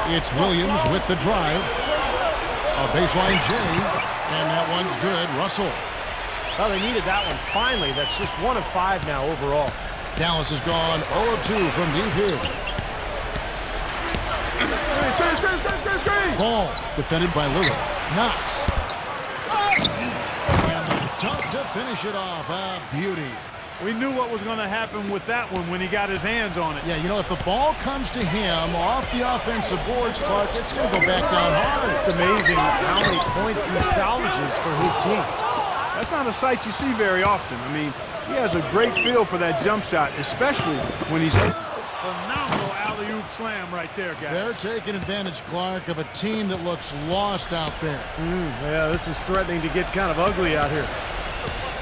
It's Williams with the drive. A baseline J, and that one's good. Russell. Well, they needed that one. Finally, that's just 1 of 5 now overall. Dallas has gone 0 of 2 from deep here. Screen. Ball defended by Lillard. Knox. And the dunk to finish it off. A beauty. We knew what was going to happen with that one when he got his hands on it. Yeah, you know, if the ball comes to him off the offensive boards, Clark, it's going to go back down hard. It's amazing how many points he salvages for his team. That's not a sight you see very often. I mean, he has a great feel for that jump shot, especially when he's... Phenomenal alley-oop slam right there, guys. They're taking advantage, Clark, of a team that looks lost out there. Yeah, this is threatening to get kind of ugly out here.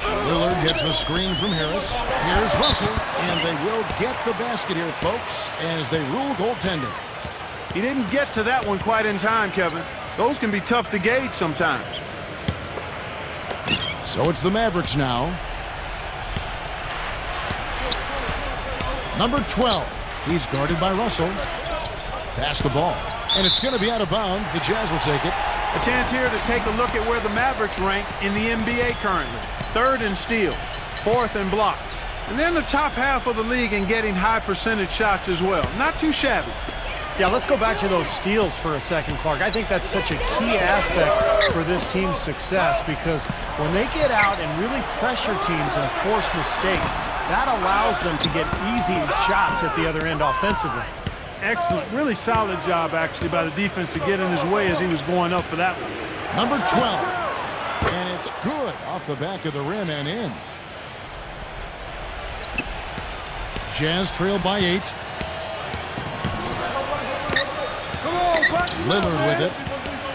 Lillard gets the screen from Harris. Here's Russell, and they will get the basket here, folks, as they rule goaltending. He didn't get to that one quite in time, Kevin. Those can be tough to gauge sometimes. So it's the Mavericks now. Number 12. He's guarded by Russell. Pass the ball. And it's going to be out of bounds. The Jazz will take it. A chance here to take a look at where the Mavericks rank in the NBA currently. 3rd in steals, 4th in blocks. And then the top half of the league in getting high percentage shots as well. Not too shabby. Yeah, let's go back to those steals for a second, Clark. I think that's such a key aspect for this team's success because when they get out and really pressure teams and force mistakes, that allows them to get easy shots at the other end offensively. Excellent. Really solid job, actually, by the defense to get in his way as he was going up for that one. Number 12. And it's good off the back of the rim and in. Jazz trail by 8. Lillard with it.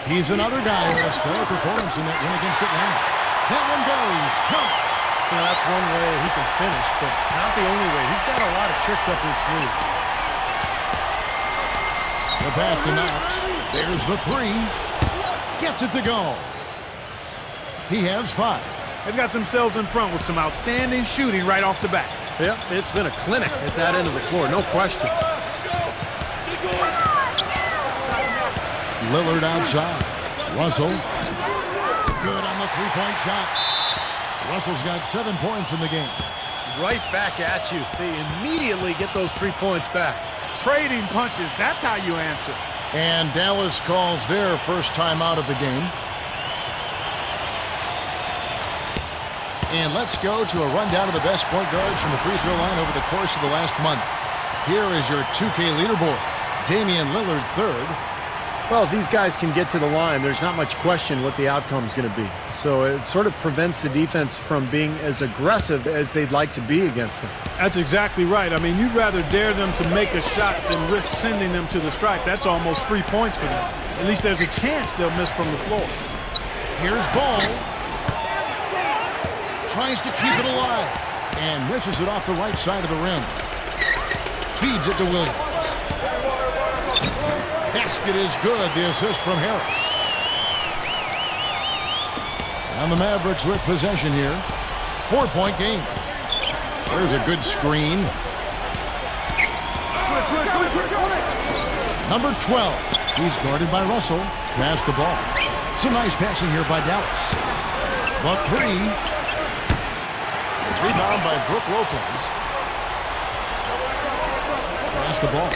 He's another guy who has stellar performance in that win against Atlanta. That one goes. Come. You know, that's one way he can finish, but not the only way. He's got a lot of tricks up his sleeve. The pass to Knox. There's the 3. Gets it to go. He has 5. They've got themselves in front with some outstanding shooting right off the bat. Yep, it's been a clinic at that end of the floor, no question. Lillard outside. Russell. Good on the three-point shot. Russell's got 7 points in the game. Right back at you. They immediately get those 3 points back. Trading punches, that's how you answer. And Dallas calls their first time out of the game. And let's go to a rundown of the best point guards from the free throw line over the course of the last month. Here is your 2K leaderboard. Damian Lillard, 3rd. Well, if these guys can get to the line, there's not much question what the outcome is going to be. So it sort of prevents the defense from being as aggressive as they'd like to be against them. That's exactly right. I mean, you'd rather dare them to make a shot than risk sending them to the stripe. That's almost 3 points for them. At least there's a chance they'll miss from the floor. Here's Ball. Tries to keep it alive. And misses it off the right side of the rim. Feeds it to Williams. Basket is good. The assist from Harris. And the Mavericks with possession here. 4-point game. There's a good screen. Number 12. He's guarded by Russell. Pass the ball. Some nice passing here by Dallas. The 3. Rebound by Brook Lopez. Pass the ball.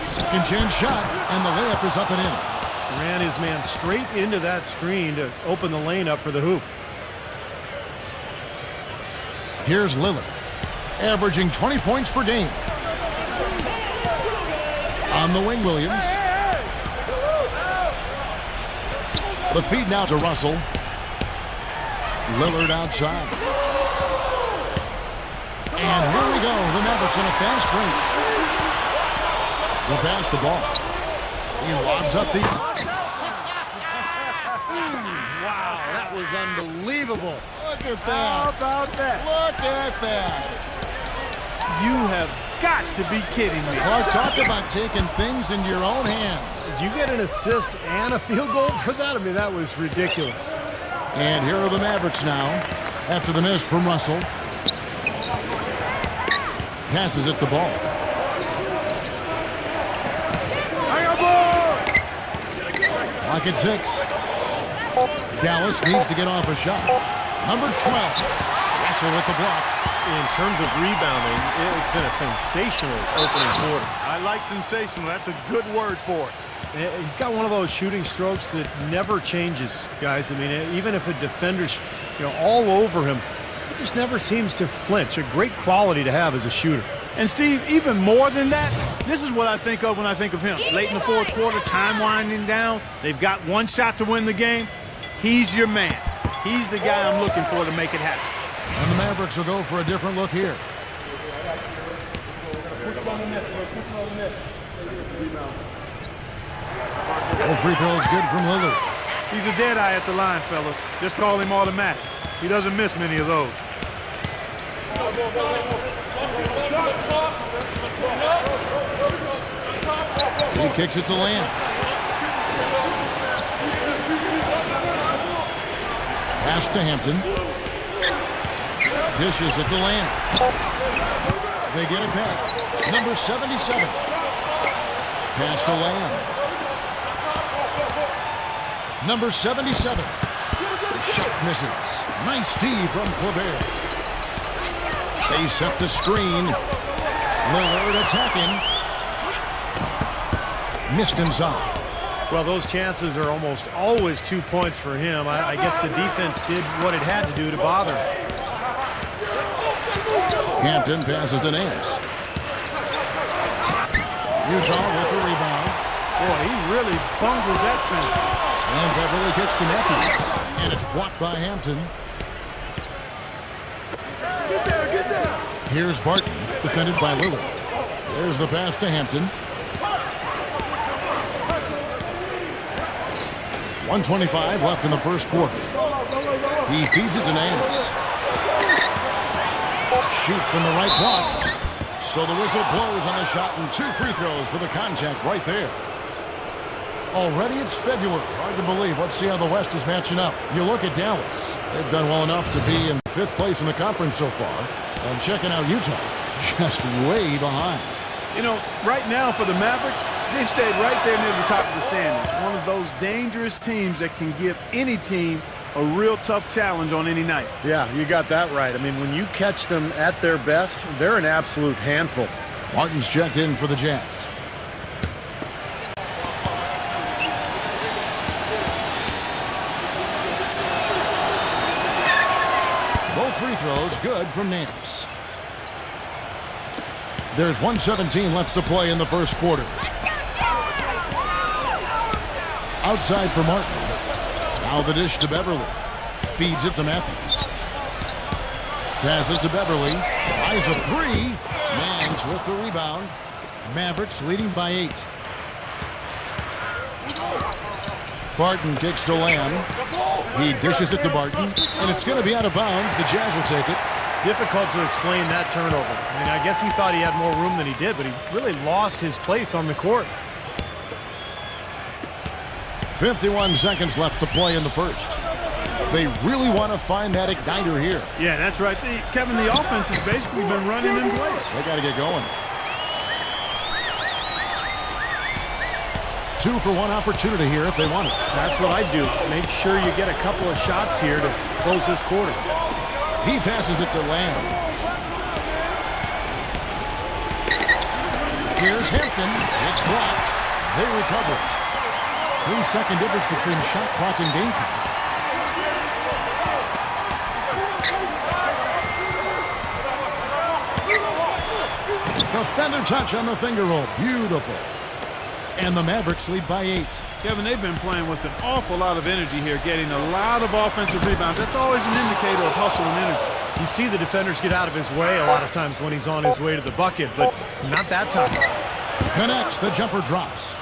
Second chance shot, and the layup is up and in. Ran his man straight into that screen to open the lane up for the hoop. Here's Lillard, averaging 20 points per game. On the wing, Williams. The feed now to Russell. Lillard outside. And here we go. The Mavericks in a fast break. They pass the ball. He lobs up the... Wow, that was unbelievable. Look at that. How about that? Look at that. You have got to be kidding me. Clark, talk about taking things into your own hands. Did you get an assist and a field goal for that? I mean, that was ridiculous. And here are the Mavericks now after the miss from Russell. Passes it the ball. Clock at 6. Dallas needs to get off a shot. Number 12. Russell with the block. In terms of rebounding, it's been a sensational opening quarter. I like sensational. That's a good word for it. He's got one of those shooting strokes that never changes, guys. I mean, even if a defender's, all over him, he just never seems to flinch. A great quality to have as a shooter. And, Steve, even more than that, this is what I think of when I think of him. Late in the fourth quarter, time winding down. They've got one shot to win the game. He's your man. He's the guy I'm looking for to make it happen. And the Mavericks will go for a different look here. All free throws good from Lillard. He's a dead eye at the line, fellas. Just call him automatic. He doesn't miss many of those. He kicks it to Lamb. Pass to Hampton. Dishes it to Lamb. They get it back. Number 77. Pass to Lamb. Number 77. The shot misses. Nice D from Kleber. They set the screen. Lillard attacking. Missed inside. Well, those chances are almost always 2 points for him. I guess the defense did what it had to do to bother him. Hampton passes to Nance. Utah with the rebound. Boy, he really bungled that fence. And Beverly kicks to Matthews. And it's blocked by Hampton. Get there. Here's Barton, defended by Lillard. There's the pass to Hampton. 1:25 left in the first quarter. He feeds it to Nance. Shoots from the right block. So the whistle blows on the shot and 2 free throws for the contact right there. Already it's February. Hard to believe. Let's see how the West is matching up. You look at Dallas. They've done well enough to be in 5th place in the conference so far. And checking out Utah, just way behind. You know, right now for the Mavericks, they've stayed right there near the top of the standings. One of those dangerous teams that can give any team a real tough challenge on any night. Yeah, you got that right. I mean, when you catch them at their best, they're an absolute handful. Martin's checked in for the Jazz. Both free throws good from Nance. There's 1:17 left to play in the first quarter. Outside for Martin. Now the dish to Beverly. Feeds it to Matthews. Passes to Beverly. Tries a 3. Mans with the rebound. Mavericks leading by 8. Barton kicks to Lamb. He dishes it to Barton. And it's going to be out of bounds. The Jazz will take it. Difficult to explain that turnover. I mean, I guess he thought he had more room than he did, but he really lost his place on the court. 51 seconds left to play in the first. They really want to find that igniter here. Yeah, that's right. Kevin, the offense has basically been running in place. They got to get going. 2 for 1 opportunity here if they want it. That's what I'd do. Make sure you get a couple of shots here to close this quarter. He passes it to Lamb. Here's Hampton. It's blocked. They recover it. 3-second difference between shot clock and game clock. The feather touch on the finger roll. Beautiful. And the Mavericks lead by 8. Kevin, they've been playing with an awful lot of energy here, getting a lot of offensive rebounds. That's always an indicator of hustle and energy. You see the defenders get out of his way a lot of times when he's on his way to the bucket, but not that time. Connects. The jumper drops.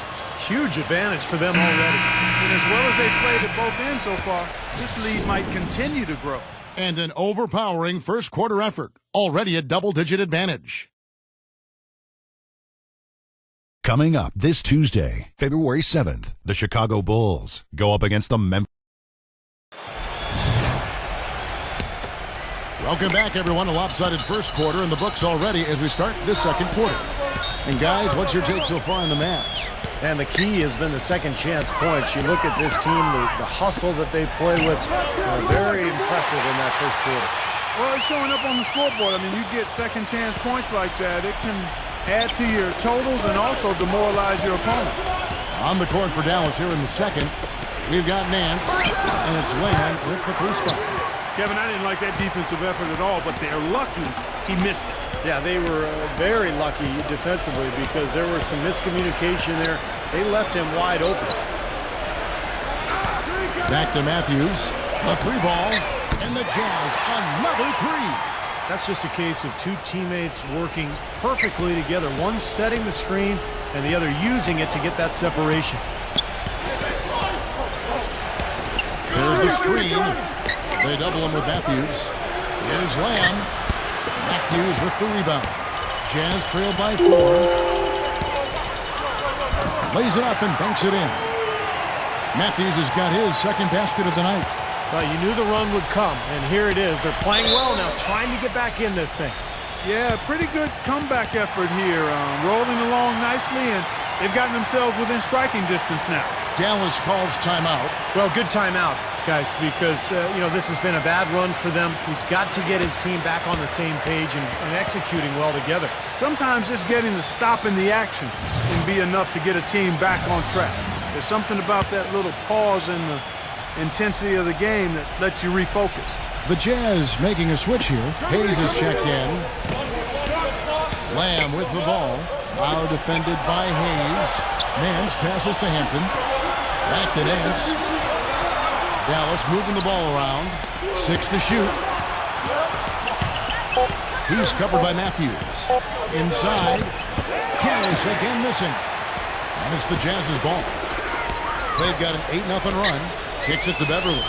Huge advantage for them already. And as well as they've played at both ends so far, this lead might continue to grow. And an overpowering first quarter effort. Already a double-digit advantage. Coming up this Tuesday, February 7th, the Chicago Bulls go up against the Memphis. Welcome back, everyone. A lopsided first quarter in the books already as we start this second quarter. And guys, what's your take so far on the Mavs? And the key has been the second chance points. You look at this team, the hustle that they play with, very impressive in that first quarter. Well, it's showing up on the scoreboard. I mean, you get second chance points like that, it can add to your totals and also demoralize your opponent. On the court for Dallas here in the second, we've got Nance, and it's Lamb with the 3 spot. Kevin, I didn't like that defensive effort at all, but they're lucky he missed it. Yeah, they were very lucky defensively because there was some miscommunication there. They left him wide open. Back to Matthews. A three ball. And the Jazz, another three. That's just a case of two teammates working perfectly together. One setting the screen and the other using it to get that separation. There's the screen. They double him with Matthews. Here's Lamb. Matthews with the rebound. Jazz trailed by 4. Lays it up and banks it in. Matthews has got his second basket of the night. Well, you knew the run would come, and here it is. They're playing well now, trying to get back in this thing. Yeah, pretty good comeback effort here. Rolling along nicely, and they've gotten themselves within striking distance now. Dallas calls timeout. Well, good timeout, guys, because, this has been a bad run for them. He's got to get his team back on the same page and executing well together. Sometimes just getting to stop in the action can be enough to get a team back on track. There's something about that little pause in the intensity of the game that lets you refocus. The Jazz making a switch here. Hayes is checked in. Lamb with the ball. Now defended by Hayes. Nance passes to Hampton. Back to Nance. Dallas moving the ball around. 6 to shoot. He's covered by Matthews. Inside. Harris again missing. And it's the Jazz's ball. They've got an 8-0 run. Kicks it to Beverly.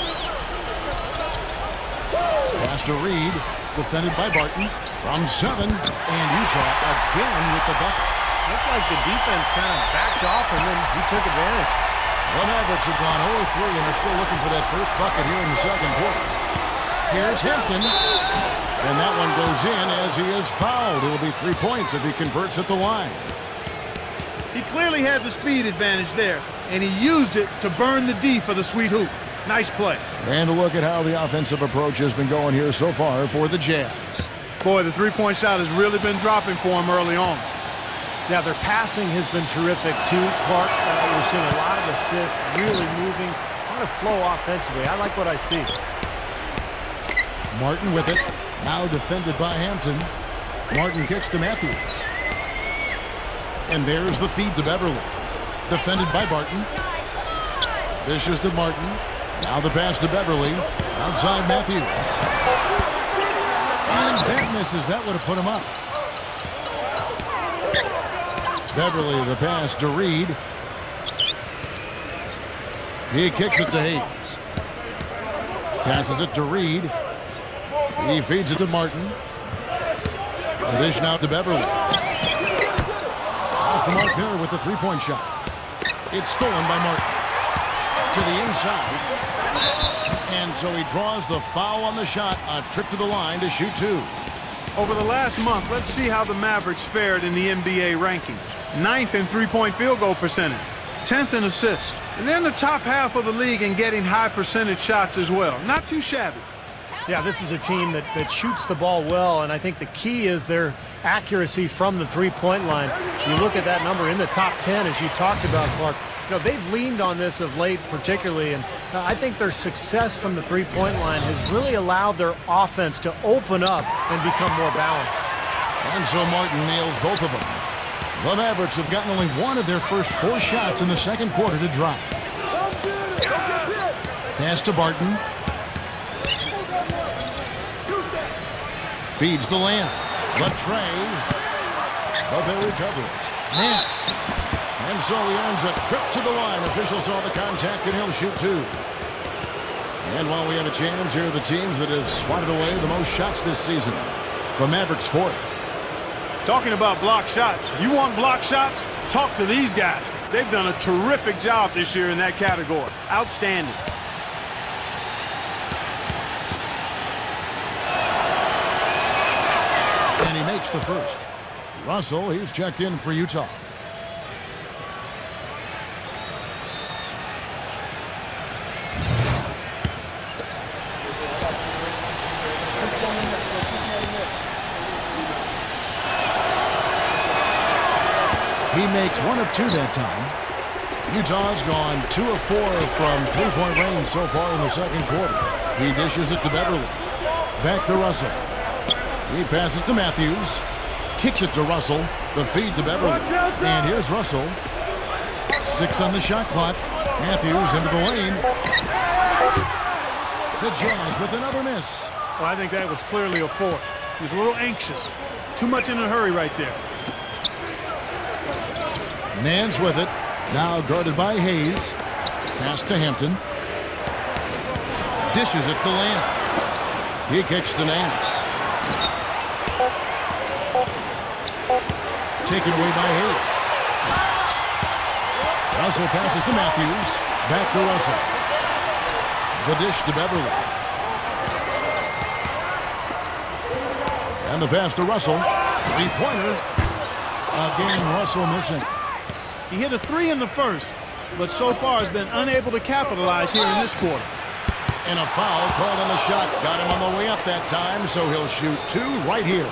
Pass to Reed. Defended by Barton. From 7. And Utah again with the bucket. Looked like the defense kind of backed off, and then he took advantage. The Mavericks have gone 0-3 and are still looking for that first bucket here in the second quarter. Here's Hampton. And that one goes in as he is fouled. It'll be 3 points if he converts at the line. He clearly had the speed advantage there, and he used it to burn the D for the sweet hoop. Nice play. And a look at how the offensive approach has been going here so far for the Jazz. Boy, the three-point shot has really been dropping for him early on. Yeah, their passing has been terrific, too. Clark, we're seeing a lot of assists, really moving, a lot of flow offensively. I like what I see. Martin with it. Now defended by Hampton. Martin kicks to Matthews. And there's the feed to Beverly. Defended by Barton. Dishes to Martin. Now the pass to Beverly. Outside Matthews. And that misses. That would have put him up. Beverly, the pass to Reed. He kicks it to Hayes. Passes it to Reed. He feeds it to Martin. The dish now to Beverly. Off the mark there with the three-point shot. It's stolen by Martin. To the inside. And so he draws the foul on the shot. A trip to the line to shoot 2. Over the last month, let's see how the Mavericks fared in the NBA rankings. 9th in three-point field goal percentage. 10th in assists. And they're in the top half of the league in getting high percentage shots as well. Not too shabby. Yeah, this is a team that shoots the ball well, and I think the key is their accuracy from the three-point line. You look at that number in the top 10, as you talked about, Clark. They've leaned on this of late particularly, and I think their success from the three-point line has really allowed their offense to open up and become more balanced. And so Martin nails both of them. The Mavericks have gotten only one of their first 4 shots in the second quarter to drop. Pass to Barton. Feeds to Lamb. The tray. But they recover it. Nance. And so he earns a trip to the line. Official saw the contact, and he'll shoot 2. And while we have a chance, here are the teams that have swatted away the most shots this season. The Mavericks 4th. Talking about block shots. You want block shots? Talk to these guys. They've done a terrific job this year in that category. Outstanding. And he makes the first. Russell, he's checked in for Utah. He makes 1 of 2 that time. Utah's gone 2 of 4 from three-point range so far in the second quarter. He dishes it to Beverly. Back to Russell. He passes to Matthews. Kicks it to Russell. The feed to Beverly. And here's Russell. 6 on the shot clock. Matthews into the lane. The Jazz with another miss. Well, I think that was clearly a fourth. He was a little anxious. Too much in a hurry right there. Nance with it. Now guarded by Hayes. Pass to Hampton. Dishes it to Lamb. He kicks to Nance. Taken away by Hayes. Russell passes to Matthews. Back to Russell. The dish to Beverly. And the pass to Russell. Three-pointer. Again, Russell missing. He hit a three in the first, but so far has been unable to capitalize here in this quarter. And a foul called on the shot. Got him on the way up that time, so he'll shoot two right here.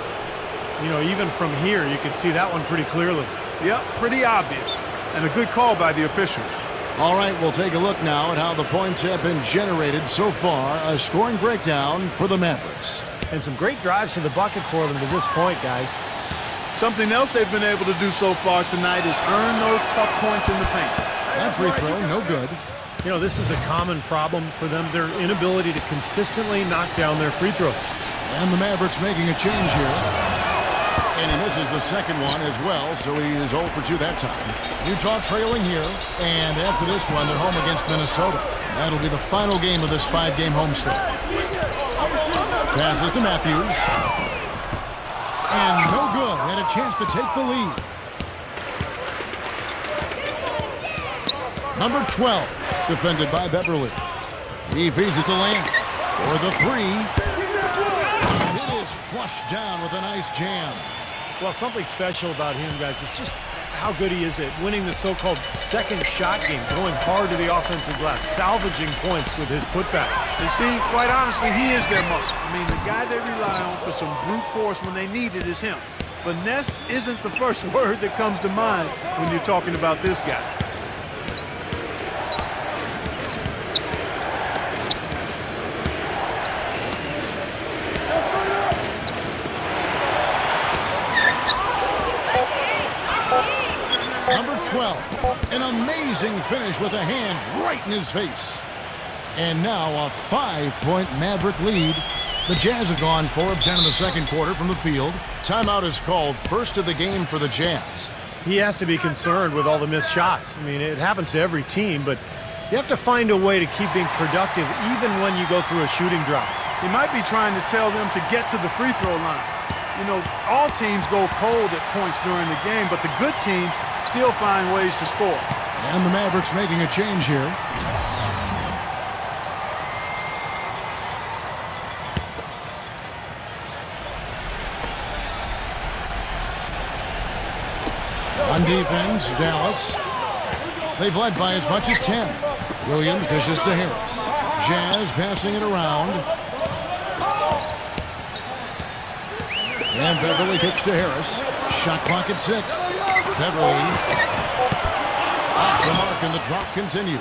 You know, even from here, you can see that one pretty clearly. Yep, pretty obvious. And a good call by the official. All right, we'll take a look now at how the points have been generated so far. A scoring breakdown for the Mavericks. And some great drives to the bucket for them to this point, guys. Something else they've been able to do so far tonight is earn those tough points in the paint. That free throw, no good. You know, this is a common problem for them, their inability to consistently knock down their free throws. And the Mavericks making a change here. And he misses the second one as well, so he is 0 for 2 that time. Utah trailing here, and after this one, they're home against Minnesota. That'll be the final game of this 5-game homestand. Passes to Matthews. And no good, and a chance to take the lead. Number 12, defended by Beverly. He feeds it to Lamb for the three. And it is flushed down with a nice jam. Well, something special about him, guys, is just how good he is at winning the so-called second shot game, going hard to the offensive glass, salvaging points with his putbacks. And Steve, quite honestly, he is their muscle. I mean, the guy they rely on for some brute force when they need it is him. Finesse isn't the first word that comes to mind when you're talking about this guy. Number 12, an amazing finish with a hand right in his face. And now a 5-point Maverick lead. The Jazz have gone 4 of 10 in the second quarter from the field. Timeout is called, first of the game for the Jazz. He has to be concerned with all the missed shots. I mean, it happens to every team, but you have to find a way to keep being productive even when you go through a shooting drought. He might be trying to tell them to get to the free throw line. You know, all teams go cold at points during the game, but the good teams still find ways to score. And the Mavericks making a change here. On defense, Dallas. They've led by as much as 10. Williams dishes to Harris. Jazz passing it around. And Beverly kicks to Harris. Shot clock at 6. Beverly off the mark, and the drop continues.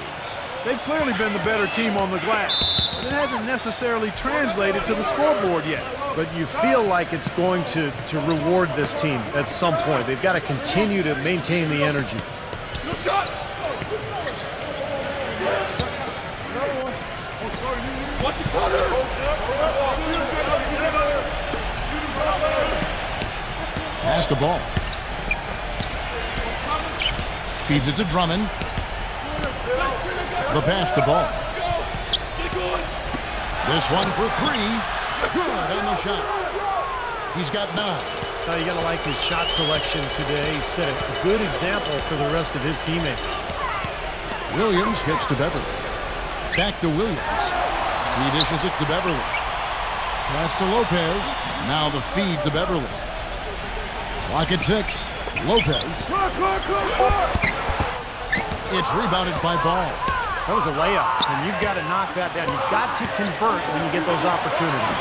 They've clearly been the better team on the glass, but it hasn't necessarily translated to the scoreboard yet. But you feel like it's going to reward this team at some point. They've got to continue to maintain the energy. Pass the ball. Feeds it to Drummond. The pass to ball. This one for 3. Good on the shot. He's got 9. Now you got to like his shot selection today. He set a good example for the rest of his teammates. Williams gets to Beverly. Back to Williams. He dishes it to Beverly. Pass to Lopez. Now the feed to Beverly. Clock at 6. Lopez. It's rebounded by Ball. That was a layup, and you've got to knock that down. You've got to convert when you get those opportunities.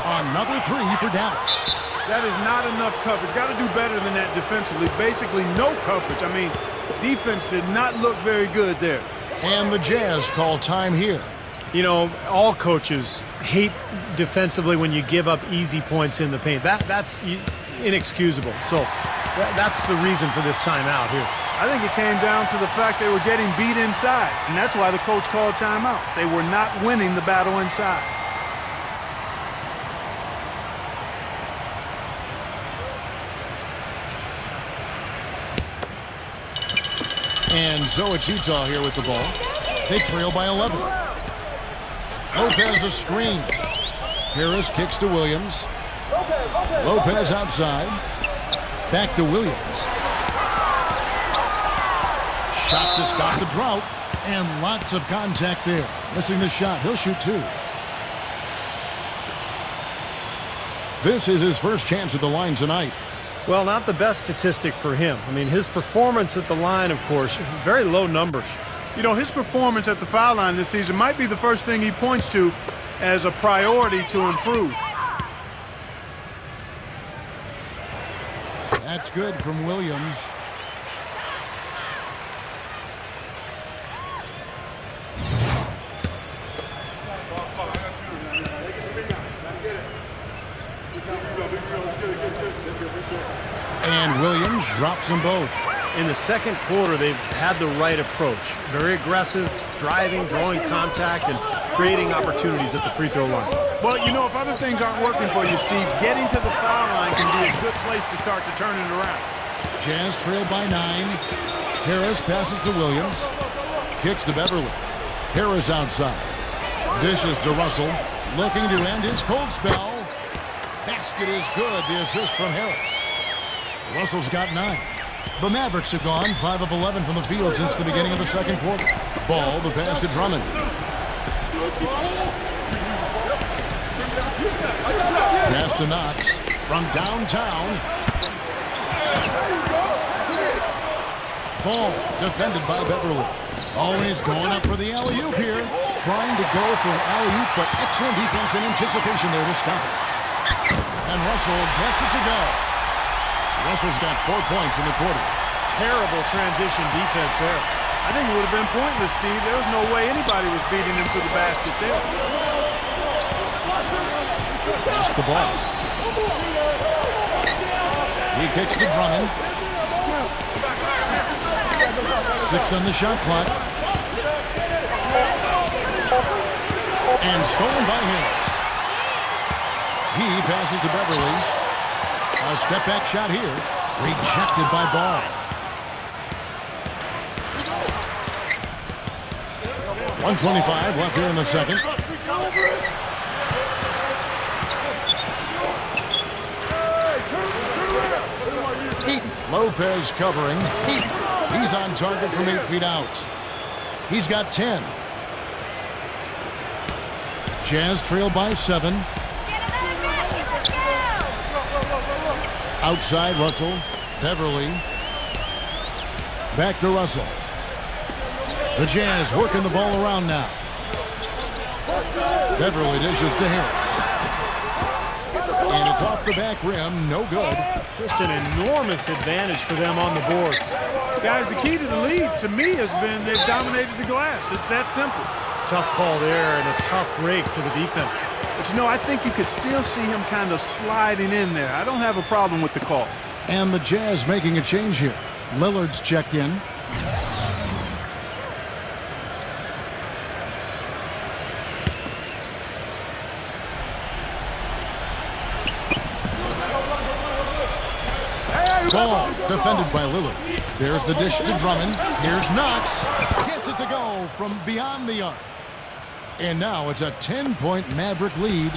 Another 3 for Dallas. That is not enough coverage. Got to do better than that defensively. Basically no coverage. I mean, defense did not look very good there. And the Jazz call time here. You know, all coaches hate defensively when you give up easy points in the paint. That's inexcusable. So that's the reason for this timeout here. I think it came down to the fact they were getting beat inside, and that's why the coach called timeout. They were not winning the battle inside. And so it's Utah here with the ball. They trail by 11. Lopez a screen. Harris kicks to Williams. Lopez outside. Back to Williams. Shot to stop the drought. And lots of contact there. Missing the shot. He'll shoot 2. This is his first chance at the line tonight. Well, not the best statistic for him. I mean, his performance at the line, of course, very low numbers. You know, his performance at the foul line this season might be the first thing he points to as a priority to improve. That's good from Williams. And Williams drops them both. In the second quarter, they've had the right approach. Very aggressive, driving, drawing contact, and creating opportunities at the free throw line. Well, you know, if other things aren't working for you, Steve, getting to the foul line can be a good place to start to turn it around. Jazz trail by 9. Harris passes to Williams. Kicks to Beverly. Harris outside. Dishes to Russell. Looking to end his cold spell. Basket is good. The assist from Harris. Russell's got 9. The Mavericks have gone 5 of 11 from the field since the beginning of the second quarter. Ball, the pass to Drummond. Pass to Knox from downtown. Ball defended by Beverly. Always going up for the alley-oop here. Trying to go for an alley-oop, but excellent defense and anticipation there to stop it. And Russell gets it to go. Russell's got 4 points in the quarter. Terrible transition defense there. I think it would have been pointless, Steve. There was no way anybody was beating him to the basket there. Pass the ball. He kicks to Drummond. 6 on the shot clock. And stolen by Harris. He passes to Beverly. A step back shot here. Rejected by Ball. .125 left here in the second. Lopez covering. He's on target from 8 feet out. He's got 10. Jazz trail by 7. Outside Russell. Beverly. Back to Russell. The Jazz working the ball around now. Beverly dishes to Harris. And it's off the back rim. No good. Just an enormous advantage for them on the boards. Guys, the key to the lead, to me, has been they've dominated the glass. It's that simple. Tough call there and a tough break for the defense. But, you know, I think you could still see him kind of sliding in there. I don't have a problem with the call. And the Jazz making a change here. Lillard's checked in. Ball defended by Lillard. There's the dish to Drummond. Here's Knox. Gets it to go from beyond the arc. And now it's a 10-point Maverick lead.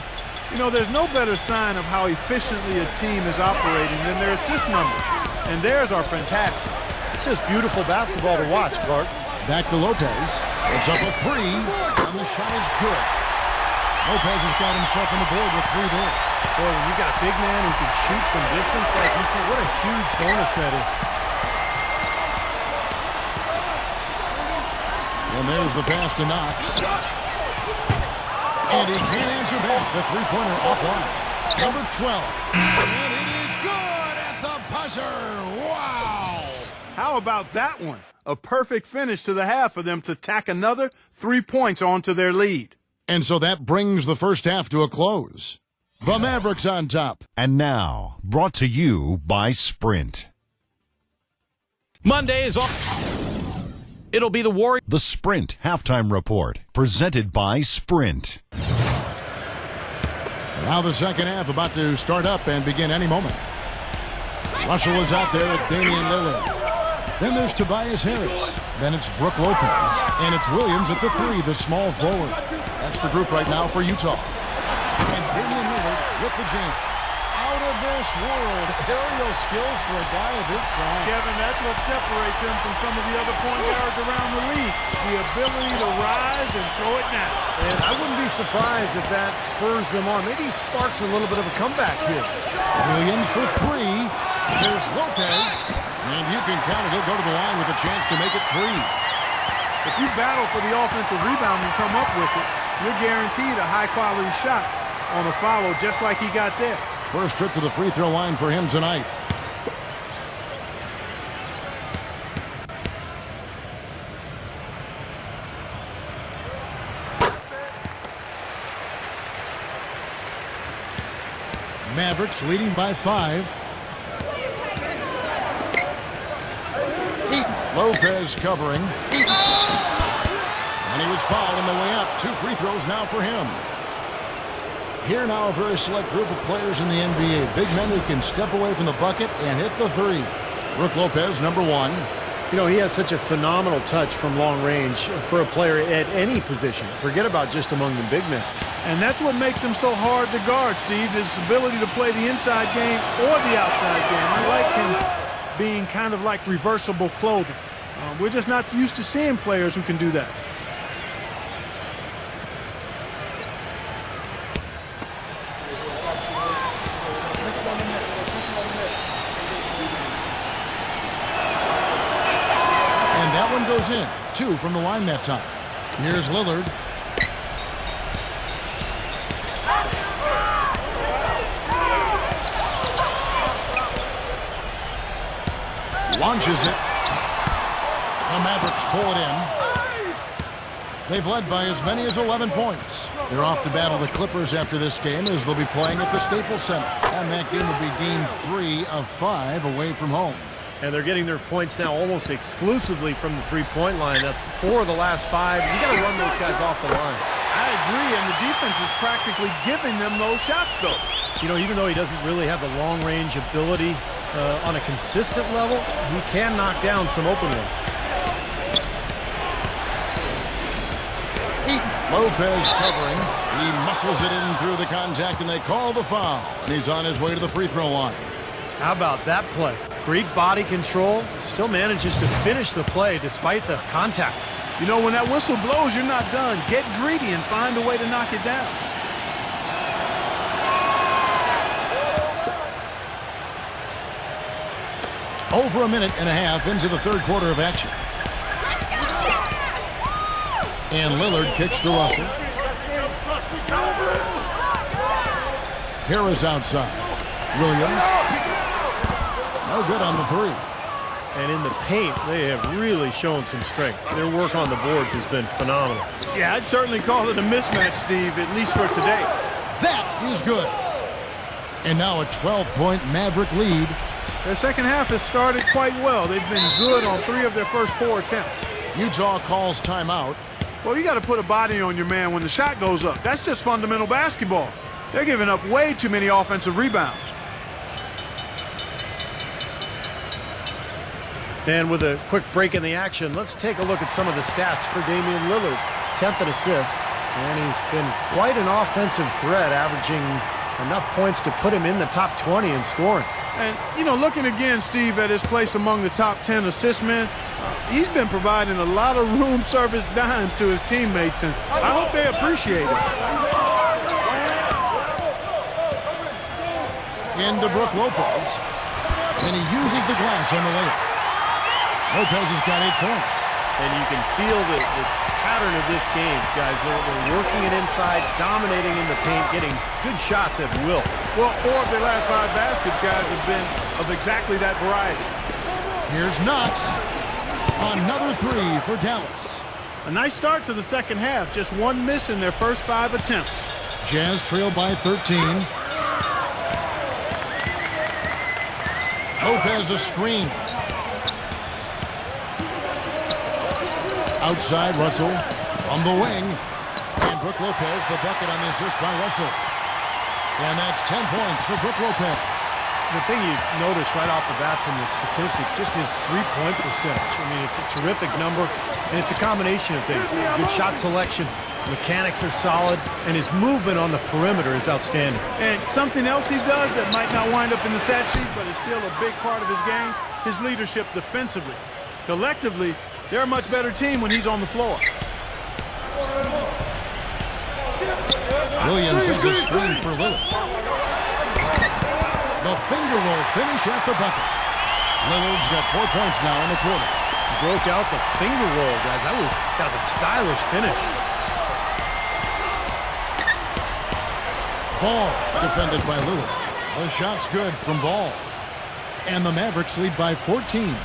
You know, there's no better sign of how efficiently a team is operating than their assist numbers. And theirs are fantastic. It's just beautiful basketball to watch, Clark. Back to Lopez. It's up a 3, and the shot is good. Lopez has got himself on the board with 3 there. Boy, when you got a big man who can shoot from distance, like what a huge bonus that is. And there's the pass to Knox. And he can't answer back. The three-pointer offline. Number 12. And it is good at the buzzer. Wow. How about that one? A perfect finish to the half for them to tack another 3 points onto their lead. And so that brings the first half to a close. The Mavericks on top. And now, brought to you by Sprint. Monday is on. It'll be the Warriors. The Sprint Halftime Report, presented by Sprint. Now the second half about to start up and begin any moment. Russell is out there with Damian Lillard. Then there's Tobias Harris. Then it's Brook Lopez. And it's Williams at the 3, the small forward. That's the group right now for Utah. And Damian Lillard with the jam. Out of this world. Aerial skills for a guy of this size. Kevin, that's what separates him from some of the other point guards around the league. The ability to rise and throw it now. And I wouldn't be surprised if that spurs them on. Maybe sparks a little bit of a comeback here. Williams for 3. There's Lopez. And you can count it. He'll go to the line with a chance to make it 3. If you battle for the offensive rebound and come up with it, you're guaranteed a high-quality shot on a follow just like he got there. First trip to the free throw line for him tonight. Mavericks leading by 5. Lopez covering. And he was fouled on the way up. 2 free throws now for him. Here now a very select group of players in the NBA. Big men who can step away from the bucket and hit the 3. Brook Lopez, number 1. You know, he has such a phenomenal touch from long range for a player at any position. Forget about just among the big men. And that's what makes him so hard to guard, Steve, his ability to play the inside game or the outside game. I like him being kind of like reversible clothing. We're just not used to seeing players who can do that. And that one goes in. 2 from the line that time. Here's Lillard. Launches it. The Mavericks pull it in. They've led by as many as 11 points. They're off to battle the Clippers after this game as they'll be playing at the Staples Center. And that game will be game 3 of 5 away from home. And they're getting their points now almost exclusively from the three-point line. That's 4 of the last 5. You got to run those guys off the line. I agree, and the defense is practically giving them those shots, though. You know, even though he doesn't really have the long-range ability on a consistent level, he can knock down some open ones. Lopez covering. He muscles it in through the contact, and they call the foul. And he's on his way to the free throw line. How about that play? Great body control. Still manages to finish the play despite the contact. You know, when that whistle blows, you're not done. Get greedy and find a way to knock it down. Over a minute and a half into the third quarter of action. And Lillard kicks to Russell. Harris outside. Williams. No good on the 3. And in the paint, they have really shown some strength. Their work on the boards has been phenomenal. Yeah, I'd certainly call it a mismatch, Steve, at least for today. That is good. And now a 12-point Maverick lead. Their second half has started quite well. They've been good on 3 of their first 4 attempts. Utah calls timeout. Well, you got to put a body on your man when the shot goes up. That's just fundamental basketball. They're giving up way too many offensive rebounds. And with a quick break in the action, let's take a look at some of the stats for Damian Lillard. 10th in assists, and he's been quite an offensive threat, averaging enough points to put him in the top 20 in scoring. And, you know, looking again, Steve, at his place among the top 10 assist men, he's been providing a lot of room service dimes to his teammates, and I hope they appreciate it. Into Brook Lopez. And he uses the glass on the layup. Lopez has got 8 points. And you can feel the pattern of this game, guys. They're working it inside, dominating in the paint, getting good shots at will. Well, 4 of their last 5 baskets, guys, have been of exactly that variety. Here's Knox. Another 3 for Dallas. A nice start to the second half. Just 1 miss in their first 5 attempts. Jazz trail by 13. Lopez a screen. Outside Russell from the wing. And Brook Lopez, the bucket on the assist by Russell. And that's 10 points for Brook Lopez. The thing you notice right off the bat from the statistics, just his three-point percentage. I mean, it's a terrific number, and it's a combination of things. Good shot selection, his mechanics are solid, and his movement on the perimeter is outstanding. And something else he does that might not wind up in the stat sheet, but is still a big part of his game, his leadership defensively. Collectively, they're a much better team when he's on the floor. Williams has a screen for Lillard. The finger roll finish at the bucket. Lillard's got 4 points now in the quarter. Broke out the finger roll, guys. That was kind of a stylish finish. Ball defended by Lillard. The shot's good from Ball. And the Mavericks lead by 14.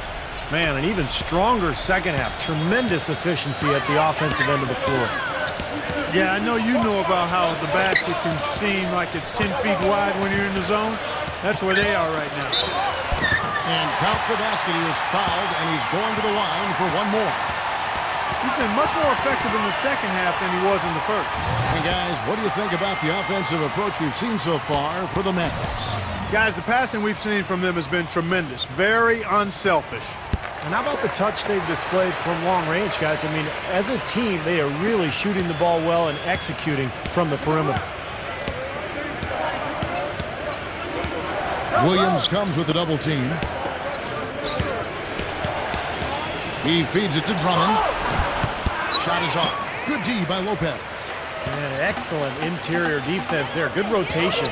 Man, an even stronger second half. Tremendous efficiency at the offensive end of the floor. Yeah, I know you know about how the basket can seem like it's 10 feet wide when you're in the zone. That's where they are right now. And count the basket. He was fouled, and he's going to the line for one more. He's been much more effective in the second half than he was in the first. And guys, what do you think about the offensive approach we've seen so far for the Mavericks? Guys, the passing we've seen from them has been tremendous. Very unselfish. And how about the touch they've displayed from long range, guys? I mean, as a team, they are really shooting the ball well and executing from the perimeter. Williams comes with a double team. He feeds it to Drummond. Shot is off. Good D by Lopez. And excellent interior defense there. Good rotation.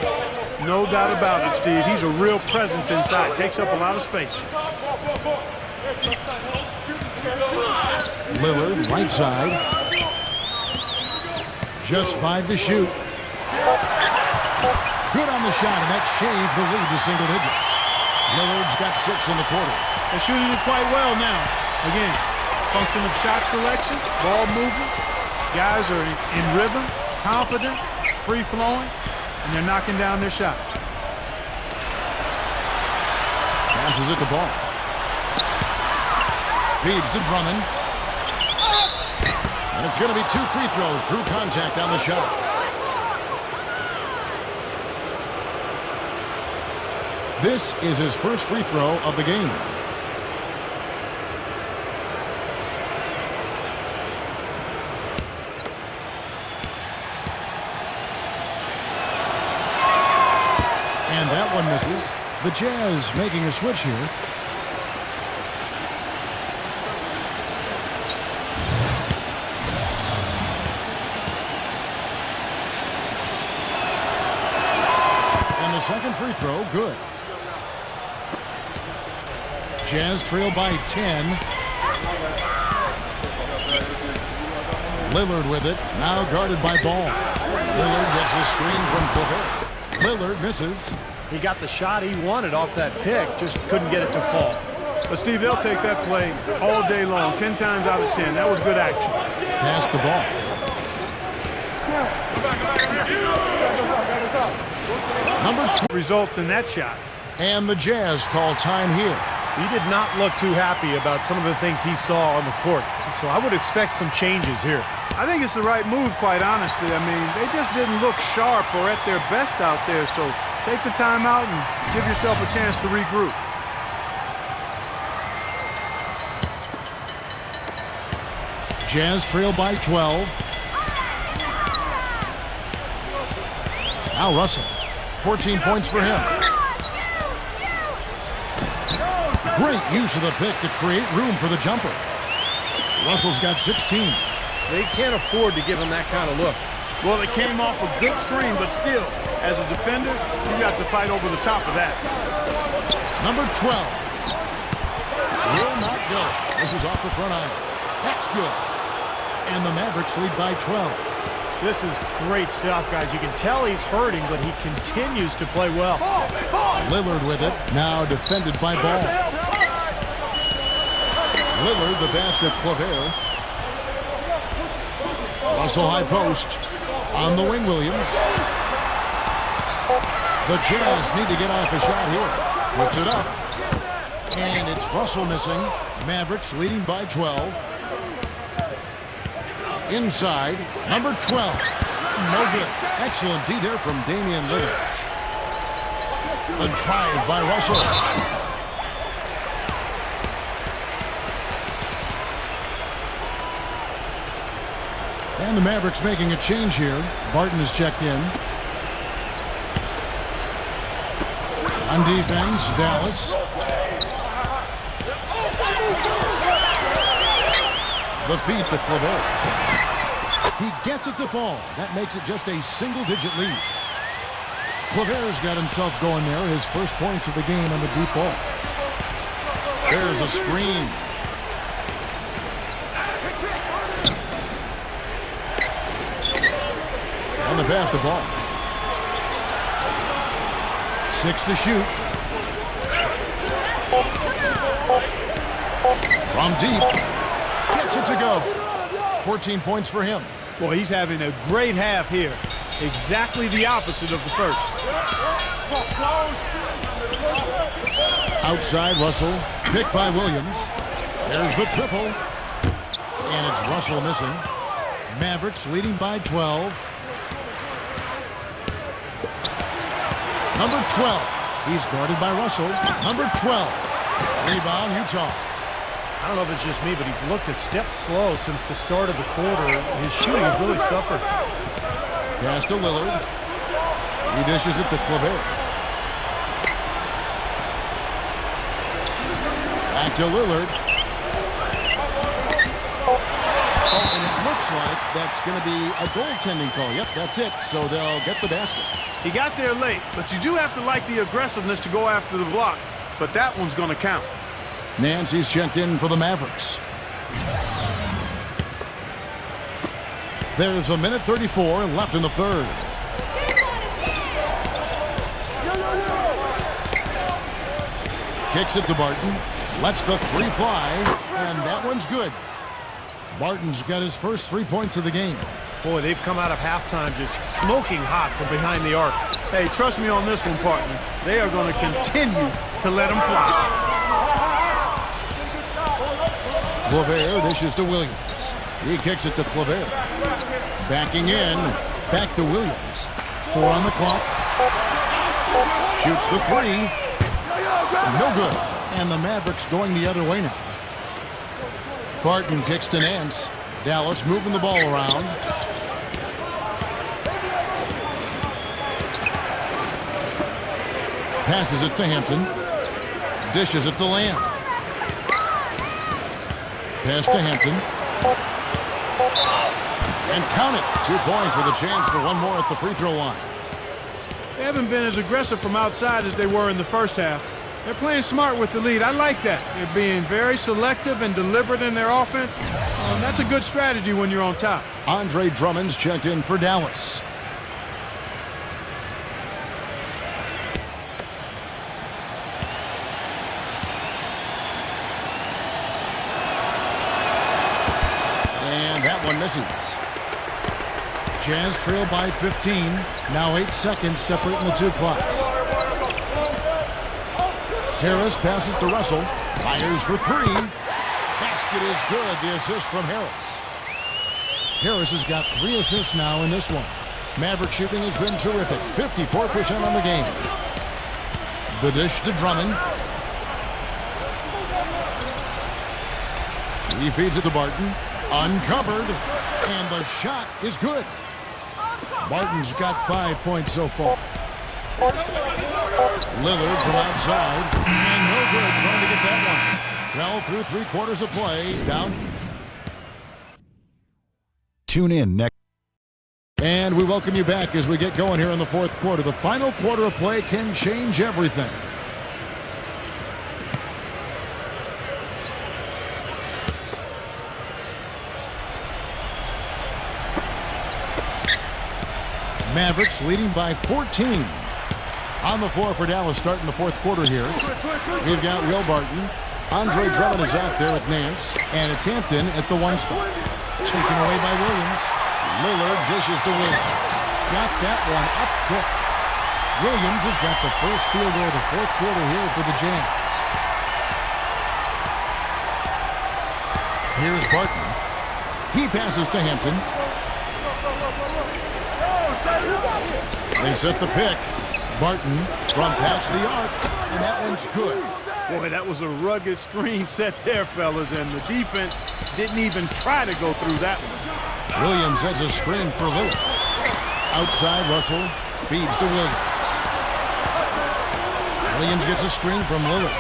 No doubt about it, Steve. He's a real presence inside. Takes up a lot of space. Lillard, right side. Just 5 to shoot. Good on the shot, and that shaves the lead to single digits. Lillard's got 6 in the quarter. They're shooting it quite well now. Again, function of shot selection, ball movement. Guys are in rhythm, confident, free-flowing, and they're knocking down their shots. Passes it to Ball. Feeds to Drummond. And it's going to be 2 free throws. Drew contact on the shot. This is his first free throw of the game. And that one misses. The Jazz making a switch here. And the second free throw, good. Jazz trail by 10. Lillard with it. Now guarded by Ball. Lillard gets the screen from Claver. Lillard misses. He got the shot he wanted off that pick. Just couldn't get it to fall. But, Steve, they'll take that play all day long, 10 times out of 10. That was good action. Pass the ball. Number 2 results in that shot. And the Jazz call time here. He did not look too happy about some of the things he saw on the court. So I would expect some changes here. I think it's the right move, quite honestly. I mean, they just didn't look sharp or at their best out there. So take the time out and give yourself a chance to regroup. Jazz trail by 12. Now Russell. 14 points for him. Great use of the pick to create room for the jumper. Russell's got 16. They can't afford to give him that kind of look. Well, it came off a good screen, but still, as a defender, you got to fight over the top of that. Number 12. Will not go. This is off the front iron. That's good. And the Mavericks lead by 12. This is great stuff, guys. You can tell he's hurting, but he continues to play well. Lillard with it. Now defended by Ball. Lillard, the pass to Claver. Russell high post. On the wing, Williams. The Jazz need to get off the shot here. Puts it up. And it's Russell missing. Mavericks leading by 12. Inside, number 12. No good. Excellent D there from Damian Lillard. The drive by Russell. And the Mavericks making a change here. Barton is checked in. On defense, Dallas. The feed to Kleber. He gets it to fall. That makes it just a single-digit lead. Kleber's got himself going there. His first points of the game on the deep ball. There's a screen. On the pass to ball. 6 to shoot. From deep. Gets it to go. 14 points for him. Well, he's having a great half here. Exactly the opposite of the first. Outside, Russell. Picked by Williams. There's the triple. And it's Russell missing. Mavericks leading by 12. Number 12. He's guarded by Russell. Number 12. Rebound, Utah. I don't know if it's just me, but he's looked a step slow since the start of the quarter. His shooting has really suffered. Pass to Lillard. He dishes it to Kleber. Back to Lillard. Oh, and it looks like that's going to be a goaltending call. Yep, that's it. So they'll get the basket. He got there late, but you do have to like the aggressiveness to go after the block. But that one's going to count. Nancy's checked in for the Mavericks. There's a minute 34 left in the third. Kicks it to Barton. Lets the three fly, and that one's good. Barton's got his first 3 points of the game. Boy, they've come out of halftime just smoking hot from behind the arc. Hey, trust me on this one, partner. They are going to continue to let them fly. Kleber dishes to Williams. He kicks it to Kleber. Backing in. Back to Williams. 4 on the clock. Shoots the three. No good. And the Mavericks going the other way now. Barton kicks to Nance. Dallas moving the ball around. Passes it to Hampton. Dishes it to Lamb. Pass to Hampton. And count it. 2 points with a chance for one more at the free throw line. They haven't been as aggressive from outside as they were in the first half. They're playing smart with the lead. I like that. They're being very selective and deliberate in their offense. That's a good strategy when you're on top. Andre Drummond's checked in for Dallas. And that one misses. Jazz trail by 15. Now 8 seconds separating the two clocks. Harris passes to Russell. Fires for 3. Basket is good. The assist from Harris. Harris has got 3 assists now in this one. Maverick shooting has been terrific. 54% on the game. The dish to Drummond. He feeds it to Barton. Uncovered. And the shot is good. Barton's got 5 points so far. Lillard from outside. And no good trying to get that one. Well, through 3/4 of play. Down. Tune in next. And we welcome you back as we get going here in the fourth quarter. The final quarter of play can change everything. Mavericks leading by 14. On the floor for Dallas starting the fourth quarter here. We've got Will Barton. Andre Drummond is out there with Nance. And it's Hampton at the 1 spot. Taken away by Williams. Lillard dishes to Williams. Got that one up quick. Williams has got the first field goal of the fourth quarter here for the Jazz. Here's Barton. He passes to Hampton. They set the pick. Barton from past the arc, and that one's good. Boy, that was a rugged screen set there, fellas, and the defense didn't even try to go through that one. Williams sets a screen for Lillard. Outside, Russell feeds to Williams. Williams gets a screen from Lillard.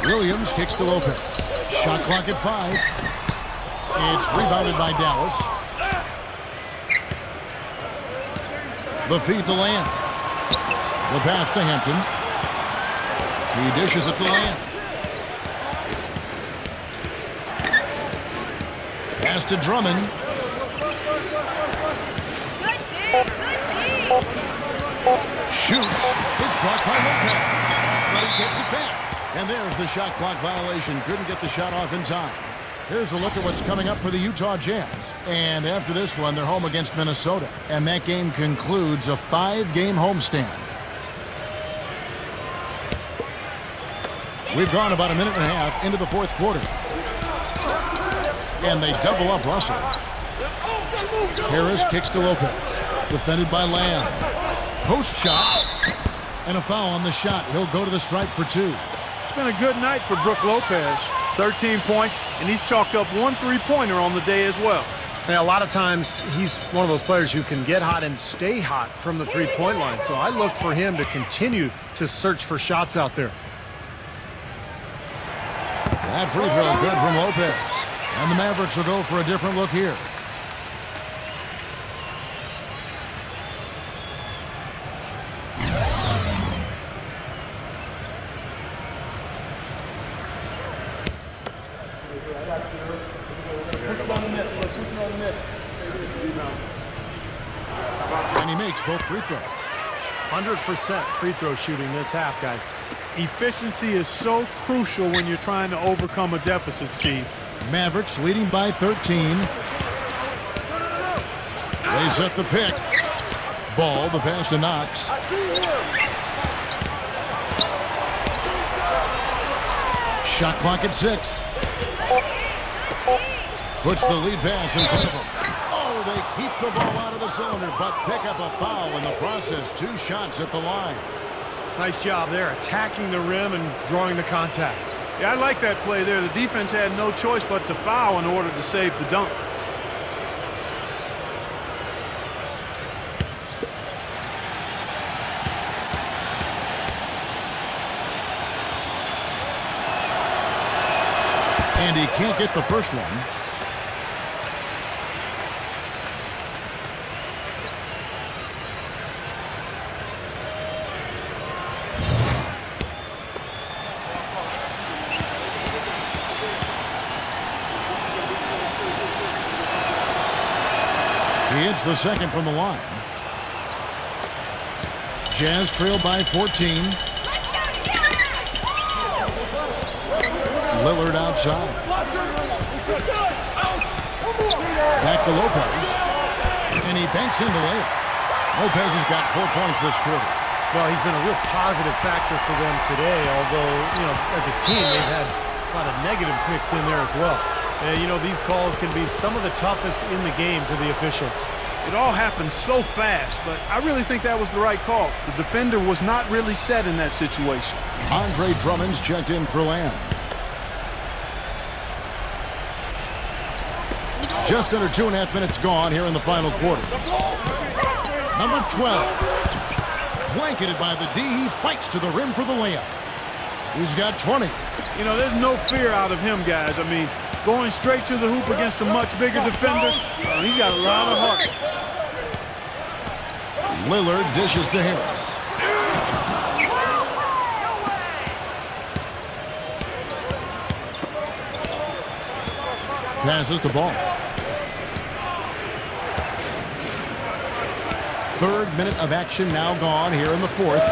Williams kicks to Lopez. Shot clock at 5. It's rebounded by Dallas. The feed to Land. The pass to Hampton. He dishes it to Land. Pass to Drummond. Shoots. It's blocked by Lopez. But he gets it back. And there's the shot clock violation. Couldn't get the shot off in time. Here's a look at what's coming up for the Utah Jazz. And after this one, they're home against Minnesota. And that game concludes a 5-game homestand. We've gone about a minute and a half into the fourth quarter. And they double up Russell. Harris kicks to Lopez. Defended by Lamb. Post shot. And a foul on the shot. He'll go to the stripe for 2. It's been a good night for Brook Lopez. 13 points, and he's chalked up 1 3-pointer on the day as well. Yeah, a lot of times he's one of those players who can get hot and stay hot from the three-point line. So I look for him to continue to search for shots out there. That free throw good from Lopez. And the Mavericks will go for a different look here. And he makes both free throws. 100% free throw shooting this half, guys. Efficiency is so crucial when you're trying to overcome a deficit, Steve. Mavericks leading by 13. They set the pick. Ball, the pass to Knox. Shot clock at 6. Puts the lead pass in front of him. Oh, they keep the ball out of the cylinder, but pick up a foul in the process. 2 shots at the line. Nice job there, attacking the rim and drawing the contact. Yeah, I like that play there. The defense had no choice but to foul in order to save the dunk. And he can't get the first one. He hits the second from the line. Jazz trail by 14. Lillard outside. Back to Lopez. And he banks into layup. Lopez has got 4 points this quarter. Well, he's been a real positive factor for them today, although, as a team, they've had a lot of negatives mixed in there as well. These calls can be some of the toughest in the game for the officials. It all happened so fast, but I really think that was the right call. The defender was not really set in that situation. Andre Drummond's checked in for Lamb. Just under 2.5 minutes gone here in the final quarter. Number 12. Blanketed by the D. He fights to the rim for the layup. He's got 20. There's no fear out of him, guys. I mean, going straight to the hoop against a much bigger defender, he's got a lot of heart. Lillard dishes to Harris. Passes the ball. 3rd minute of action now gone here in the 4th.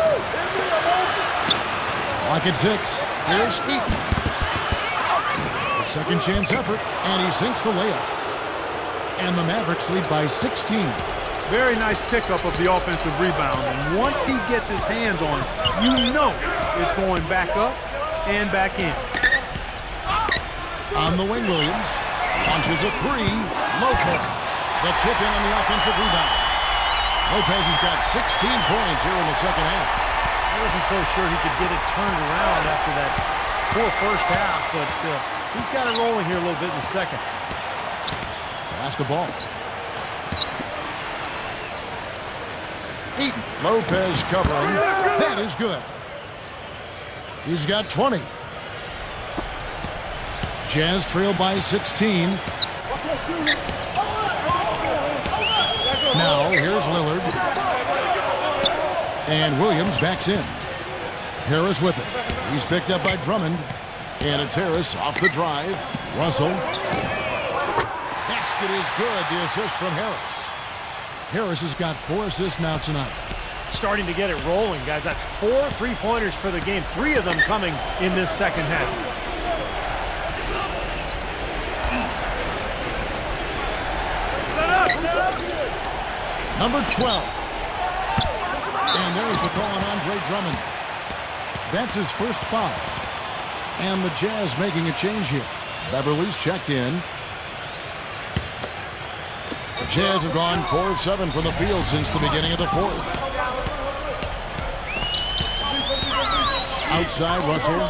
Clock at 6. Here's Heaton. A second chance effort, and he sinks the layup. And the Mavericks lead by 16. Very nice pickup of the offensive rebound. And once he gets his hands on it, it's going back up and back in. On the wing, Williams launches a three. Lopez, the tip in on the offensive rebound. Lopez has got 16 points here in the second half. I wasn't so sure he could get it turned around after that poor first half, but he's got it rolling here a little bit in the second. Pass the ball. Eaton. Lopez covering. That is good. He's got 20. Jazz trail by 16. Now here's Lillard. And Williams backs in. Harris with it. He's picked up by Drummond. And it's Harris off the drive. Russell. Basket is good. The assist from Harris. Harris has got 4 assists now tonight. Starting to get it rolling, guys. That's 4 3-pointers for the game. 3 of them coming in this second half. Number 12. And there's the call on Andre Drummond. That's his first foul. And the Jazz making a change here. Beverly's checked in. The Jazz have gone 4 of 7 from the field since the beginning of the fourth. Outside Russell.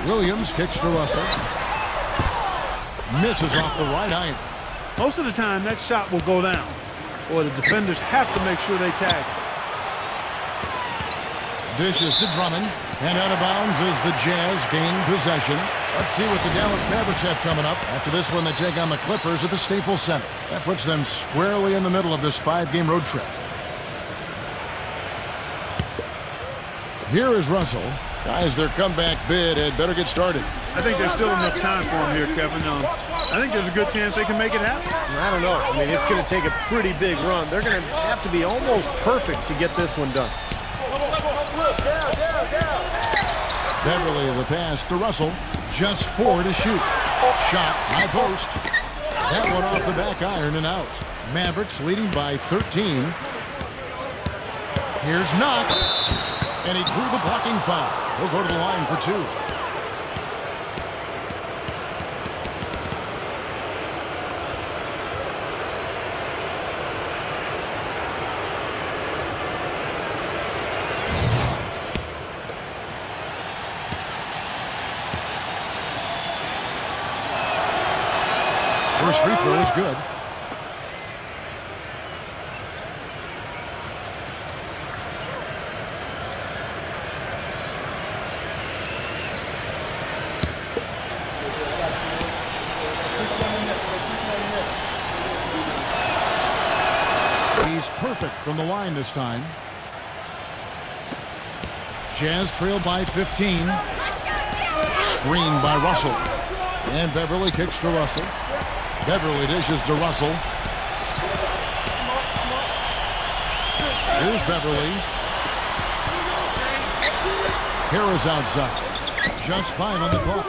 Williams kicks to Russell. Misses off the right iron. Most of the time, that shot will go down, or the defenders have to make sure they tag it. Dishes to Drummond, and out of bounds as the Jazz gain possession. Let's see what the Dallas Mavericks have coming up. After this one, they take on the Clippers at the Staples Center. That puts them squarely in the middle of this 5-game road trip. Here is Russell. Guys, their comeback bid had better get started. I think there's still enough time for him here, Kevin. I think there's a good chance they can make it happen. I don't know. I mean, it's going to take a pretty big run. They're going to have to be almost perfect to get this one done. Beverly, the pass to Russell. Just 4 to shoot. Shot, high post. That one off the back iron and out. Mavericks leading by 13. Here's Knox. And he drew the blocking foul. He'll go to the line for 2. First free throw is good. He's perfect from the line this time. Jazz trail by 15. Screen by Russell. And Beverly kicks to Russell. Beverly dishes to Russell. Here's Beverly. Harris outside. Just 5 on the clock.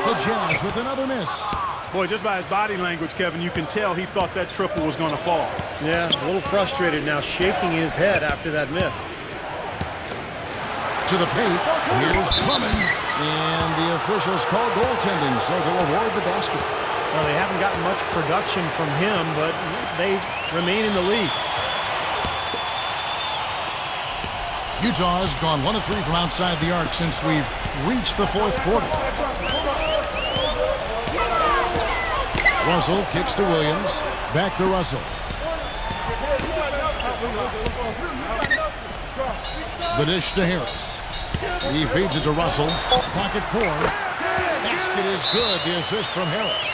The Jazz with another miss. Boy, just by his body language, Kevin, you can tell he thought that triple was going to fall. Yeah, a little frustrated now, shaking his head after that miss. To the paint. Here's Drummond. And the officials call goaltending, so they'll award the basket. Well, they haven't gotten much production from him, but they remain in the lead. Utah has gone 1 of 3 from outside the arc since we've reached the fourth quarter. Russell kicks to Williams. Back to Russell. The dish to Harris. He feeds it to Russell. Pocket 4. Basket is good. The assist from Harris.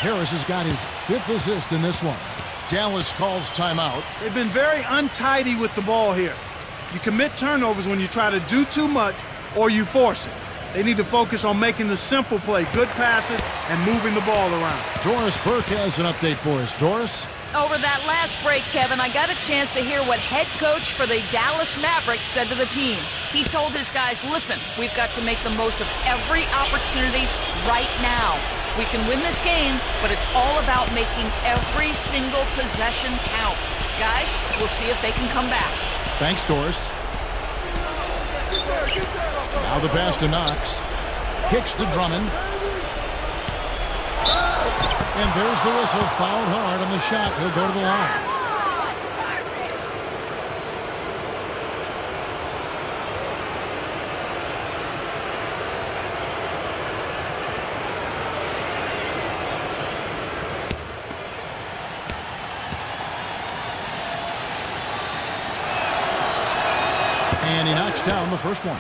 Harris has got his 5th assist in this one. Dallas calls timeout. They've been very untidy with the ball here. You commit turnovers when you try to do too much or you force it. They need to focus on making the simple play, good passes, and moving the ball around. Doris Burke has an update for us. Doris? Over that last break, Kevin, I got a chance to hear what head coach for the Dallas Mavericks said to the team. He told his guys, listen, we've got to make the most of every opportunity right now. We can win this game, but it's all about making every single possession count. Guys, we'll see if they can come back. Thanks, Doris. Now the pass to Knox. Kicks to Drummond. And there's the whistle. Fouled hard on the shot. He'll go to the line. And he knocks down the first one.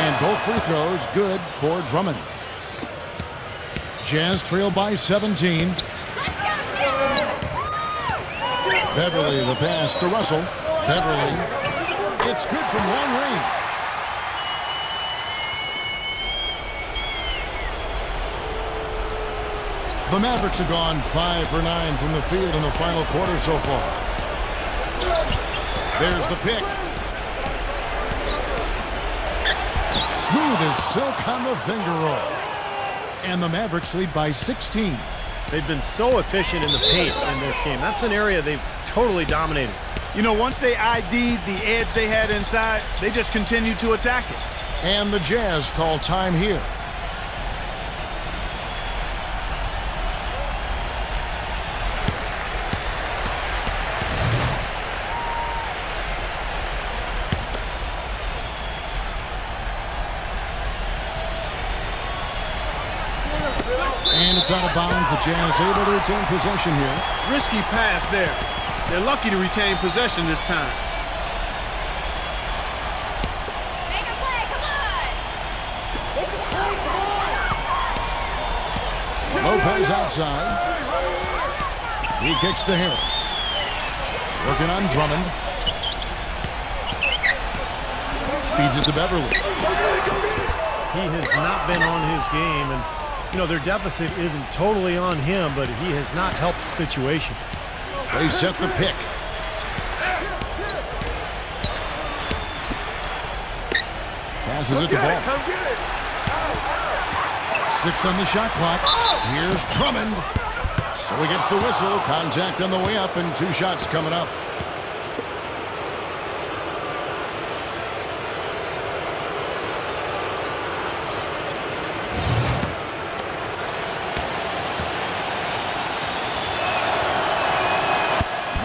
And both free throws good for Drummond. Jazz trail by 17. Beverly the pass to Russell. Beverly. It's good from long range. The Mavericks have gone 5 for 9 from the field in the final quarter so far. There's the pick. Smooth as silk on the finger roll. And the Mavericks lead by 16. They've been so efficient in the paint in this game. That's an area they've totally dominated. You know, once they ID'd the edge they had inside, they just continued to attack it. And the Jazz call time here. And it's out of bounds. The Jazz able to retain possession here. Risky pass there. They're lucky to retain possession this time. Make a play, come on! Lopez outside. He kicks to Harris. Working on Drummond. Feeds it to Beverly. He has not been on his game, and you know, their deficit isn't totally on him, but he has not helped the situation. They set the pick. Passes it to Ball. 6 on the shot clock. Here's Drummond. So he gets the whistle. Contact on the way up, and 2 shots coming up.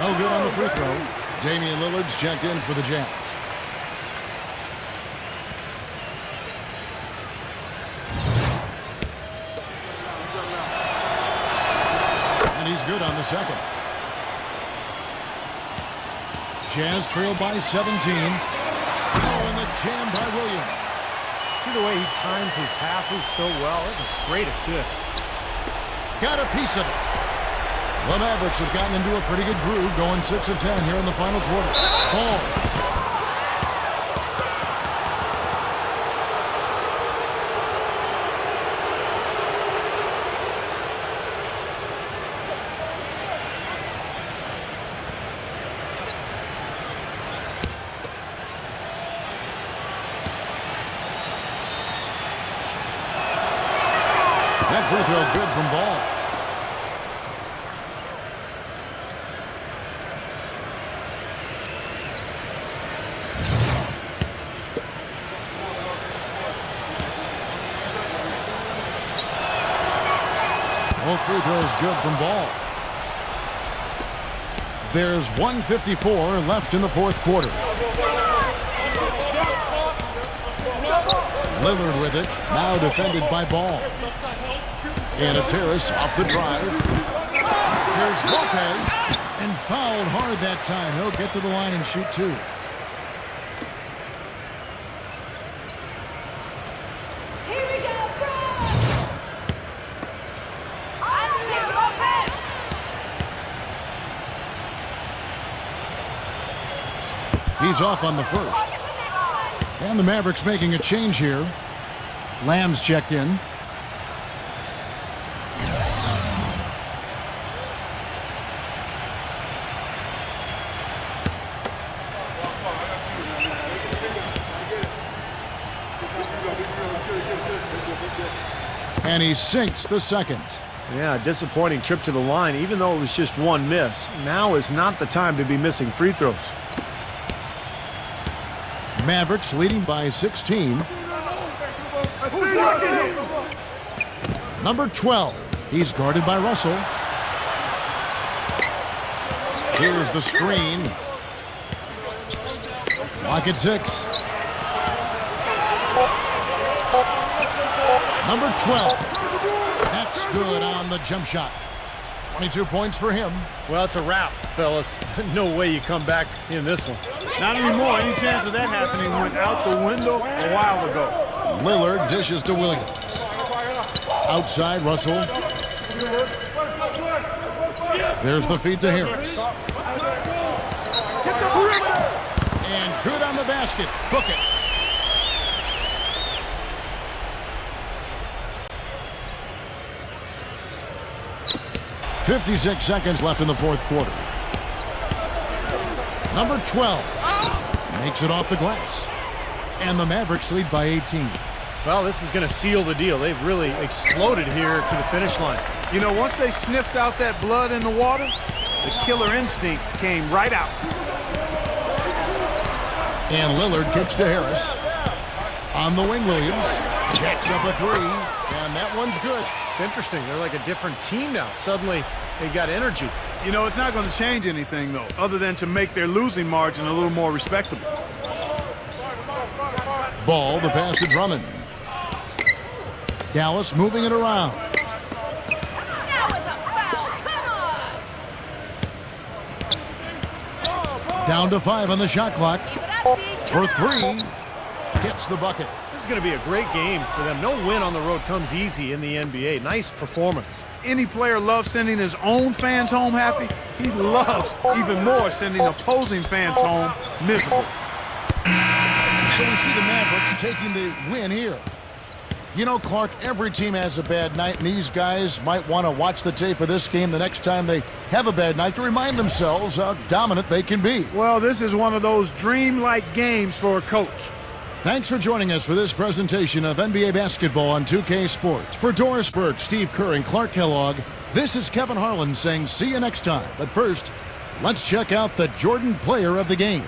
No good on the free throw. Damian Lillard's checked in for the Jazz. And he's good on the second. Jazz trail by 17. Oh, and the jam by Williams. See the way he times his passes so well? That's a great assist. Got a piece of it. The Mavericks have gotten into a pretty good groove, going 6 of 10 here in the final quarter. Ball. That free throw good from Ball. Both free throws good from Ball. There's 1:54 left in the fourth quarter. Lillard with it, now defended by Ball. And it's Harris off the drive. Here's Lopez, and fouled hard that time. He'll get to the line and shoot 2. Here we go, Lopez! He's off on the first. And the Mavericks making a change here. Lamb's checked in. And he sinks the second. Yeah, disappointing trip to the line, even though it was just one miss. Now is not the time to be missing free throws. Mavericks leading by 16. Number 12. He's guarded by Russell. Here's the screen. Clock at 6. Number 12. That's good on the jump shot. 22 points for him. Well, it's a wrap, fellas. No way you come back in this one. Not anymore. Any chance of that happening went out the window a while ago. Lillard dishes to Williams. Outside, Russell. There's the feed to Harris. And good on the basket. Book it. .56 seconds left in the fourth quarter. Number 12 makes it off the glass. And the Mavericks lead by 18. Well, this is going to seal the deal. They've really exploded here to the finish line. You know, once they sniffed out that blood in the water, the killer instinct came right out. And Lillard kicks to Harris. On the wing, Williams jacks up a three, and that one's good. It's interesting. They're like a different team now. Suddenly, they got energy. You know, it's not going to change anything, though, other than to make their losing margin a little more respectable. Ball, the pass to Drummond. Dallas moving it around. That was a foul. Come on. Down to 5 on the shot clock. Keep it up, D. For 3. Hits the bucket. This is going to be a great game for them. No win on the road comes easy in the NBA. Nice performance. Any player loves sending his own fans home happy. He loves even more sending opposing fans home miserable. So we see the Mavericks taking the win here. You know, Clark, every team has a bad night, and these guys might want to watch the tape of this game the next time they have a bad night to remind themselves how dominant they can be. Well, this is one of those dreamlike games for a coach. Thanks for joining us for this presentation of NBA basketball on 2K Sports. For Doris Burke, Steve Kerr, and Clark Kellogg, this is Kevin Harlan saying see you next time. But first, let's check out the Jordan player of the game.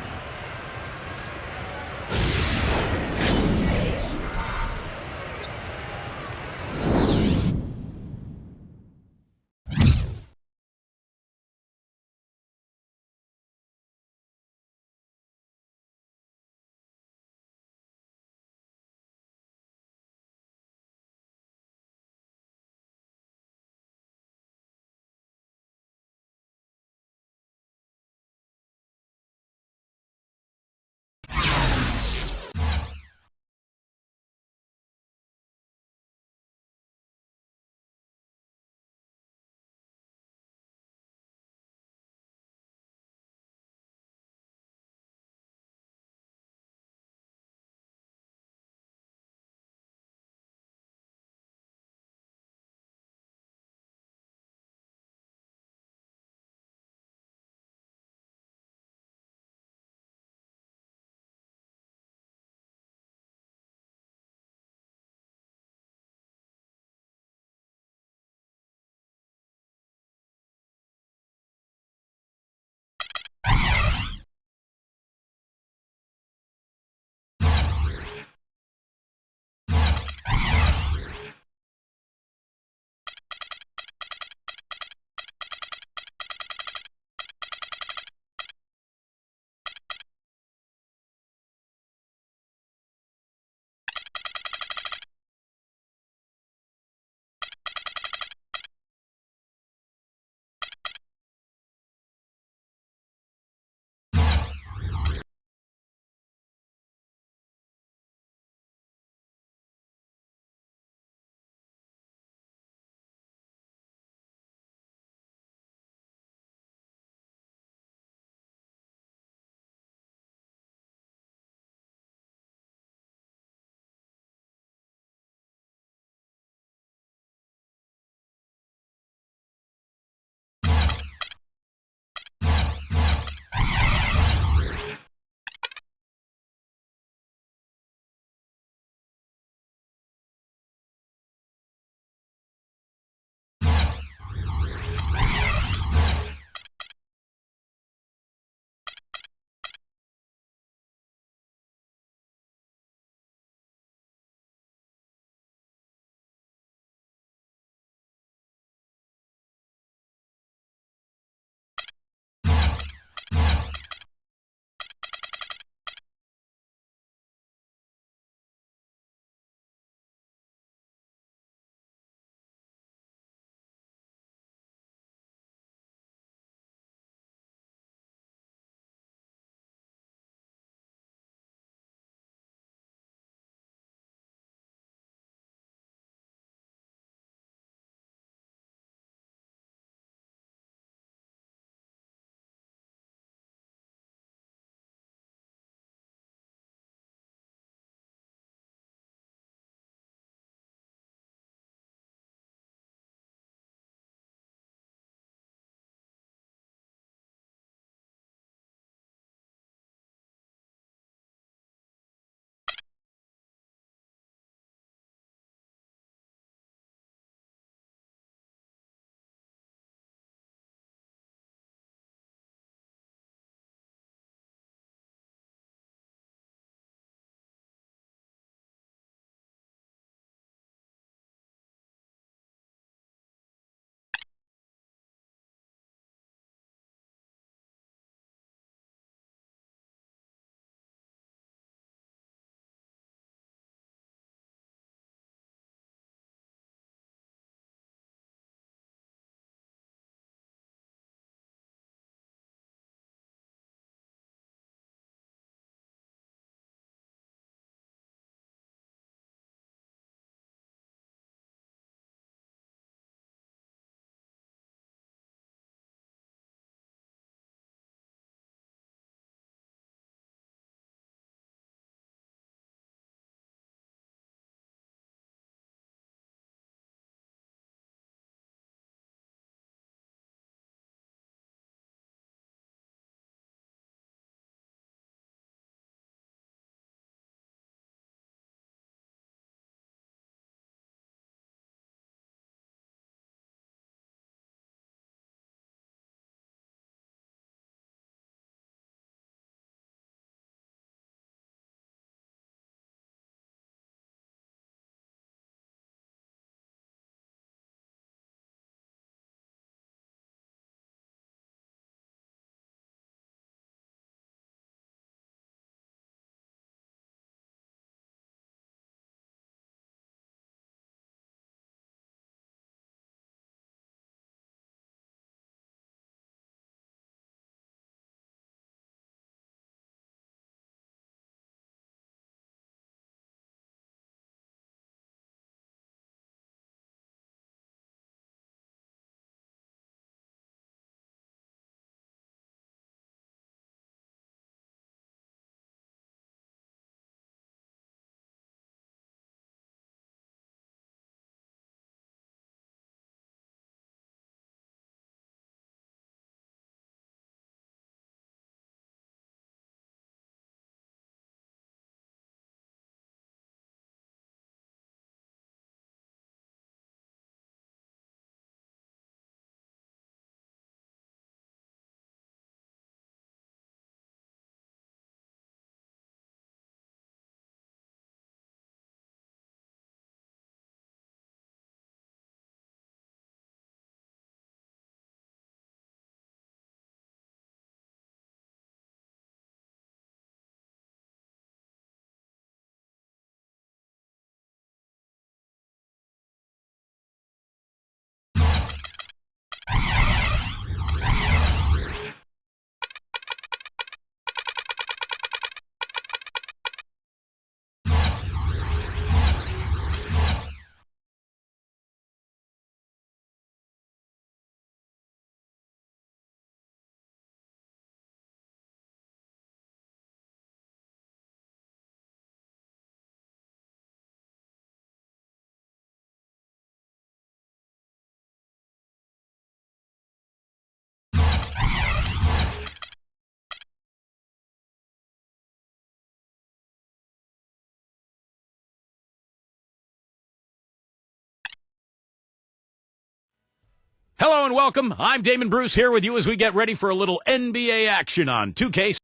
Hello and welcome. I'm Damon Bruce here with you as we get ready for a little NBA action on 2K.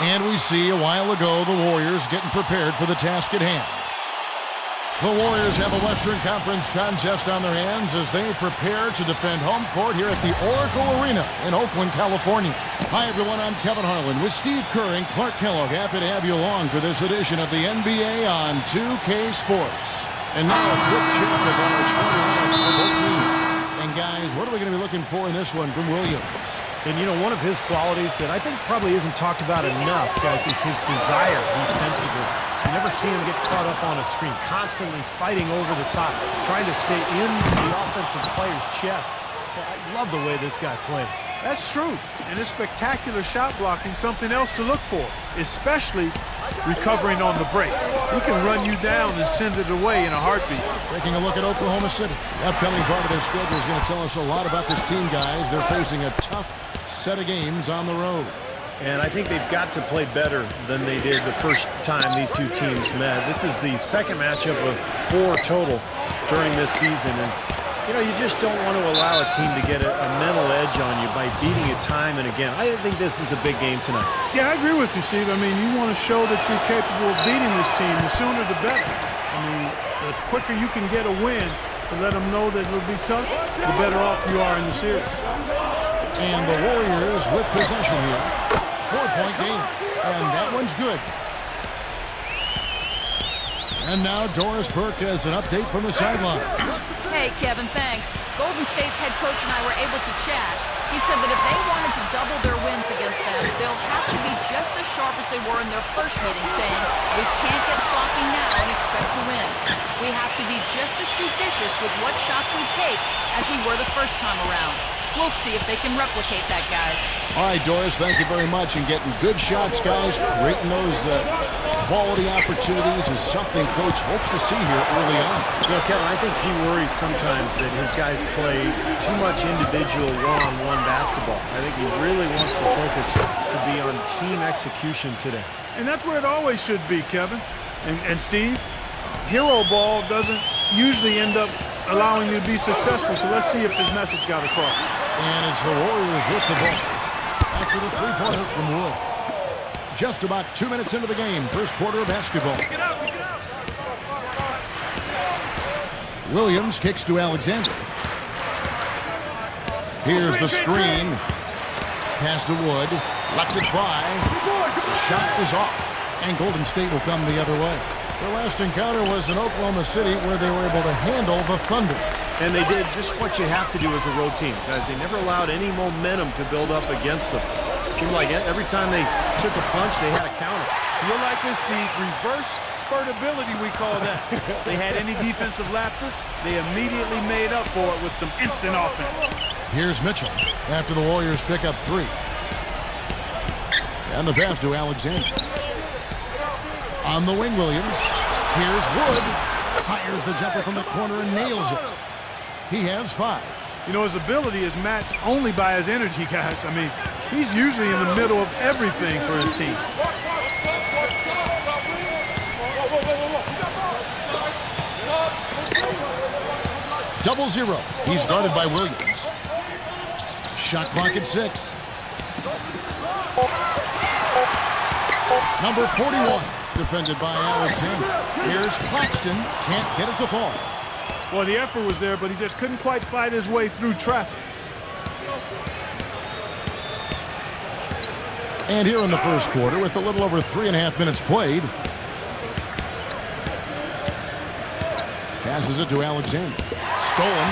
And we see a while ago the Warriors getting prepared for the task at hand. The Warriors have a Western Conference contest on their hands as they prepare to defend home court here at the Oracle Arena in Oakland, California. Hi, everyone. I'm Kevin Harlan with Steve Kerr and Clark Kellogg. Happy to have you along for this edition of the NBA on 2K Sports. And now a quick check of our starting lineups for both teams. And guys, what are we going to be looking for in this one from Williams? And, you know, one of his qualities that I think probably isn't talked about enough, guys, is his desire defensively. You never see him get caught up on a screen, constantly fighting over the top, trying to stay in the offensive player's chest. I love the way this guy plays. That's true. And his spectacular shot blocking, something else to look for, especially recovering on the break. He can run you down and send it away in a heartbeat. Taking a look at Oklahoma City. The upcoming part of their schedule is going to tell us a lot about this team, guys. They're facing a tough set of games on the road. And I think they've got to play better than they did the first time these two teams met. This is the second matchup of 4 total during this season. And, you know, you just don't want to allow a team to get a mental edge on you by beating it time and again. I think this is a big game tonight. Yeah, I agree with you, Steve. I mean, you want to show that you're capable of beating this team. The sooner the better. I mean, the quicker you can get a win to let them know that it'll be tough, the better off you are in the series. And the Warriors with possession here. 4-point game. And that one's good. And now Doris Burke has an update from the sidelines. Hey, Kevin, thanks. Golden State's head coach and I were able to chat. He said that if they wanted to double their wins against them, they'll have to be just as sharp as they were in their first meeting, saying, we can't get sloppy now and expect to win. We have to be just as judicious with what shots we take as we were the first time around. We'll see if they can replicate that, guys. All right, Doris, thank you very much. And getting good shots, guys, creating those quality opportunities is something Coach hopes to see here early on. You know, Kevin, I think he worries sometimes that his guys play too much individual one-on-one basketball. I think he really wants the focus to be on team execution today. And that's where it always should be, Kevin. And Steve, hero ball doesn't usually end up allowing you to be successful, so let's see if his message got across. And it's the Warriors with the ball. After the three-pointer from Wood. Just about 2 minutes into the game, first quarter of basketball. Williams kicks to Alexander. Here's the screen. Pass to Wood. Lets it fly. The shot is off. And Golden State will come the other way. Their last encounter was in Oklahoma City where they were able to handle the Thunder. And they did just what you have to do as a road team, guys. They never allowed any momentum to build up against them. Seemed like every time they took a punch, they had a counter. You'll like this, Steve. Reverse spurtability, we call that. They had any defensive lapses, they immediately made up for it with some instant offense. Here's Mitchell after the Warriors pick up 3. And the pass to Alexander. On the wing, Williams. Here's Wood. Fires the jumper from the corner and nails it. He has 5. You know, his ability is matched only by his energy, guys. I mean, he's usually in the middle of everything for his team. Double zero. He's guarded by Williams. Shot clock at 6. Number 41, defended by Alexander. Here's Claxton. Can't get it to fall. Well, the effort was there, but he just couldn't quite fight his way through traffic. And here in the first quarter, with a little over 3.5 minutes played. Passes it to Alexander. Stolen.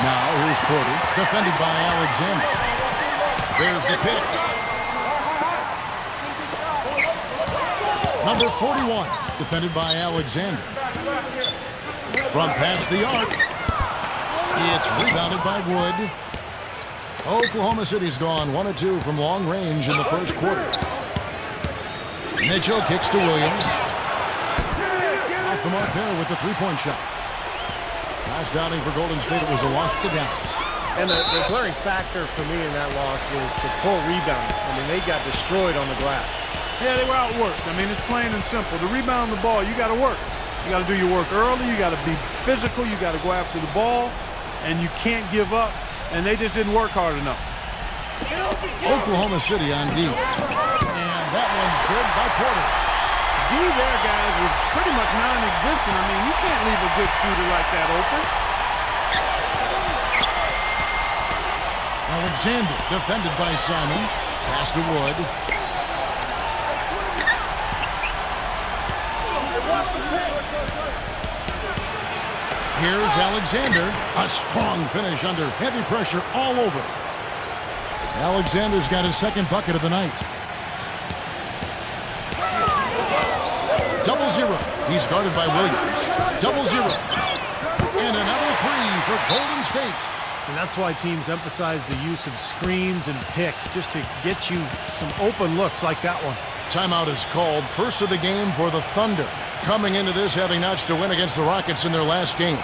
Now here's Porter, defended by Alexander. There's the pick. Number 41, defended by Alexander. From past the arc. It's rebounded by Wood. Oklahoma City's gone 1 of 2 from long range in the first quarter. Mitchell kicks to Williams. Off the mark there with the three-point shot. Last outing for Golden State, it was a loss to Dallas. And the glaring factor for me in that loss was the poor rebounding. I mean, they got destroyed on the glass. Yeah, they were outworked. I mean, it's plain and simple. To rebound the ball, you got to work. You got to do your work early. You got to be physical. You got to go after the ball, and you can't give up. And they just didn't work hard enough. Oklahoma City on D. And that one's good by Porter. D there, guys, was pretty much non-existent. I mean, you can't leave a good shooter like that open. Alexander defended by Simon. Pass to Wood. Here's Alexander. A strong finish under heavy pressure all over. Alexander's got his second bucket of the night. 0-0. He's guarded by Williams. 0-0. And another three for Golden State. And that's why teams emphasize the use of screens and picks just to get you some open looks like that one. Timeout is called. First of the game for the Thunder. Coming into this having notched a win against the Rockets in their last game.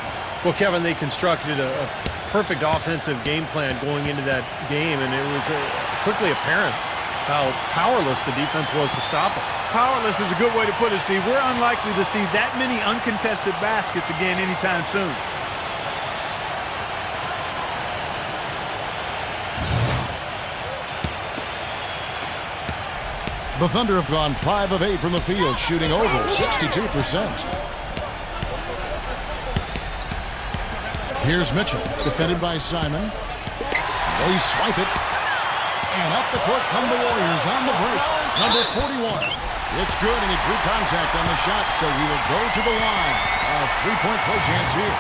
Well, Kevin, they constructed a perfect offensive game plan going into that game, and it was quickly apparent how powerless the defense was to stop it. Powerless is a good way to put it, Steve. We're unlikely to see that many uncontested baskets again anytime soon. The Thunder have gone 5 of 8 from the field, shooting over 62%. Here's Mitchell, defended by Simon. They swipe it. And up the court come the Warriors on the break. Number 41. It's good, and he drew contact on the shot, so he will go to the line. A three-point play chance here.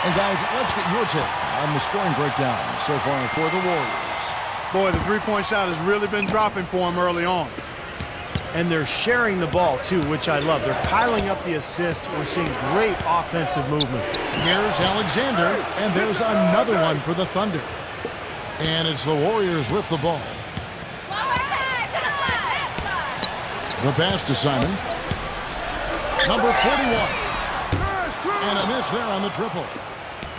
And guys, let's get your take on the scoring breakdown so far for the Warriors. Boy, the three-point shot has really been dropping for him early on. And they're sharing the ball, too, which I love. They're piling up the assist. We're seeing great offensive movement. Here's Alexander, and there's another one for the Thunder. And it's the Warriors with the ball. The pass to Simon. Number 41. And a miss there on the triple.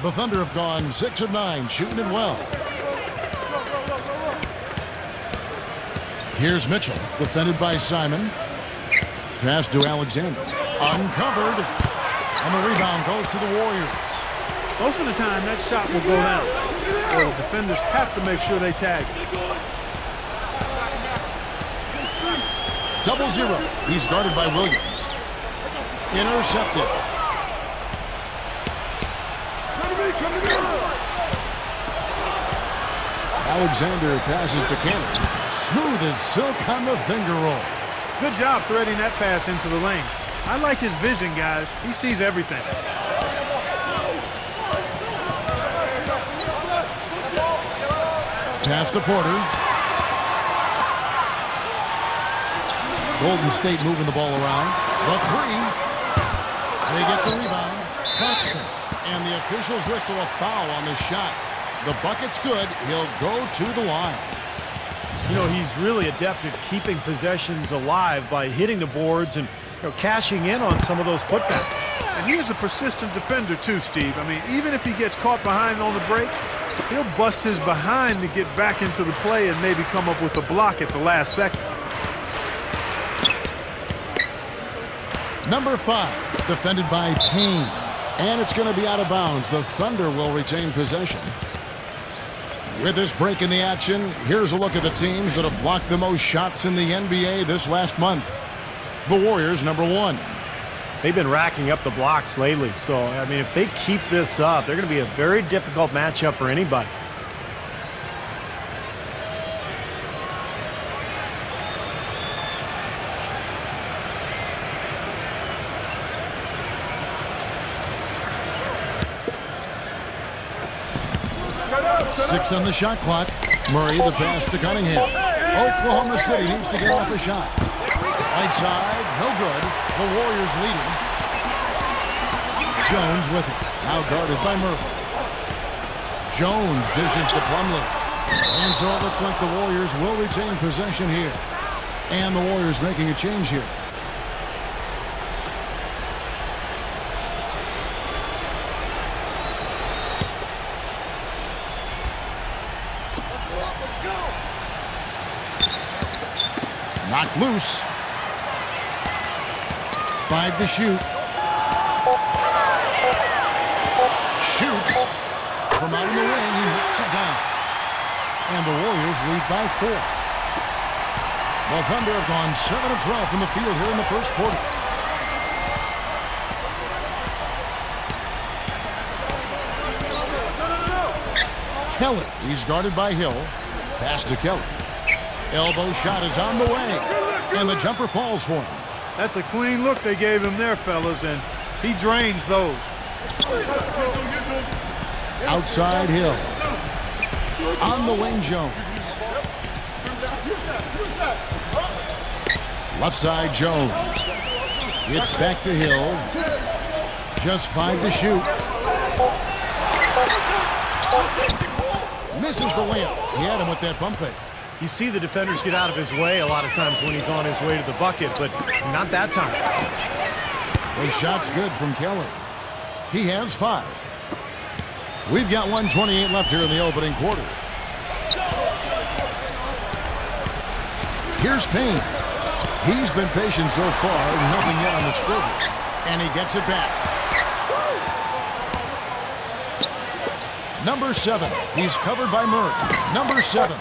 The Thunder have gone 6 of 9, shooting it well. Here's Mitchell, defended by Simon. Pass to Alexander. Uncovered. And the rebound goes to the Warriors. Most of the time, that shot will go down. Well, the defenders have to make sure they tag it. 0-0. He's guarded by Williams. Intercepted. Alexander passes to Cannon. Smooth as silk on the finger roll. Good job threading that pass into the lane. I like his vision, guys. He sees everything. Pass to Porter. Golden State moving the ball around. The three. They get the rebound. Claxton. And the officials whistle a foul on the shot. The bucket's good. He'll go to the line. You know, he's really adept at keeping possessions alive by hitting the boards and cashing in on some of those putbacks. And he is a persistent defender too, Steve. I mean, even if he gets caught behind on the break, he'll bust his behind to get back into the play and maybe come up with a block at the last second. Number 5, defended by Payne. And it's going to be out of bounds. The Thunder will retain possession. With this break in the action, here's a look at the teams that have blocked the most shots in the NBA this last month. The Warriors, number 1. They've been racking up the blocks lately, so, I mean, if they keep this up, they're going to be a very difficult matchup for anybody. Six on the shot clock. Murray, the pass to Cunningham. Oklahoma City needs to get off a shot. Right side, no good. The Warriors leading. Jones with it. Now guarded by Murray. Jones dishes to Plumlee. And so it looks like the Warriors will retain possession here. And the Warriors making a change here. Knocked loose. 5 to shoot. shoots. From out in the wing, he knocks it down. And the Warriors lead by 4. The Thunder have gone 7 of 12 from the field here in the first quarter. Kelly, he's guarded by Hill. Pass to Kelly. Elbow shot is on the way. And the jumper falls for him. That's a clean look they gave him there, fellas, and he drains those. Outside Hill. On the wing, Jones. Left side, Jones. It's back to Hill. Just 5 to shoot. Misses the layup. He had him with that pump fake. You see the defenders get out of his way a lot of times when he's on his way to the bucket, but not that time. The shot's good from Kelly. He has 5. We've got 1:28 left here in the opening quarter. Here's Payne. He's been patient so far, nothing yet on the scoreboard. And he gets it back. Number 7. He's covered by Murray. Number 7.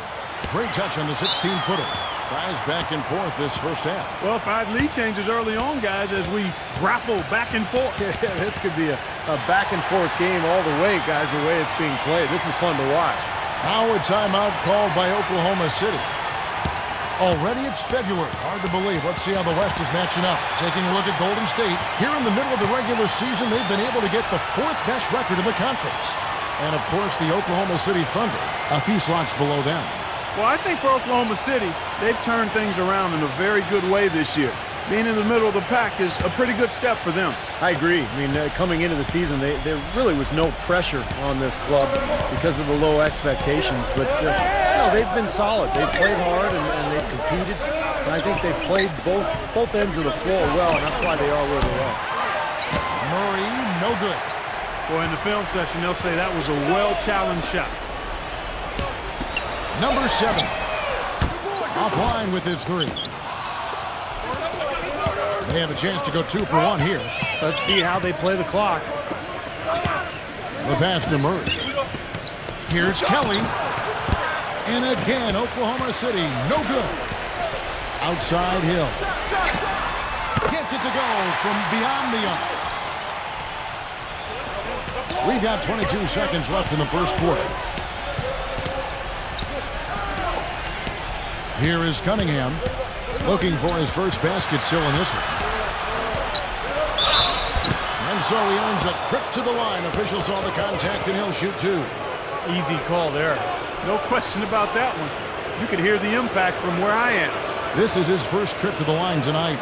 Great touch on the 16-footer. Guys back and forth this first half. Well, 5 lead changes early on, guys, as we grapple back and forth. This could be a back-and-forth game all the way, guys, the way it's being played. This is fun to watch. Now a timeout called by Oklahoma City. Already it's February. Hard to believe. Let's see how the West is matching up. Taking a look at Golden State. Here in the middle of the regular season, they've been able to get the 4th best record in the conference. And, of course, the Oklahoma City Thunder, a few slots below them. Well, I think for Oklahoma City, they've turned things around in a very good way this year. Being in the middle of the pack is a pretty good step for them. I agree. I mean, coming into the season, there really was no pressure on this club because of the low expectations. But, they've been solid. They've played hard and they've competed. And I think they've played both ends of the floor well, and that's why they are where they are. Murray, no good. Boy, in the film session, they'll say that was a well-challenged shot. Number 7. Offline with his 3. They have a chance to go 2 for 1 here. Let's see how they play the clock. The pass to Murray. Here's Kelly. And again, Oklahoma City, no good. Outside Hill. Gets it to go from beyond the arc. We've got 22 seconds left in the first quarter. Here is Cunningham, looking for his first basket still in this one. And so he earns a trip to the line. Official saw the contact, and he'll shoot 2. Easy call there. No question about that one. You could hear the impact from where I am. This is his first trip to the line tonight.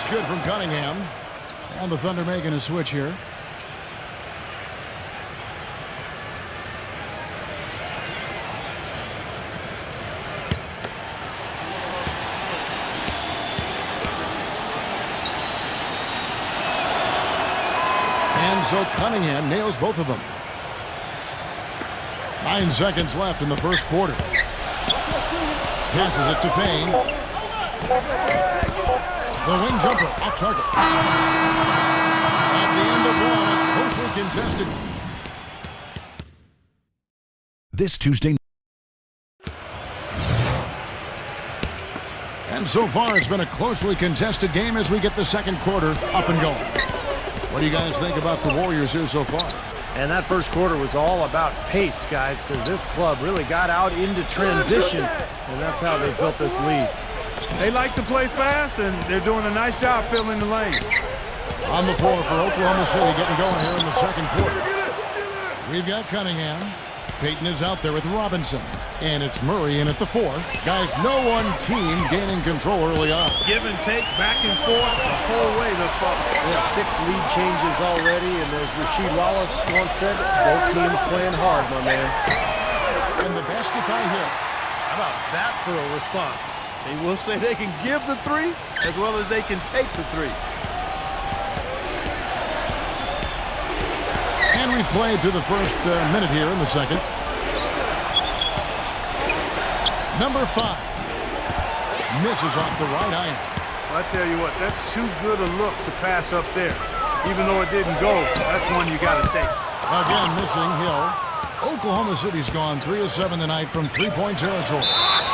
Good from Cunningham. And the Thunder making a switch here. And so Cunningham nails both of them. 9 seconds left in the first quarter. Passes it to Payne. The wing jumper off target. At the end of 1, a closely contested. This Tuesday. And so far, it's been a closely contested game as we get the second quarter up and going. What do you guys think about the Warriors here so far? And that first quarter was all about pace, guys, because this club really got out into transition, and that's how they built this lead. They like to play fast, and they're doing a nice job filling the lane. On the floor for Oklahoma City, getting going here in the second quarter. We've got Cunningham. Payton is out there with Robinson. And it's Murray in at the 4. Guys, no one team gaining control early on. Give and take, back and forth, the whole way thus far. Yeah, 6 lead changes already, and as Rasheed Wallace once said, both teams playing hard, my man. And the basket by Hill. How about that for a response? They will say they can give the 3 as well as they can take the 3. And we played through the first minute here in the second. Number 5. Misses off the right iron. Well, I tell you what, that's too good a look to pass up there. Even though it didn't go, that's one you got to take. Again, missing Hill. Oklahoma City's gone 3 of 7 tonight from three-point territory.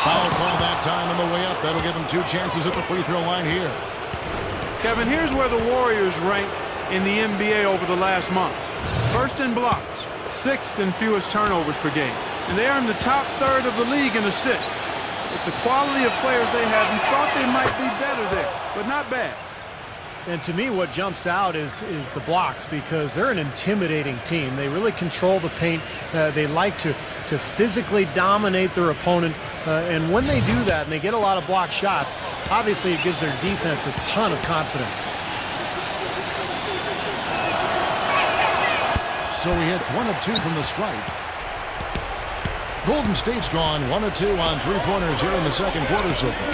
Foul call that time on the way up. That'll give them 2 chances at the free throw line here. Kevin, here's where the Warriors rank in the NBA over the last month. First in blocks, 6th in fewest turnovers per game. And they are in the top third of the league in assists. With the quality of players they have, you thought they might be better there, but not bad. And to me, what jumps out is the blocks, because they're an intimidating team. They really control the paint. They like to physically dominate their opponent. And when they do that and they get a lot of block shots, obviously it gives their defense a ton of confidence. So he hits 1 of 2 from the stripe. Golden State's gone 1 of 2 on three-pointers here in the second quarter so far.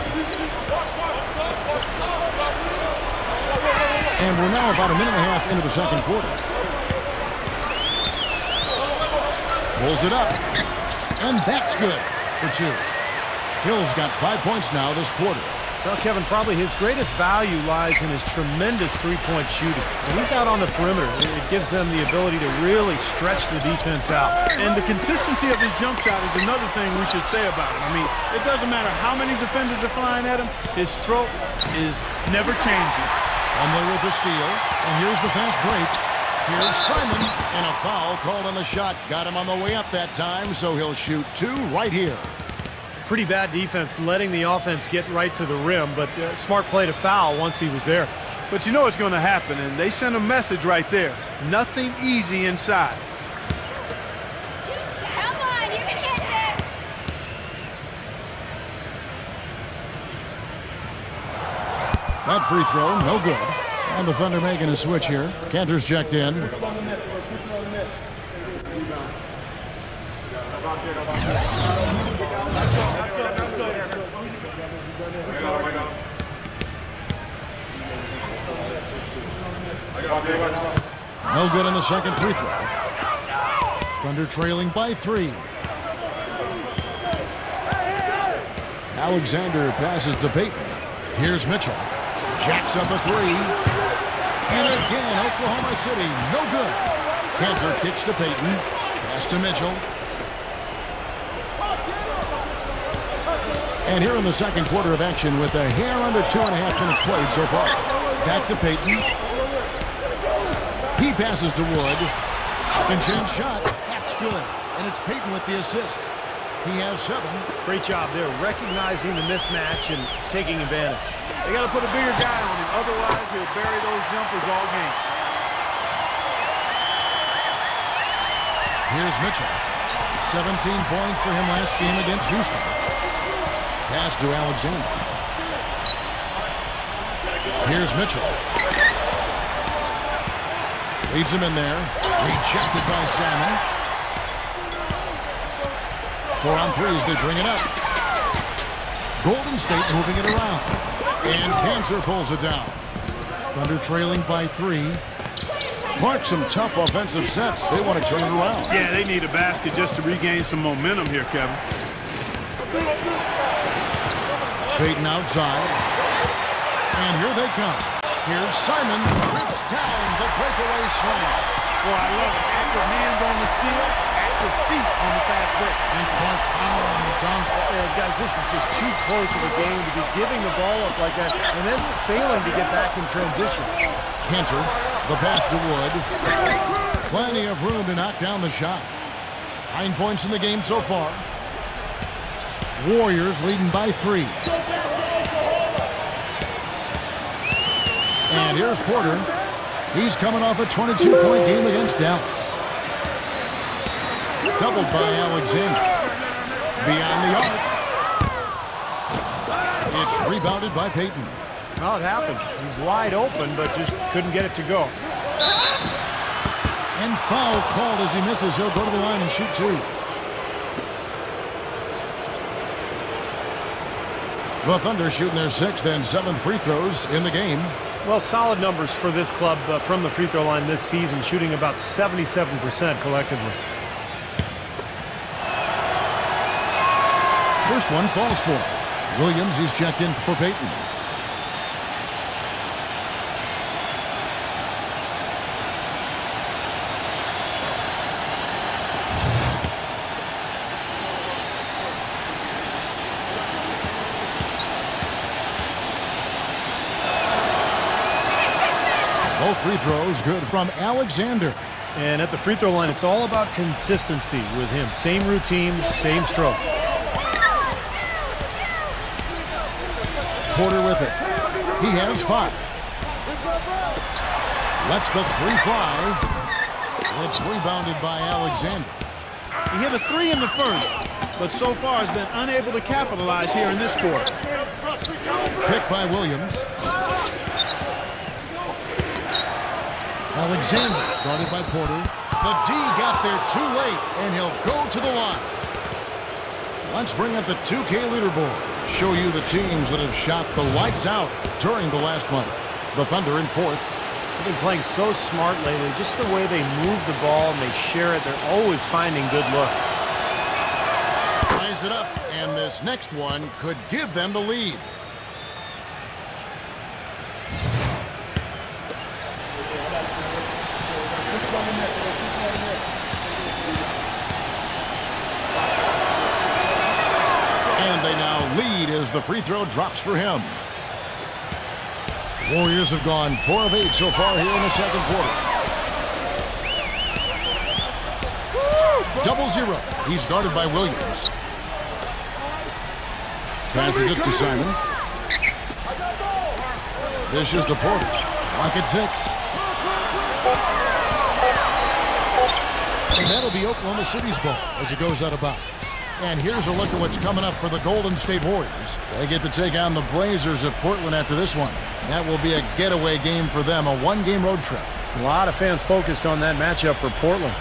And we're now about a minute and a half into the second quarter. Pulls it up. And that's good for 2. Hill's got 5 points now this quarter. Well, Kevin, probably his greatest value lies in his tremendous three-point shooting. When he's out on the perimeter, it gives them the ability to really stretch the defense out. And the consistency of his jump shot is another thing we should say about him. I mean, it doesn't matter how many defenders are flying at him, his stroke is never changing. Under with the steal, and here's the fast break. Here's Simon, and a foul called on the shot. Got him on the way up that time, so he'll shoot 2 right here. Pretty bad defense letting the offense get right to the rim, but smart play to foul once he was there. But you know what's going to happen, and they send a message right there. Nothing easy inside. Come on, you can hit this. That free throw, no good. And the Thunder making a switch here. Cantor's checked in. No good on the second free throw. Thunder trailing by 3. Alexander passes to Payton. Here's Mitchell. Jacks up a 3. And again, Oklahoma City, no good. Cantor kicks to Payton. Pass to Mitchell. And here in the second quarter of action with a hair under 2.5 minutes played so far. Back to Payton. He passes to Wood. Second chance shot. That's good. And it's Payton with the assist. He has 7. Great job there, recognizing the mismatch and taking advantage. They got to put a bigger guy on him. Otherwise, he'll bury those jumpers all game. Here's Mitchell. 17 points for him last game against Houston. Pass to Alexander. Here's Mitchell. Leads him in there. Rejected by Salmon. 4 on 3 as they bring it up. Golden State moving it around. And Cantor pulls it down. Thunder trailing by 3. Clark, some tough offensive sets. They want to turn it around. Yeah, they need a basket just to regain some momentum here, Kevin. Payton outside. And here they come. Here's Simon. Rips down the breakaway slam. Boy, I love it. Active hands on the steal, active feet on the fast break. And Clark power on the dunk. Guys, this is just too close of a game to be giving the ball up like that and then failing to get back in transition. Cantor, the pass to Wood. Plenty of room to knock down the shot. 9 points in the game so far. Warriors leading by 3. And here's Porter. He's coming off a 22-point game against Dallas. Doubled by Alexander. Beyond the arc. It's rebounded by Payton. Well, it happens. He's wide open, but just couldn't get it to go. And foul called as he misses. He'll go to the line and shoot 2. The Thunder shooting their 6th and 7th free throws in the game. Well, solid numbers for this club from the free throw line this season, shooting about 77% collectively. First one falls for Williams. He's checked in for Peyton. Both free throws good from Alexander. And at the free throw line, it's all about consistency with him. Same routine, same stroke. Porter with it. He has 5. Lets the 3 fly. It's rebounded by Alexander. He hit a 3 in the first, but so far has been unable to capitalize here in this quarter. Picked by Williams. Alexander guarded by Porter. The D got there too late, and he'll go to the line. Let's bring up the 2K leaderboard. Show you the teams that have shot the lights out during the last month. The Thunder in 4th. They've been playing so smart lately. Just the way they move the ball and they share it. They're always finding good looks. Ties it up, and this next one could give them the lead. And they now lead as the free throw drops for him. Warriors have gone 4 of 8 so far here in the second quarter. 0-0. He's guarded by Williams. Passes it to Simon. This is to Porter. Clock at 6. And that'll be Oklahoma City's ball as it goes out of bounds. And here's a look at what's coming up for the Golden State Warriors. They get to take on the Blazers of Portland after this one. That will be a getaway game for them, a 1-game road trip. A lot of fans focused on that matchup for Portland.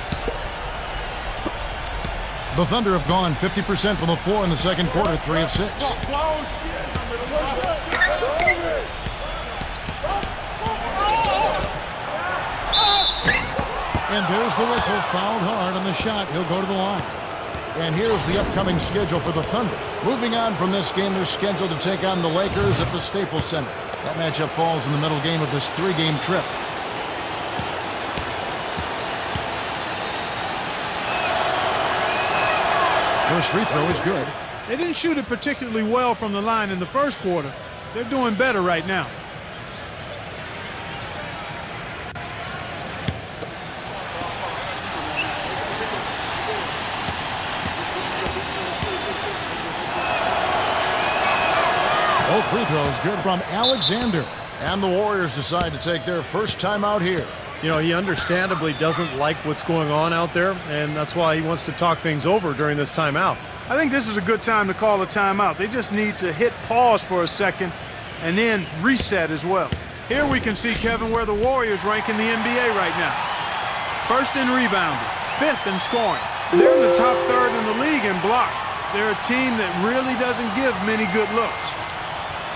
The Thunder have gone 50% from the floor in the second quarter, 3 of 6. And there's the whistle, fouled hard on the shot. He'll go to the line. And here's the upcoming schedule for the Thunder. Moving on from this game, they're scheduled to take on the Lakers at the Staples Center. That matchup falls in the middle game of this 3-game trip. First free throw is good. They didn't shoot it particularly well from the line in the first quarter. They're doing better right now. Both free throws good from Alexander. And the Warriors decide to take their first time out here. You know, he understandably doesn't like what's going on out there, and that's why he wants to talk things over during this timeout. I think this is a good time to call a timeout. They just need to hit pause for a second and then reset as well. Here we can see, Kevin, where the Warriors rank in the NBA right now. First in rebounding, 5th in scoring. They're in the top 3rd in the league in blocks. They're a team that really doesn't give many good looks.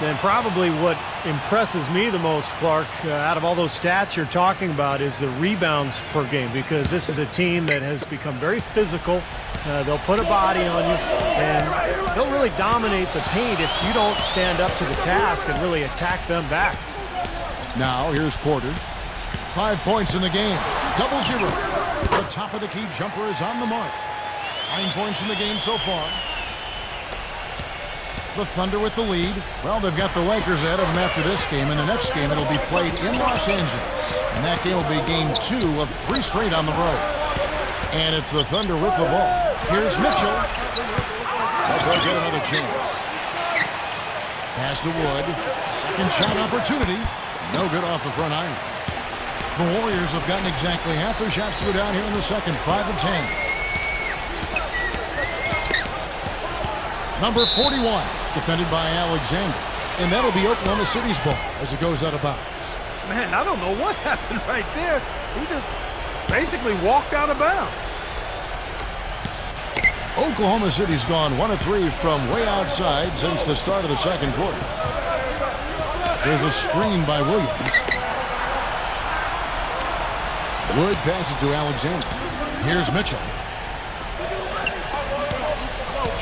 Then probably what impresses me the most, Clark, out of all those stats you're talking about is the rebounds per game, because this is a team that has become very physical. They'll put a body on you, and they'll really dominate the paint if you don't stand up to the task and really attack them back. Now here's Porter. 5 points in the game. 0-0. The top of the key jumper is on the mark. 9 points in the game so far. The Thunder with the lead. Well, they've got the Lakers ahead of them after this game. In the next game, it'll be played in Los Angeles. And that game will be game 2 of 3 straight on the road. And it's the Thunder with the ball. Here's Mitchell. They'll get another chance. Pass to Wood. Second shot opportunity. No good off the front iron. The Warriors have gotten exactly half their shots to go down here in the second. 5 of 10. Number 41, defended by Alexander. And that'll be Oklahoma City's ball as it goes out of bounds. Man, I don't know what happened right there. He just basically walked out of bounds. Oklahoma City's gone 1 of 3 from way outside since the start of the second quarter. There's a screen by Williams. Wood passes to Alexander. Here's Mitchell.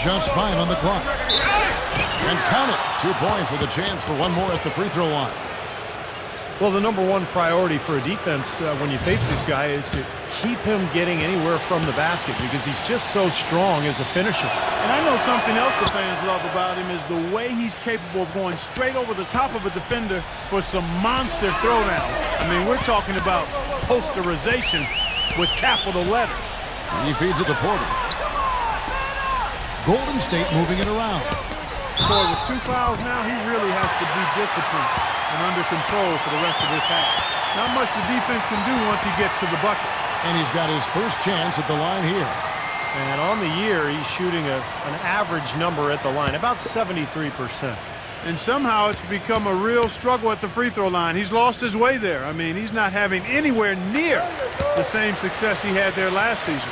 Just 5 on the clock. And count it. 2 points with a chance for one more at the free throw line. Well, the number one priority for a defense when you face this guy is to keep him getting anywhere from the basket because he's just so strong as a finisher. And I know something else the fans love about him is the way he's capable of going straight over the top of a defender for some monster throwdowns. I mean, we're talking about posterization with capital letters. He feeds it to Porter. Golden State moving it around. Boy, with 2 fouls now, he really has to be disciplined and under control for the rest of this half. Not much the defense can do once he gets to the bucket. And he's got his first chance at the line here. And on the year, he's shooting an average number at the line, about 73%. And somehow it's become a real struggle at the free throw line. He's lost his way there. I mean, he's not having anywhere near the same success he had there last season.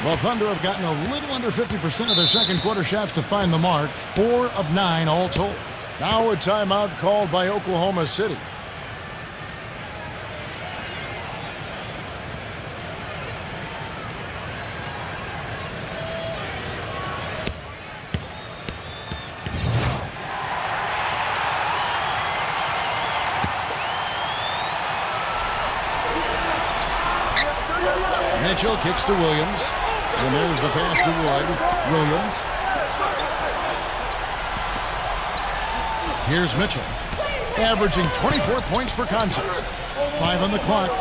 Well, Thunder have gotten a little under 50% of their second quarter shots to find the mark. 4 of 9 all told. Now a timeout called by Oklahoma City. Mitchell kicks to Williams. And there's the pass to Wood. Williams. Here's Mitchell. Averaging 24 points per contest. 5 on the clock.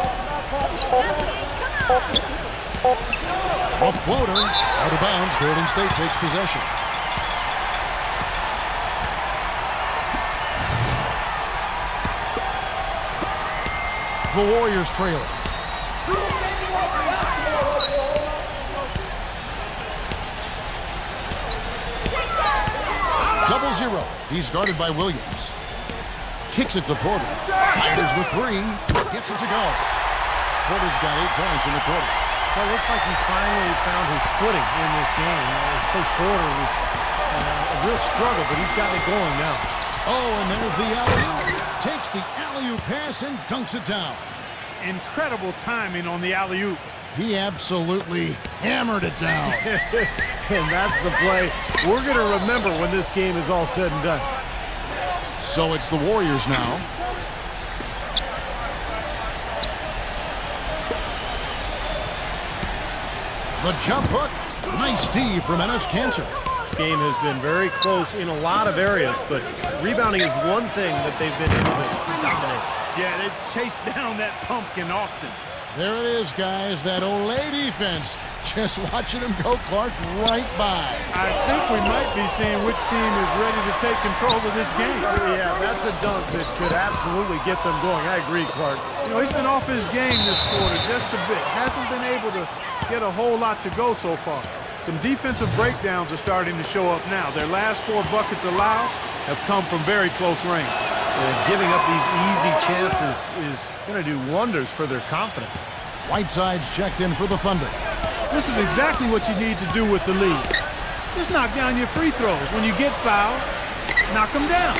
A floater. Out of bounds. Golden State takes possession. The Warriors trail. Double zero. He's guarded by Williams. Kicks it to Porter. Fires the 3. Gets it to go. Porter's got 8 points in the quarter. Well, it looks like he's finally found his footing in this game. His first quarter was a real struggle, but he's got it going now. Oh, and there's the alley-oop. Takes the alley-oop pass and dunks it down. Incredible timing on the alley-oop. He absolutely hammered it down. And that's the play we're going to remember when this game is all said and done. So it's the Warriors now. The jump hook. Nice D from Enes Kanter. This game has been very close in a lot of areas, but rebounding is one thing that they've been able to dominate. Yeah, they've chased down that pumpkin often. There it is, guys. That Olay defense. Just watching him go, Clark, right by. I think we might be seeing which team is ready to take control of this game. Yeah, that's a dunk that could absolutely get them going. I agree, Clark. You know, he's been off his game this quarter just a bit. Hasn't been able to get a whole lot to go so far. Some defensive breakdowns are starting to show up now. Their last 4 buckets allowed have come from very close range. Giving up these easy chances is going to do wonders for their confidence. Whiteside's checked in for the Thunder. This is exactly what you need to do with the lead. Just knock down your free throws. When you get fouled, knock them down.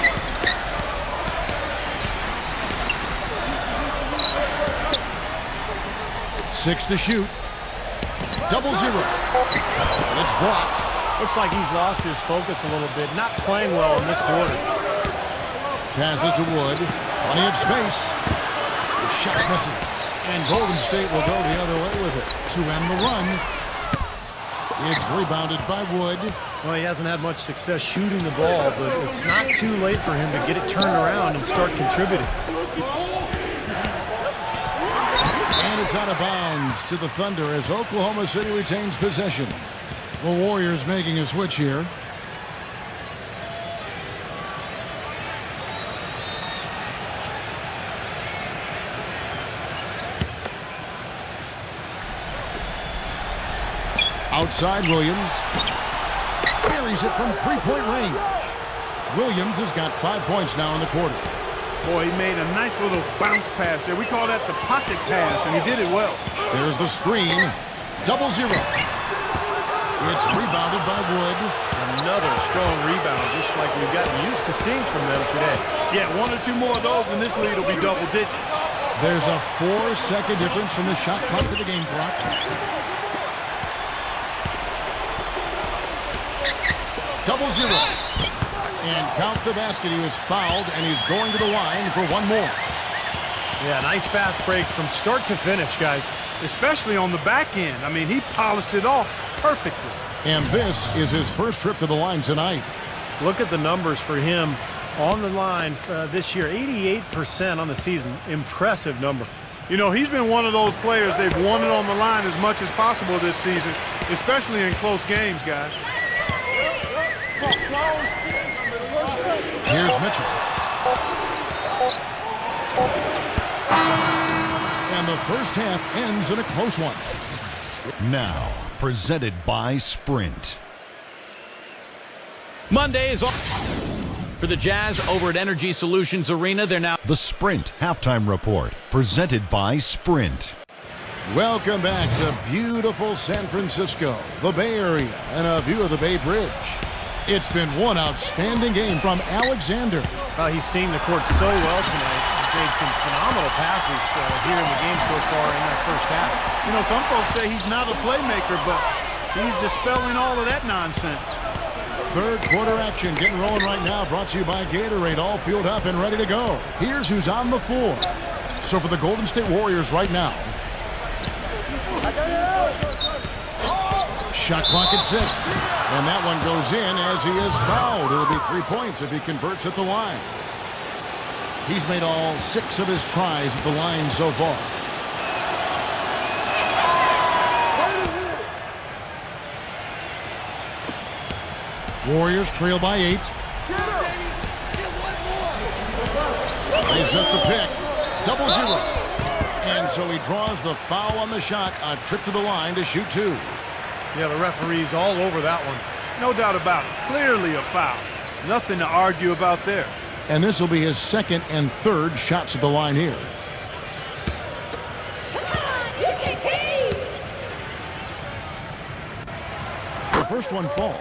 Six to shoot. Double zero. And it's blocked. Looks like he's lost his focus a little bit. Not playing well in this quarter. Passes to Wood. Plenty of space. The shot misses. And Golden State will go the other way with it to end the run. It's rebounded by Wood. Well, he hasn't had much success shooting the ball, but it's not too late for him to get it turned around and start contributing. And it's out of bounds to the Thunder as Oklahoma City retains possession. The Warriors making a switch here. Outside Williams. Buries it from 3-point range. Williams has got 5 points now in the quarter. Boy, he made a nice little bounce pass there. We call that the pocket pass, and he did it well. There's the screen. Double zero. It's rebounded by Wood. Another strong rebound, just like we've gotten used to seeing from them today. Yeah, 1 or 2 more of those, and this lead will be double digits. There's a 4-second difference from the shot clock to the game clock. 0-0. And count the basket. He was fouled, and he's going to the line for one more. Yeah, nice fast break from start to finish, guys. Especially on the back end. I mean, he polished it off perfectly. And this is his first trip to the line tonight. Look at the numbers for him on the line this year. 88% on the season. Impressive number. You know, he's been one of those players they've wanted on the line as much as possible this season, especially in close games, guys. Here's Mitchell. And the first half ends in a close one. Now, presented by Sprint. Monday is off for the Jazz over at Energy Solutions Arena. They're now The Sprint Halftime Report, presented by Sprint. Welcome back to beautiful San Francisco, the Bay Area, and a view of the Bay Bridge. It's been one outstanding game from Alexander. He's seen the court so well tonight. He's made some phenomenal passes here in the game so far in that first half. You know, some folks say he's not a playmaker, but he's dispelling all of that nonsense. Third quarter action getting rolling right now, brought to you by Gatorade, all fueled up and ready to go. Here's who's on the floor. So for the Golden State Warriors right now, shot clock at 6. And that one goes in as he is fouled. It'll be 3 points if he converts at the line. He's made all 6 of his tries at the line so far. Warriors trail by 8. They set the pick. 0-0. And so he draws the foul on the shot. A trip to the line to shoot 2. Yeah, the referee's all over that one. No doubt about it. Clearly a foul. Nothing to argue about there. And this will be his second and third shots at the line here. The first one falls.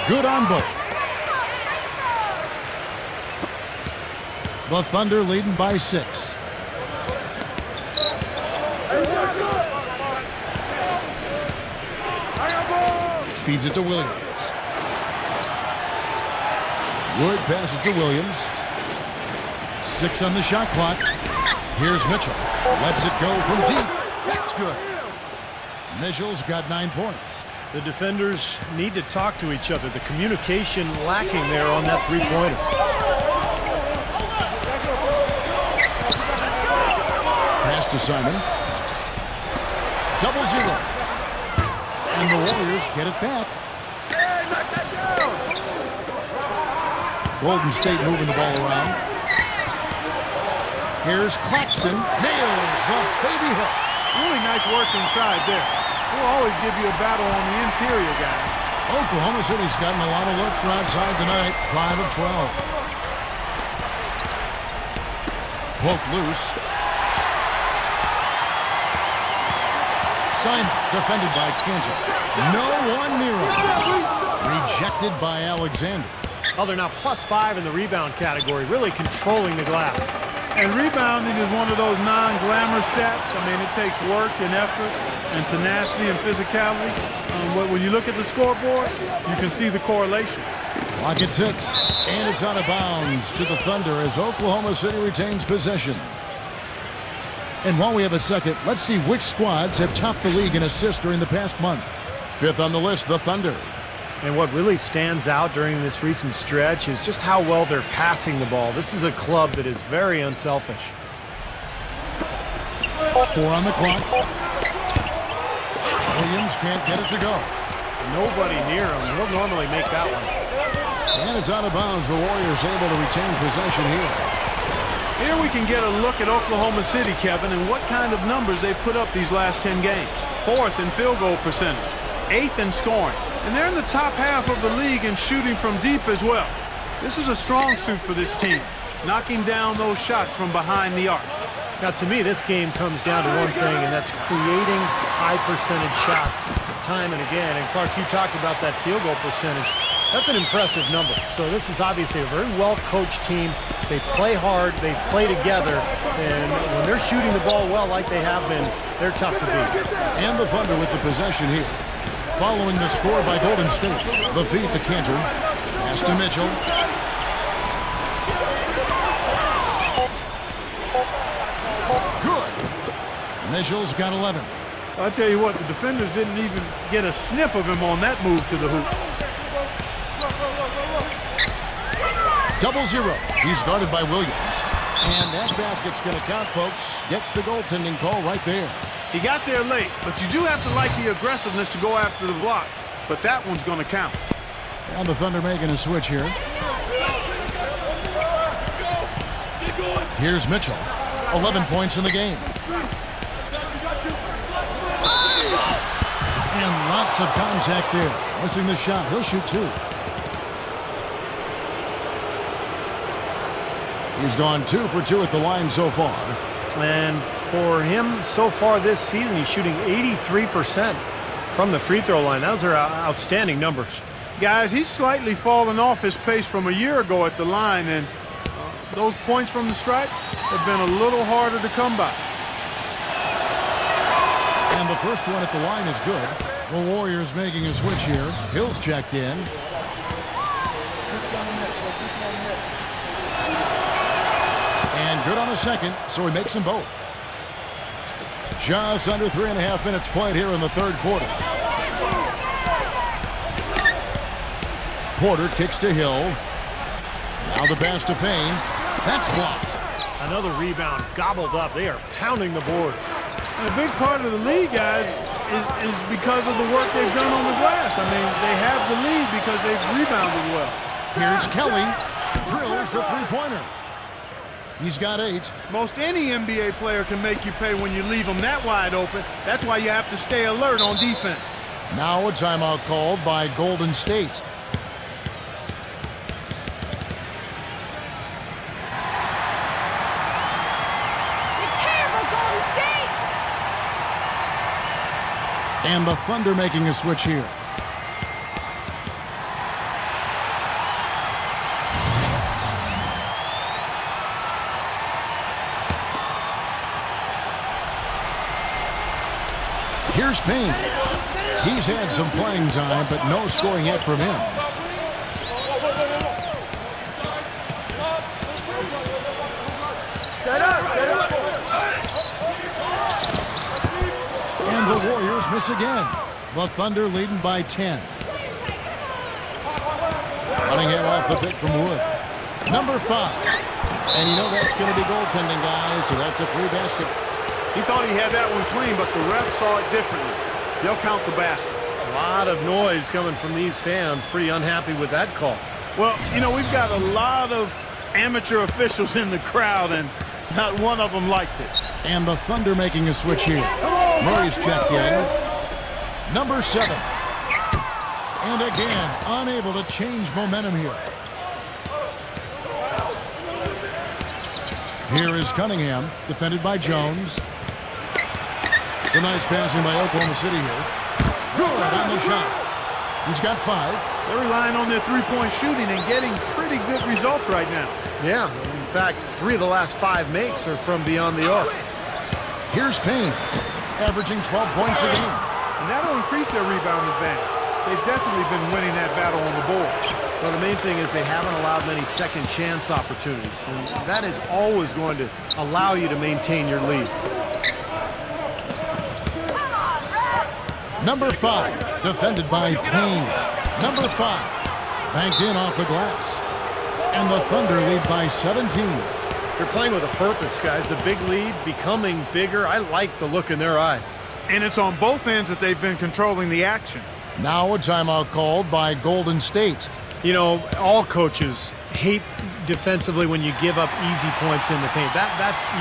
Good on both. The Thunder leading by 6. Feeds it to Williams. Wood passes to Williams. 6 on the shot clock. Here's Mitchell. Lets it go from deep. That's good. Mitchell's got 9 points. The defenders need to talk to each other. The communication lacking there on that three-pointer. Pass to Simon. 0-0. And the Warriors get it back. Golden State moving the ball around. Here's Claxton. Nails the baby hook. Really nice work inside there. We'll always give you a battle on the interior, guys. Oklahoma City's gotten a lot of looks from outside tonight. 5 of 12. Poke loose. Simon defended by Kendrick. No one near him. Rejected by Alexander. Oh, they're now +5 in the rebound category, really controlling the glass. And rebounding is one of those non-glamour stats. I mean, it takes work and effort and tenacity and physicality. But when you look at the scoreboard, you can see the correlation. Clock at 6. And it's out of bounds to the Thunder as Oklahoma City retains possession. And while we have a second, let's see which squads have topped the league in assists during the past month. 5th on the list, the Thunder. And what really stands out during this recent stretch is just how well they're passing the ball. This is a club that is very unselfish. 4 on the clock. Williams can't get it to go. Nobody near him. He'll normally make that one. And it's out of bounds. The Warriors able to retain possession here. Here we can get a look at Oklahoma City, Kevin, and what kind of numbers they put up these last 10 games. 4th in field goal percentage, 8th in scoring, and they're in the top half of the league in shooting from deep as well. This is a strong suit for this team, knocking down those shots from behind the arc. Now, to me, this game comes down to one thing, and that's creating high-percentage shots time and again. And, Clark, you talked about that field goal percentage. That's an impressive number. So this is obviously a very well-coached team. They play hard. They play together. And when they're shooting the ball well like they have been, they're tough to beat. And the Thunder with the possession here. Following the score by Golden State. The feed to Cantor. Pass to Mitchell. Good. Mitchell's got 11. I'll tell you what, the defenders didn't even get a sniff of him on that move to the hoop. 0-0. He's guarded by Williams. And that basket's going to count, folks. Gets the goaltending call right there. He got there late, but you do have to like the aggressiveness to go after the block. But that one's going to count. And the Thunder making a switch here. Here's Mitchell. 11 points in the game. And lots of contact there. Missing the shot. He'll shoot 2. He's gone 2 for 2 at the line so far. And for him so far this season, he's shooting 83% from the free throw line. Those are outstanding numbers. Guys, he's slightly fallen off his pace from a year ago at the line, and those points from the stripe have been a little harder to come by. And the first one at the line is good. The Warriors making a switch here. Hill's checked in. And good on the second, so he makes them both. Just under 3.5 minutes played here in the third quarter. Porter kicks to Hill. Now the pass to Payne. That's blocked. Another rebound gobbled up. They are pounding the boards. And a big part of the lead, guys, is because of the work they've done on the glass. I mean, they have the lead because they've rebounded well. Here's Kelly. Drills the three-pointer. He's got 8. Most any NBA player can make you pay when you leave them that wide open. That's why you have to stay alert on defense. Now a timeout called by Golden State. And the Thunder making a switch here. Here's Payne. He's had some playing time, but no scoring yet from him. And the Warriors miss again. The Thunder leading by 10. Cunningham off the pick from Wood. Number 5. And you know that's going to be goaltending, guys, so that's a free basket. He thought he had that one clean, but the ref saw it differently. They'll count the basket. A lot of noise coming from these fans. Pretty unhappy with that call. Well, you know, we've got a lot of amateur officials in the crowd, and not one of them liked it. And the Thunder making a switch here. Murray's checked in. Number 7. And again, unable to change momentum here. Here is Cunningham, defended by Jones. Some nice passing by Oklahoma City here. Good on the shot. He's got 5. They're relying on their three-point shooting and getting pretty good results right now. Yeah, in fact, 3 of the last 5 makes are from beyond the arc. Here's Payne, averaging 12 points a game. And that'll increase their rebound advantage. They've definitely been winning that battle on the boards. Well, the main thing is they haven't allowed many second chance opportunities. And that is always going to allow you to maintain your lead. Number 5, defended by Payne. Number 5, banked in off the glass. And the Thunder lead by 17. They're playing with a purpose, guys. The big lead becoming bigger. I like the look in their eyes. And it's on both ends that they've been controlling the action. Now a timeout called by Golden State. You know, all coaches hate defensively when you give up easy points in the paint. That's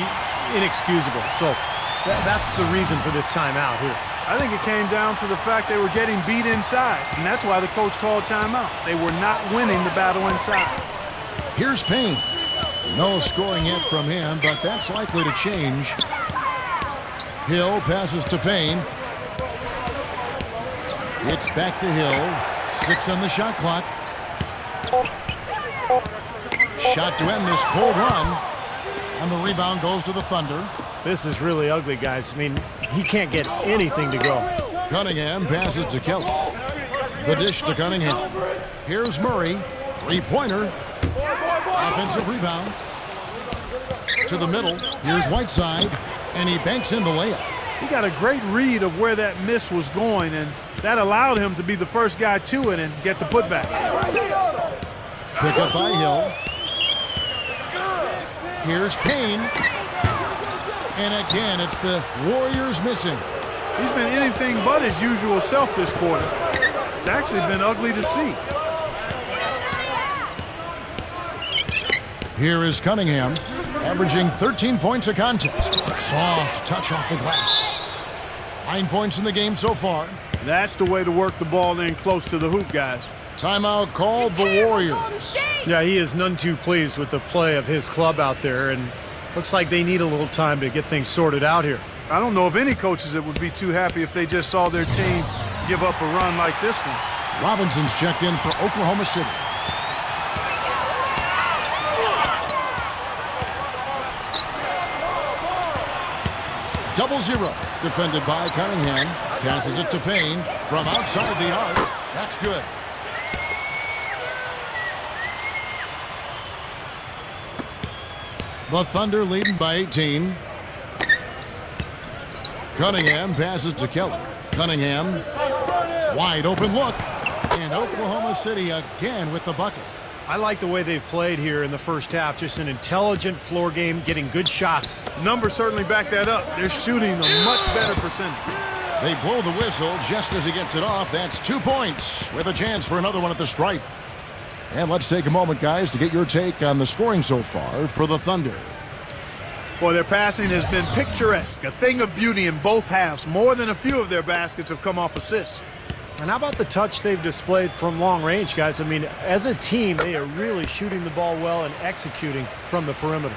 inexcusable. So that's the reason for this timeout here. I think it came down to the fact they were getting beat inside, and that's why the coach called timeout. They were not winning the battle inside. Here's Payne. No scoring yet from him, but that's likely to change. Hill passes to Payne. It's back to Hill. 6 on the shot clock. Shot to end this cold run. And the rebound goes to the Thunder. This is really ugly, guys. I mean, he can't get anything to go. Cunningham passes to Kelly. The dish to Cunningham. Here's Murray. Three-pointer. Offensive rebound. To the middle. Here's Whiteside. And he banks in the layup. He got a great read of where that miss was going, and that allowed him to be the first guy to it and get the putback. Pick up by Hill. Here's Payne. And again, it's the Warriors missing. He's been anything but his usual self this quarter. It's actually been ugly to see. Here is Cunningham, averaging 13 points a contest. Soft touch off the glass. 9 points in the game so far. That's the way to work the ball in close to the hoop, guys. Timeout called the Warriors. Yeah, he is none too pleased with the play of his club out there, and looks like they need a little time to get things sorted out here. I don't know of any coaches that would be too happy if they just saw their team give up a run like this one. Robinson's checked in for Oklahoma City. Double zero. Defended by Cunningham. Passes it to Payne from outside the arc. That's good. The Thunder leading by 18. Cunningham passes to Kelly. Cunningham. Wide open look. And Oklahoma City again with the bucket. I like the way they've played here in the first half. Just an intelligent floor game, getting good shots. Numbers certainly back that up. They're shooting a much better percentage. They blow the whistle just as he gets it off. That's 2 points with a chance for another one at the stripe. And let's take a moment, guys, to get your take on the scoring so far for the Thunder. Boy, their passing has been picturesque. A thing of beauty in both halves. More than a few of their baskets have come off assists. And how about the touch they've displayed from long range, guys? I mean, as a team, they are really shooting the ball well and executing from the perimeter.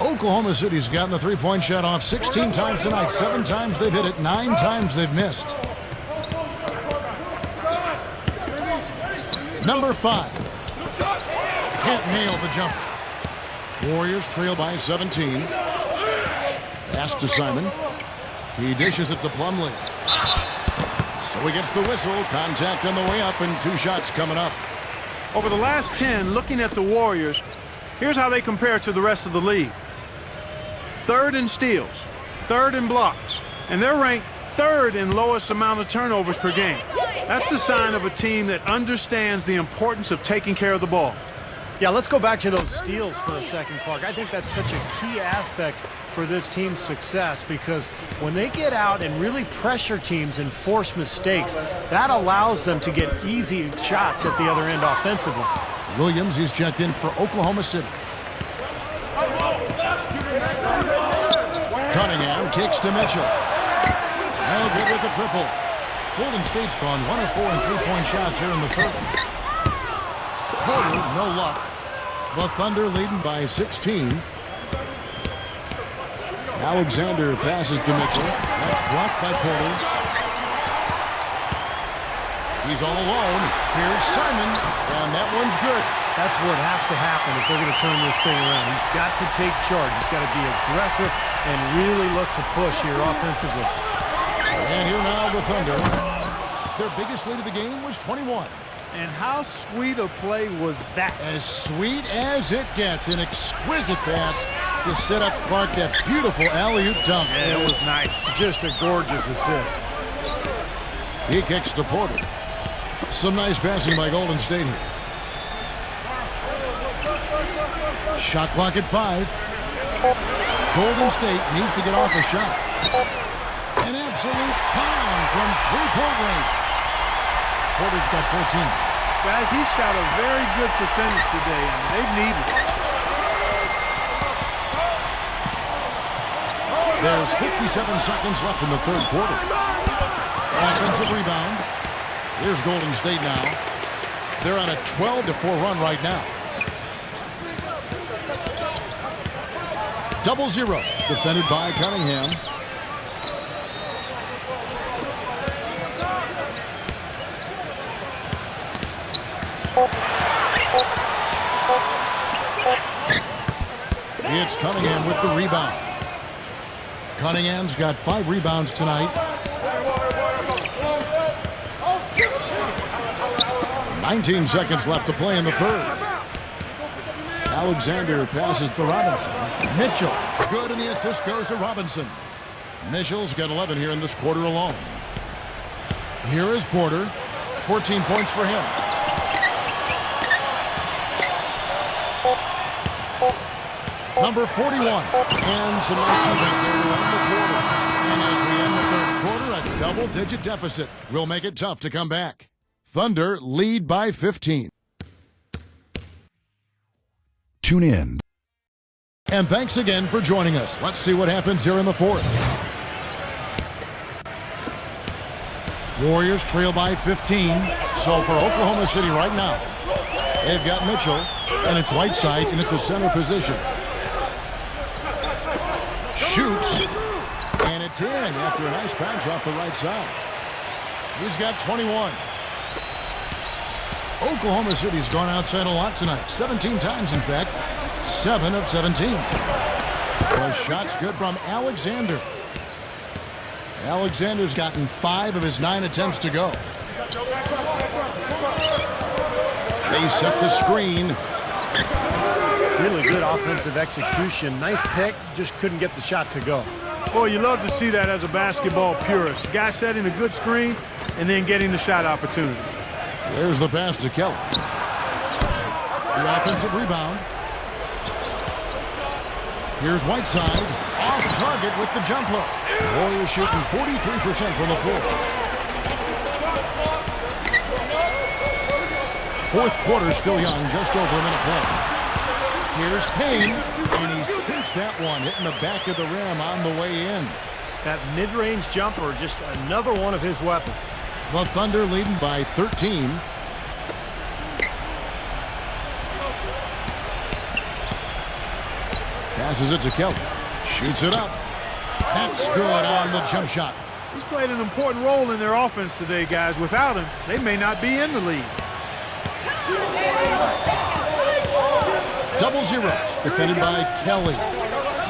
Oklahoma City's gotten the three-point shot off 16 times tonight. 7 times they've hit it. 9 times they've missed. Number 5. Can't nail the jumper. Warriors trail by 17. Pass to Simon. He dishes it to Plumlee. So he gets the whistle. Contact on the way up and 2 shots coming up. Over the last 10, looking at the Warriors, here's how they compare to the rest of the league. 3rd in steals, 3rd in blocks, and they're ranked 3rd in lowest amount of turnovers per game. That's the sign of a team that understands the importance of taking care of the ball. Yeah, let's go back to those steals for a second, Clark. I think that's such a key aspect for this team's success, because when they get out and really pressure teams and force mistakes, that allows them to get easy shots at the other end offensively. Williams, he's checked in for Oklahoma City. Cunningham kicks to Mitchell. No good with the triple. Golden State's gone 1 of 4 in three-point shots here in the third. Porter, no luck. The Thunder leading by 16. Alexander passes to Mitchell. That's blocked by Porter. He's all alone. Here's Simon, and that one's good. That's what has to happen if they're going to turn this thing around. He's got to take charge. He's got to be aggressive and really look to push here offensively. And here now the Thunder. Their biggest lead of the game was 21. And how sweet a play was that? As sweet as it gets. An exquisite pass to set up Clark that beautiful alley-oop dunk. Yeah, it was nice. Just a gorgeous assist. He kicks to Porter. Some nice passing by Golden State here. Shot clock at 5. Golden State needs to get off a shot. An absolute pound from three-point range. Porter's got 14. Guys, he shot a very good percentage today, and they've needed it. There's 57 seconds left in the third quarter. Offensive rebound. Here's Golden State now. They're on a 12-4 run right now. 0-0. Defended by Cunningham. It's Cunningham with the rebound. Cunningham's got 5 rebounds tonight. 19 seconds left to play in the third. Alexander passes to Robinson. Mitchell, good, and the assist goes to Robinson. Mitchell's got 11 here in this quarter alone. Here is Porter. 14 points for him. Number 41. And some nice numbers there to end the quarter. And as we end the third quarter, a double-digit deficit will make it tough to come back. Thunder lead by 15. Tune in. And thanks again for joining us. Let's see what happens here in the fourth. Warriors trail by 15. So for Oklahoma City right now, they've got Mitchell, and it's Whiteside in at the center position. Shoots, and it's in after a nice bounce off the right side. He's got 21. Oklahoma City's gone outside a lot tonight. 17 times, in fact. 7 of 17. The shot's good from Alexander. Alexander's gotten 5 of his 9 attempts to go. They set the screen. Really good offensive execution. Nice pick, just couldn't get the shot to go. Well, you love to see that as a basketball purist. Guy setting a good screen and then getting the shot opportunity. There's the pass to Kelly. The offensive rebound. Here's Whiteside. Off target with the jump hook. Warriors shooting 43% from the floor. Fourth quarter still young, just over a minute play. Here's Payne, and he sinks that one, hitting the back of the rim on the way in. That mid-range jumper, just another one of his weapons. The Thunder leading by 13. Passes it to Kelly. Shoots it up. That's good on the jump shot. He's played an important role in their offense today, guys. Without him, they may not be in the league. 0-0. Defended by Kelly.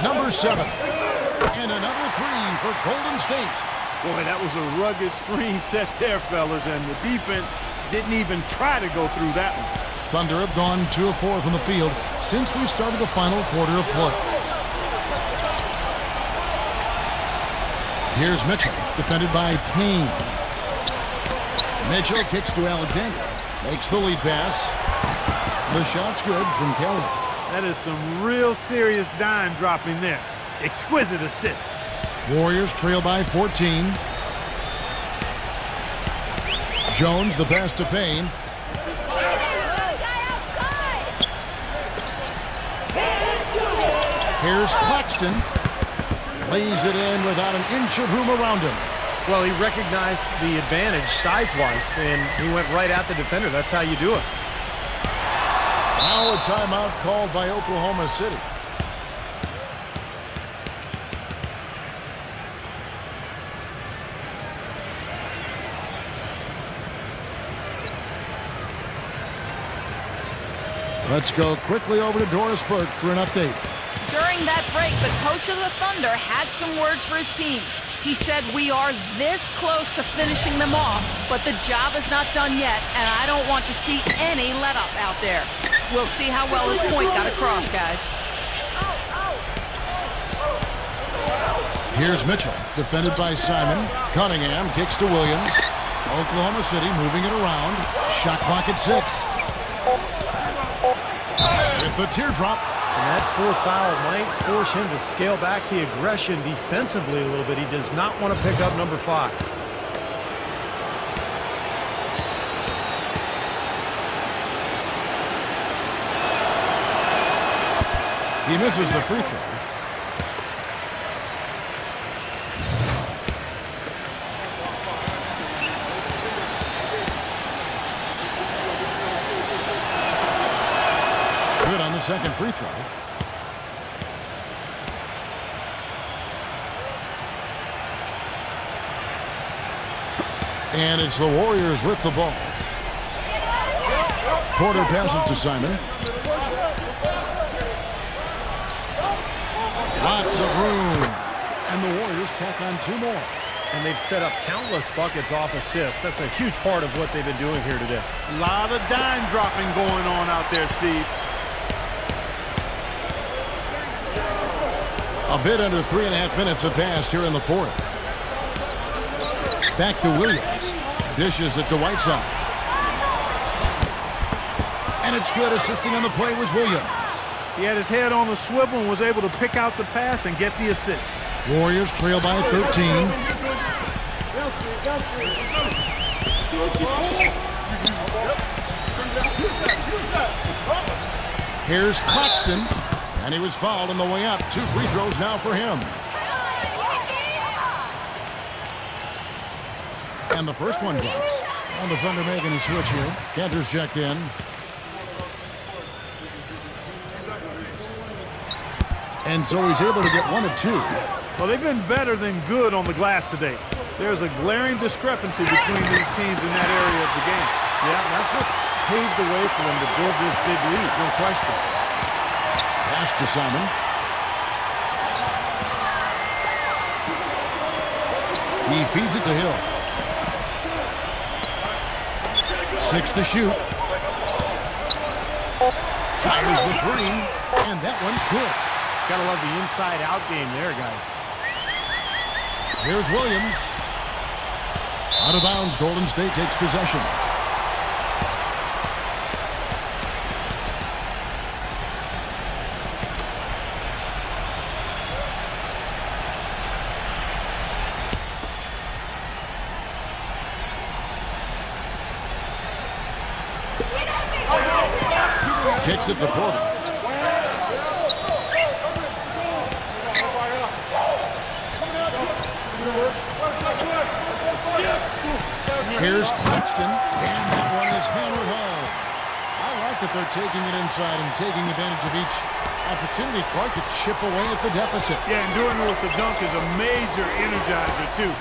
Number 7. And another 3 for Golden State. Boy, that was a rugged screen set there, fellas, and the defense didn't even try to go through that one. Thunder have gone 2 of 4 from the field since we started the final quarter of play. Here's Mitchell, defended by Payne. Mitchell kicks to Alexander. Makes the lead pass. The shot's good from Kelly. That is some real serious dime dropping there. Exquisite assist. Warriors trail by 14. Jones, the pass to Payne. Here's Claxton. Lays it in without an inch of room around him. Well, he recognized the advantage size-wise, and he went right at the defender. That's how you do it. Now a timeout called by Oklahoma City. Let's go quickly over to Doris Burke for an update. During that break, the coach of the Thunder had some words for his team. He said, "We are this close to finishing them off, but the job is not done yet, and I don't want to see any let-up out there." We'll see how well his point got across, guys. Here's Mitchell, defended by Simon. Cunningham kicks to Williams. Oklahoma City moving it around. Shot clock at 6. With the teardrop. And that 4th foul might force him to scale back the aggression defensively a little bit. He does not want to pick up number 5. He misses the free throw. Good on the second free throw. And it's the Warriors with the ball. Porter passes to Simon. Lots of room. And the Warriors tack on 2 more. And they've set up countless buckets off assists. That's a huge part of what they've been doing here today. A lot of dime dropping going on out there, Steve. A bit under 3.5 minutes have passed here in the 4th. Back to Williams. Dishes it to Whiteside. And it's good. Assisting on the play was Williams. He had his head on the swivel and was able to pick out the pass and get the assist. Warriors trail by 13. Here's Claxton. And he was fouled on the way up. 2 free throws now for him. And the first one drops. And the Thunder making a switch here. Cantor's checked in. And so he's able to get 1 of 2. Well, they've been better than good on the glass today. There's a glaring discrepancy between these teams in that area of the game. Yeah, that's what's paved the way for them to build this big lead, no question. Pass to Simon. He feeds it to Hill. 6 to shoot. Fires the 3, and that one's good. Gotta love the inside-out game there, guys. Here's Williams. Out of bounds, Golden State takes possession. Kicks it to Porter. Here's Claxton, and that one is hammered home. I like that they're taking it inside and taking advantage of each opportunity, Clark, to chip away at the deficit. Yeah, and doing it with the dunk is a major energizer, too.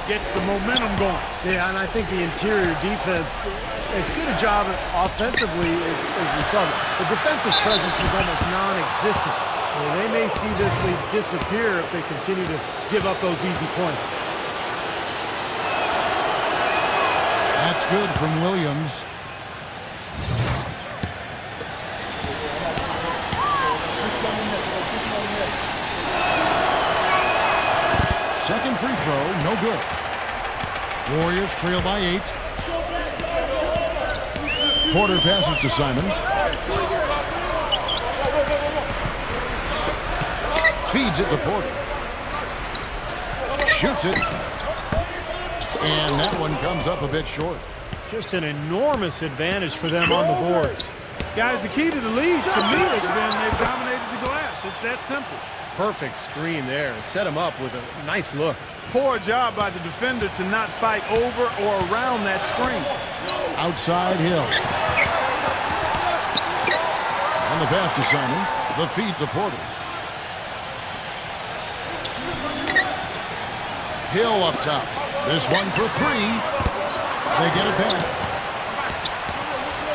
Gets the momentum going. Yeah, and I think the interior defense, as good a job offensively as we saw. The defensive presence was almost non-existent. Well, they may see this lead disappear if they continue to give up those easy points. That's good from Williams. Second free throw, no good. Warriors trail by 8. Porter passes to Simon. Feeds it to Porter. Shoots it. And that one comes up a bit short. Just an enormous advantage for them on the boards. Guys, the key to the lead, to me, has been they've dominated the glass. It's that simple. Perfect screen there. Set him up with a nice look. Poor job by the defender to not fight over or around that screen. Outside Hill. And the pass to Simon. The feed to Porter. Hill up top. This one for 3. They get it back.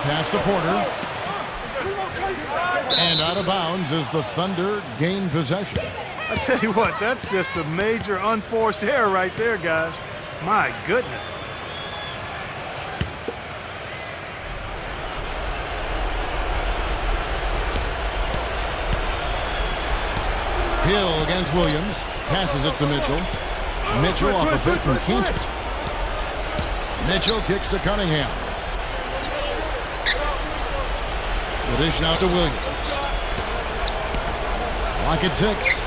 Pass to Porter. And out of bounds as the Thunder gain possession. I tell you what, that's just a major unforced error right there, guys. My goodness. Hill against Williams. Passes it to Mitchell. Mitchell off a bit from Cantor. Mitchell kicks to Cunningham. The dish now to Williams. Lock at 6.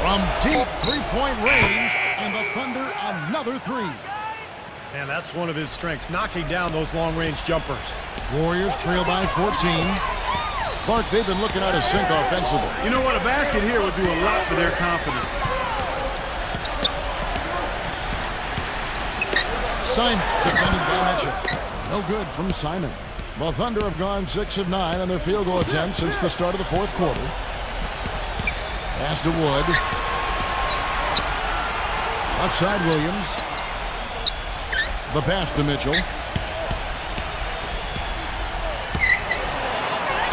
From deep three-point range, and the Thunder another 3. And that's one of his strengths, knocking down those long-range jumpers. Warriors trail by 14. Clark, they've been looking out of sync offensively. You know what? A basket here would do a lot for their confidence. Simon defended by Mitchell. No good from Simon. Well, Thunder have gone 6 of 9 on their field goal attempts since the start of the 4th quarter. Pass to Wood. Left side, Williams. The pass to Mitchell.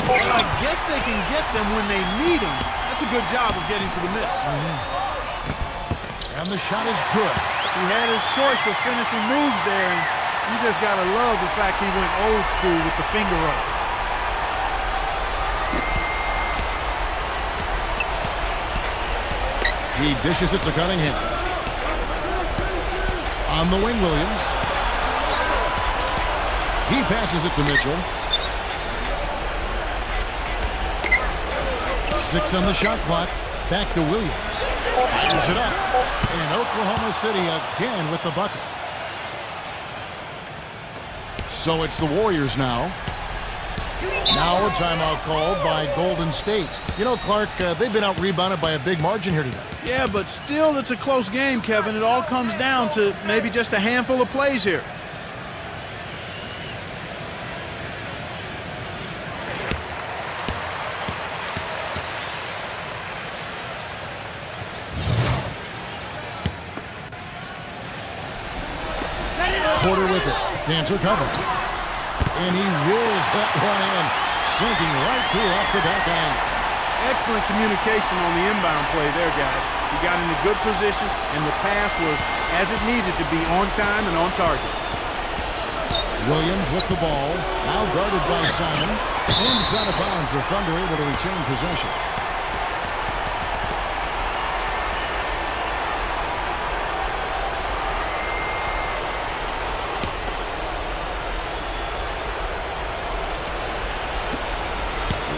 I guess they can get them when they need them. That's a good job of getting to the miss. And the shot is good. He had his choice of finishing moves there, and you just got to love the fact he went old school with the finger roll. He dishes it to Cunningham. On the wing, Williams. He passes it to Mitchell. 6 on the shot clock. Back to Williams. Fires it up. And Oklahoma City again with the bucket. So it's the Warriors now. Now a timeout called by Golden State. You know, Clark, they've been out-rebounded by a big margin here today. Yeah, but still it's a close game, Kevin. It all comes down to maybe just a handful of plays here. Porter with it. Cantor covered. And he reels that one in, sinking right through off the back end. Excellent communication on the inbound play there, guys. He got in a good position, and the pass was as it needed to be, on time and on target. Williams with the ball. Now guarded by Simon. And it's out of bounds. The Thunder able to retain possession.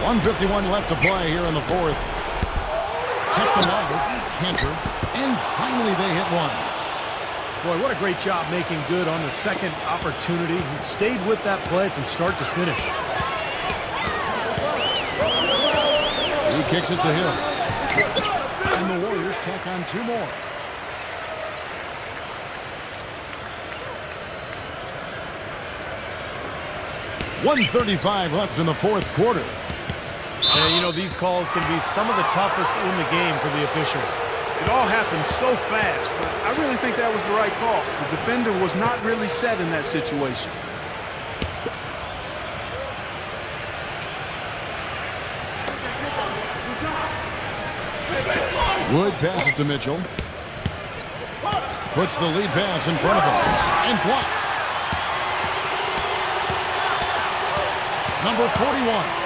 .151 left to play here in the fourth. Kept alive, Cantor, and finally they hit one. Boy, what a great job making good on the second opportunity. He stayed with that play from start to finish. He kicks it to Hill. And the Warriors tack on 2 more. .135 left in the fourth quarter. And, you know, these calls can be some of the toughest in the game for the officials. It all happened so fast, but I really think that was the right call. The defender was not really set in that situation. Wood passes to Mitchell. Puts the lead pass in front of him. And blocked. Number 41,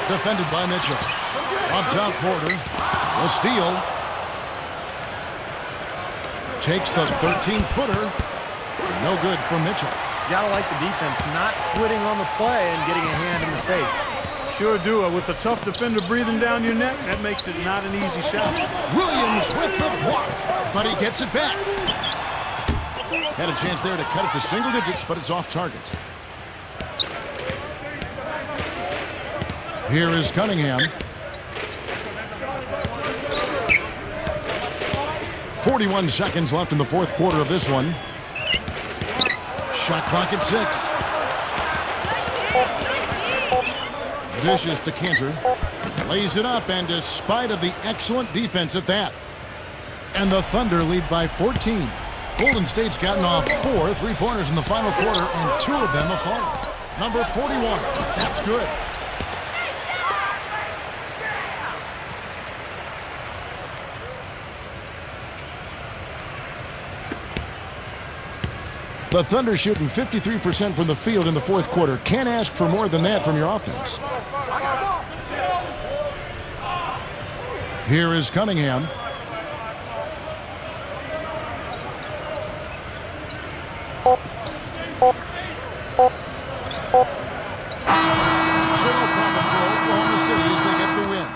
defended by Mitchell. Up top, Porter. The steal. Takes the 13-footer. No good for Mitchell. You gotta like the defense not quitting on the play and getting a hand in the face. Sure do. With a tough defender breathing down your neck, that makes it not an easy shot. Williams with the block, but he gets it back. Had a chance there to cut it to single digits, but it's off target. Here is Cunningham. 41 seconds left in the fourth quarter of this one. Shot clock at 6. Dishes to Cantor. Lays it up, and despite of the excellent defense at that. And the Thunder lead by 14. Golden State's gotten off 4 3-pointers in the final quarter, and 2 of them have fallen. Number 41. That's good. The Thunder shooting 53% from the field in the fourth quarter. Can't ask for more than that from your offense. Here is Cunningham. So no problem for Oklahoma City as they get the win.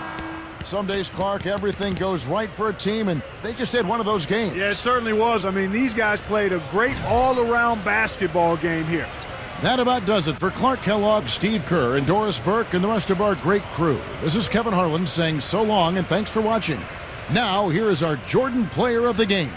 Some days, Clark, everything goes right for a team, and they just had one of those games. Yeah, it certainly was. I mean, these guys played a great all-around basketball game here. That about does it for Clark Kellogg, Steve Kerr, and Doris Burke, and the rest of our great crew. This is Kevin Harlan saying so long and thanks for watching. Now, here is our Jordan Player of the Game.